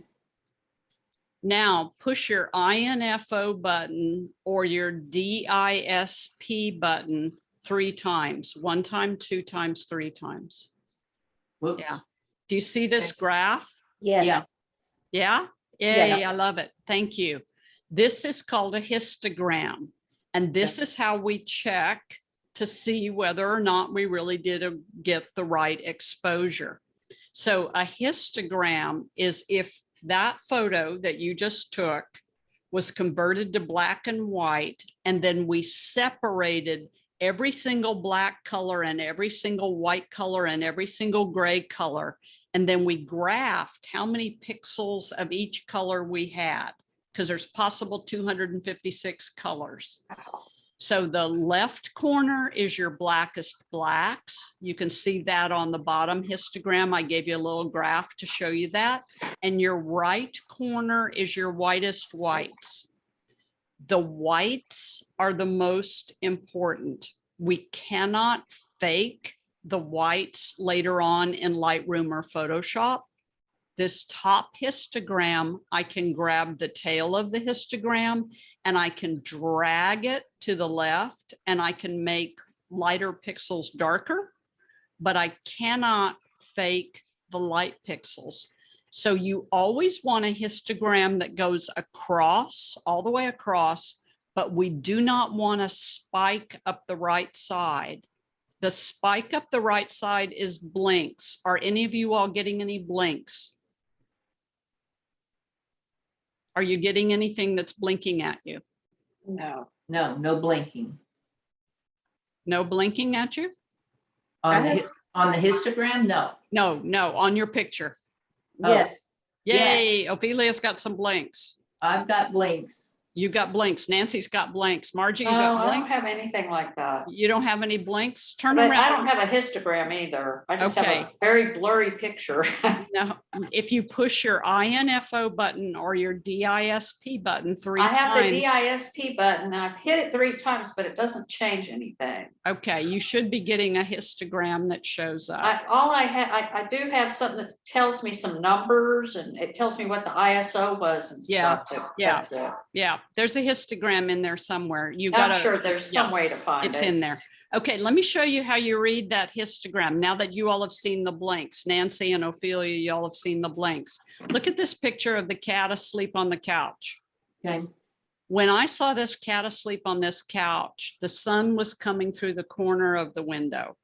Speaker 1: Now push your INFO button or your DISP button 3 times, 1 time, 2 times, 3 times.
Speaker 2: Whoops.
Speaker 1: Yeah. Do you see this graph?
Speaker 4: Yes.
Speaker 1: Yeah. Yay, I love it. Thank you. This is called a histogram. And this is how we check to see whether or not we really did get the right exposure. So a histogram is if that photo that you just took was converted to black and white, and then we separated every single black color and every single white color and every single gray color. And then we graphed how many pixels of each color we had, because there's possible 256 colors. So the left corner is your blackest blacks. You can see that on the bottom histogram. I gave you a little graph to show you that. And your right corner is your whitest whites. The whites are the most important. We cannot fake the whites later on in Lightroom or Photoshop. This top histogram, I can grab the tail of the histogram and I can drag it to the left and I can make lighter pixels darker, but I cannot fake the light pixels. So you always want a histogram that goes across, all the way across, but we do not want to spike up the right side. The spike up the right side is blinks. Are any of you all getting any blinks? Are you getting anything that's blinking at you?
Speaker 3: No.
Speaker 2: No, no blinking.
Speaker 1: No blinking at you?
Speaker 2: On the histogram, no.
Speaker 1: No, no, on your picture.
Speaker 4: Yes.
Speaker 1: Yay, Ophelia's got some blinks.
Speaker 2: I've got blinks.
Speaker 1: You got blinks. Nancy's got blinks. Margie, you
Speaker 3: No,
Speaker 1: got
Speaker 3: I don't
Speaker 1: blinks?
Speaker 3: have anything like that.
Speaker 1: You don't have any blinks? Turn
Speaker 3: But I
Speaker 1: around.
Speaker 3: don't have a histogram either. I just have
Speaker 1: Okay.
Speaker 3: a very blurry picture.
Speaker 1: Now, if you push your INFO button or your DISP button 3
Speaker 3: I have
Speaker 1: times.
Speaker 3: the DISP button. I've hit it 3 times, but it doesn't change anything.
Speaker 1: Okay, you should be getting a histogram that shows up.
Speaker 3: I do have something that tells me some numbers and it tells me what the ISO was and
Speaker 1: Yeah,
Speaker 3: stuff. but
Speaker 1: yeah.
Speaker 3: That's it.
Speaker 1: Yeah, there's a histogram in there somewhere. You
Speaker 3: I'm
Speaker 1: got
Speaker 3: sure there's some way to find
Speaker 1: it's
Speaker 3: it.
Speaker 1: in there. Okay, let me show you how you read that histogram. Now that you all have seen the blinks, Nancy and Ophelia, you all have seen the blinks. Look at this picture of the cat asleep on the couch.
Speaker 2: Okay.
Speaker 1: When I saw this cat asleep on this couch, the sun was coming through the corner of the window.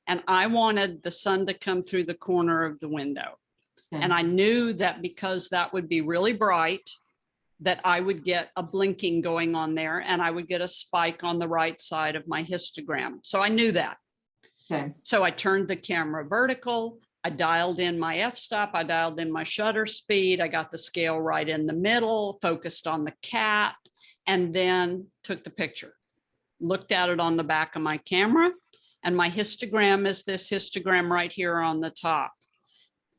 Speaker 1: And I wanted the sun to come through the corner of the window.
Speaker 2: Okay.
Speaker 1: And I knew that because that would be really bright, that I would get a blinking going on there and I would get a spike on the right side of my histogram. So I knew that.
Speaker 2: Okay.
Speaker 1: So I turned the camera vertical. I dialed in my f-stop. I dialed in my shutter speed. I got the scale right in the middle, focused on the cat, and then took the picture. Looked at it on the back of my camera. And my histogram is this histogram right here on the top.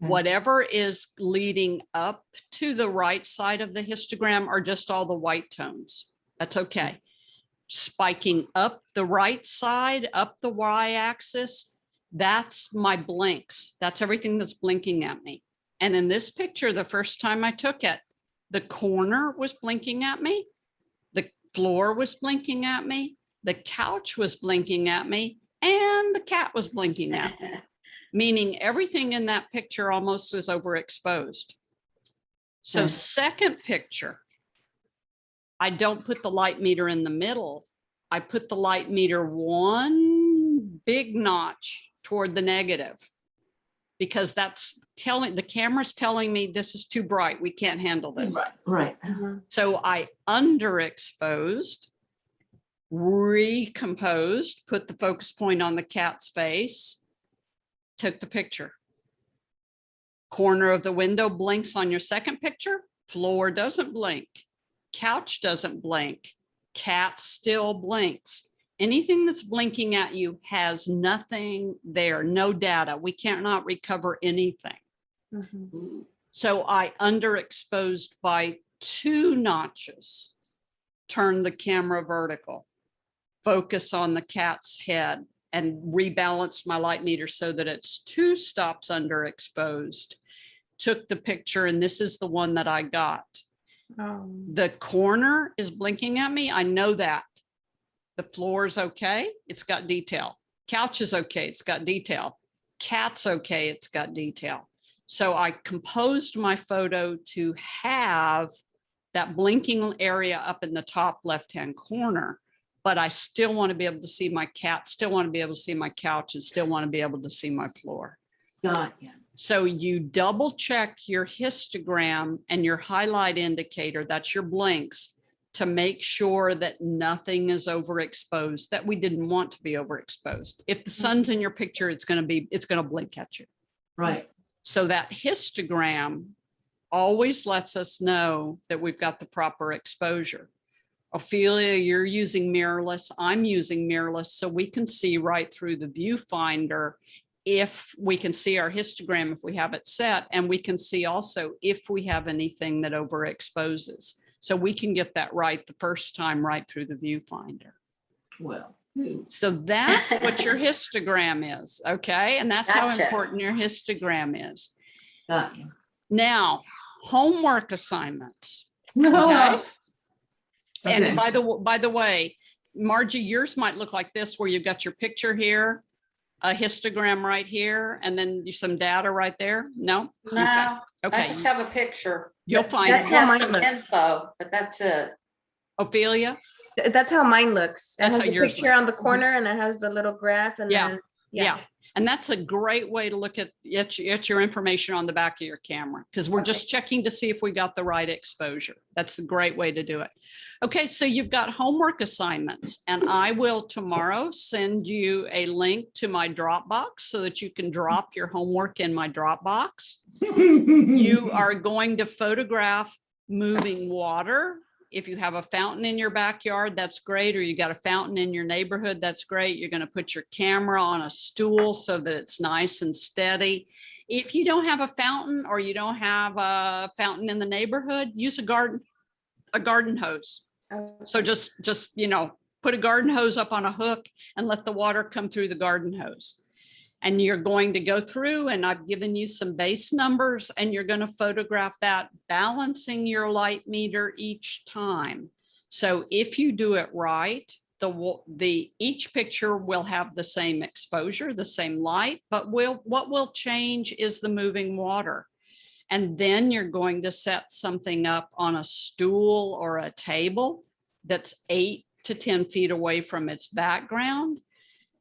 Speaker 2: Okay.
Speaker 1: Whatever is leading up to the right side of the histogram are just all the white tones. That's okay. Spiking up the right side, up the y-axis, that's my blinks. That's everything that's blinking at me. And in this picture, the first time I took it, the corner was blinking at me. The floor was blinking at me. The couch was blinking at me. And the cat was blinking at me. Meaning everything in that picture almost was overexposed. So
Speaker 2: Okay.
Speaker 1: second picture, I don't put the light meter in the middle. I put the light meter one big notch toward the negative because that's telling, the camera's telling me this is too bright. We can't handle this.
Speaker 2: Right.
Speaker 1: So I underexposed, recomposed, put the focus point on the cat's face, took the picture. Corner of the window blinks on your second picture. Floor doesn't blink. Couch doesn't blink. Cat still blinks. Anything that's blinking at you has nothing there, no data. We cannot recover anything. So I underexposed by 2 notches. Turn the camera vertical. Focus on the cat's head. And rebalanced my light meter so that it's 2 stops underexposed. Took the picture, and this is the one that I got. The corner is blinking at me. I know that. The floor is okay. It's got detail. Couch is okay. It's got detail. Cat's okay. It's got detail. So I composed my photo to have that blinking area up in the top left-hand corner, but I still want to be able to see my cat, still want to be able to see my couch, and still want to be able to see my floor.
Speaker 2: Got ya.
Speaker 1: So you double check your histogram and your highlight indicator, that's your blinks, to make sure that nothing is overexposed, that we didn't want to be overexposed. If the sun's in your picture, it's going to blink at you.
Speaker 2: Right.
Speaker 1: So that histogram always lets us know that we've got the proper exposure. Ophelia, you're using mirrorless. I'm using mirrorless, so we can see right through the viewfinder if we can see our histogram, if we have it set, and we can see also if we have anything that overexposes. So we can get that right the first time right through the viewfinder.
Speaker 2: Well.
Speaker 1: So that's what your histogram is, okay? And that's how
Speaker 3: Gotcha.
Speaker 1: important your histogram is.
Speaker 2: Got you.
Speaker 1: Now, homework assignments.
Speaker 2: Okay.
Speaker 1: And by the way, Margie, yours might look like this, where you've got your picture here, a histogram right here, and then some data right there. No?
Speaker 3: No, I
Speaker 1: Okay.
Speaker 3: just have a picture.
Speaker 1: You'll
Speaker 3: That
Speaker 1: find
Speaker 4: That's
Speaker 1: it.
Speaker 4: how
Speaker 3: has
Speaker 4: mine
Speaker 3: some
Speaker 4: looks.
Speaker 3: info, but that's it.
Speaker 1: Ophelia?
Speaker 4: That's how mine looks. It
Speaker 1: That's
Speaker 4: has
Speaker 1: how
Speaker 4: a
Speaker 1: yours
Speaker 4: picture on the corner and it has the little graph and
Speaker 1: Yeah.
Speaker 4: then,
Speaker 1: Yeah. And that's a great way to look at your information on the back of your camera, because we're just checking to see if we got the right exposure. That's a great way to do it. Okay, so you've got homework assignments, and I will tomorrow send you a link to my Dropbox so that you can drop your homework in my Dropbox. You are going to photograph moving water. If you have a fountain in your backyard, that's great. Or you got a fountain in your neighborhood, that's great. You're going to put your camera on a stool so that it's nice and steady. If you don't have a fountain, or you don't have a fountain in the neighborhood, use a garden hose. So just, put a garden hose up on a hook and let the water come through the garden hose. And you're going to go through, and I've given you some base numbers, and you're going to photograph that, balancing your light meter each time. So if you do it right, each picture will have the same exposure, the same light, but what will change is the moving water. And then you're going to set something up on a stool or a table that's 8 to 10 feet away from its background.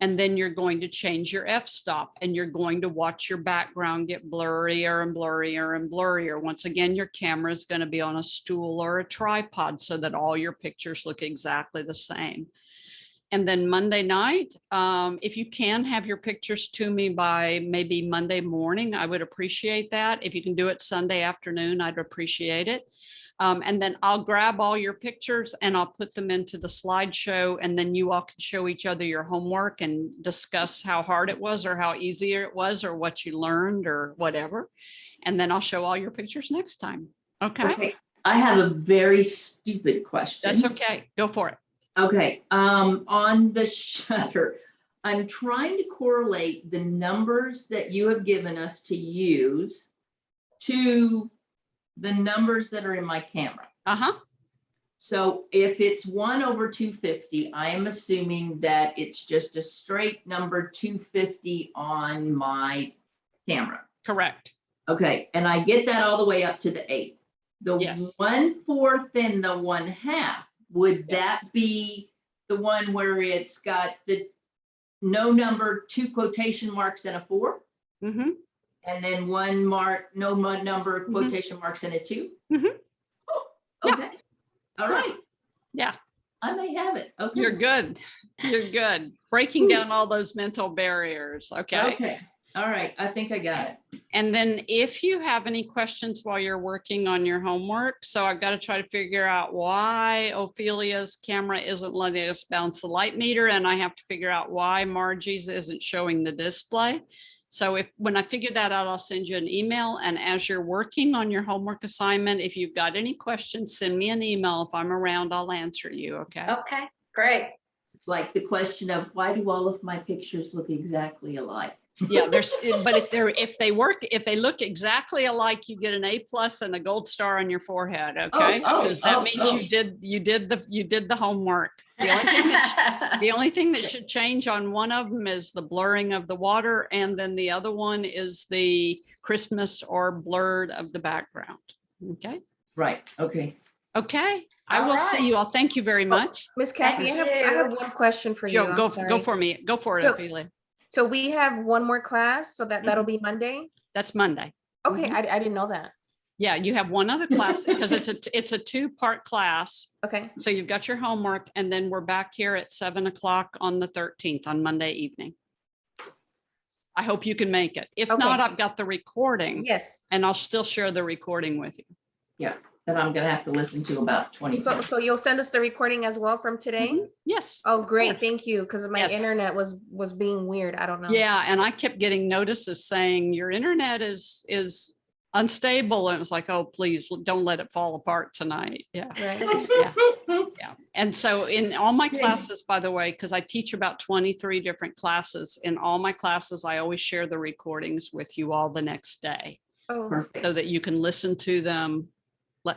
Speaker 1: And then you're going to change your f-stop, and you're going to watch your background get blurrier and blurrier and blurrier. Once again, your camera is going to be on a stool or a tripod so that all your pictures look exactly the same. And then Monday night, if you can have your pictures to me by maybe Monday morning, I would appreciate that. If you can do it Sunday afternoon, I'd appreciate it. And then I'll grab all your pictures and I'll put them into the slideshow, and then you all can show each other your homework and discuss how hard it was or how easy it was or what you learned or whatever. And then I'll show all your pictures next time. Okay.
Speaker 2: I have a very stupid question.
Speaker 1: That's okay. Go for it.
Speaker 2: Okay, on the shutter, I'm trying to correlate the numbers that you have given us to use to the numbers that are in my camera.
Speaker 1: Uh-huh.
Speaker 2: So if it's 1/250, I am assuming that it's just a straight number 250 on my camera.
Speaker 1: Correct.
Speaker 2: Okay, and I get that all the way up to the 8th. The
Speaker 1: Yes.
Speaker 2: 1/4 and the 1/2, would
Speaker 1: Yes.
Speaker 2: that be the one where it's got the no number, 2 quotation marks and a 4?
Speaker 1: Mm-hmm.
Speaker 2: And then 1 mark, no number, quotation marks and a 2?
Speaker 1: Mhm.
Speaker 2: Oh,
Speaker 1: Yeah.
Speaker 2: okay. All right.
Speaker 1: Yeah.
Speaker 2: I may have it. Okay.
Speaker 1: You're good. You're good. Breaking down all those mental barriers. Okay.
Speaker 2: Okay. All right. I think I got it.
Speaker 1: And then if you have any questions while you're working on your homework, so I've got to try to figure out why Ophelia's camera isn't letting us bounce the light meter, and I have to figure out why Margie's isn't showing the display. So when I figure that out, I'll send you an email. And as you're working on your homework assignment, if you've got any questions, send me an email. If I'm around, I'll answer you. Okay.
Speaker 3: Okay, great.
Speaker 2: Like the question of why do all of my pictures look exactly alike?
Speaker 1: Yeah, but if they look exactly alike, you get an A+ and a gold star on your forehead, okay? Because that means you did the homework. The only thing that should change on one of them is the blurring of the water, and then the other one is the Christmas or blurred of the background. Okay.
Speaker 2: Right, okay.
Speaker 1: Okay. I
Speaker 3: All
Speaker 1: will see
Speaker 3: right.
Speaker 1: you all. Thank you very much.
Speaker 4: Miss Kathy, I
Speaker 3: Thank
Speaker 4: have
Speaker 3: you.
Speaker 4: one question for you.
Speaker 1: Joe,
Speaker 4: I'm
Speaker 1: go
Speaker 4: sorry.
Speaker 1: for me. Go for it,
Speaker 4: So-
Speaker 1: Ophelia.
Speaker 4: So we have one more class, so that'll be Monday?
Speaker 1: That's Monday.
Speaker 4: Okay,
Speaker 1: Mhm.
Speaker 4: I didn't know that.
Speaker 1: Yeah, you have one other class because it's a 2-part class.
Speaker 4: Okay,
Speaker 1: So you've got your homework, and then we're back here at 7 o'clock on the 13th on Monday evening. I hope you can make it. If not,
Speaker 4: Okay.
Speaker 1: I've got the recording
Speaker 4: yes.
Speaker 1: and I'll still share the recording with you.
Speaker 2: Yeah, that I'm gonna have to listen to about 20
Speaker 4: So,
Speaker 2: minutes.
Speaker 4: so you'll send us the recording as well from today?
Speaker 1: Mhm. Yes.
Speaker 4: Oh, great,
Speaker 1: course.
Speaker 4: thank you, because my
Speaker 1: Yes.
Speaker 4: internet was being weird, I don't know.
Speaker 1: Yeah, and I kept getting notices saying your internet is unstable, and it was like, oh, please don't let it fall apart tonight. Yeah.
Speaker 4: Right,
Speaker 1: Yeah. And so in all my classes, by the way, because I teach about 23 different classes, in all my classes, I always share the recordings with you all the next day
Speaker 4: oh,
Speaker 2: Perfect.
Speaker 1: so that you can listen to them.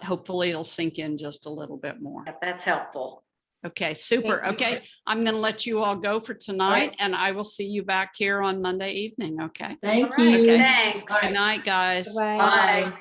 Speaker 1: Hopefully it'll sink in just a little bit more.
Speaker 3: That's helpful.
Speaker 1: Okay, super.
Speaker 4: Thank you.
Speaker 1: Okay, I'm going to let you all go for tonight, and I will see you back here on Monday evening. Okay.
Speaker 2: Thank
Speaker 3: All right,
Speaker 2: you.
Speaker 3: thanks.
Speaker 1: Good night, guys.
Speaker 4: bye.
Speaker 3: Bye.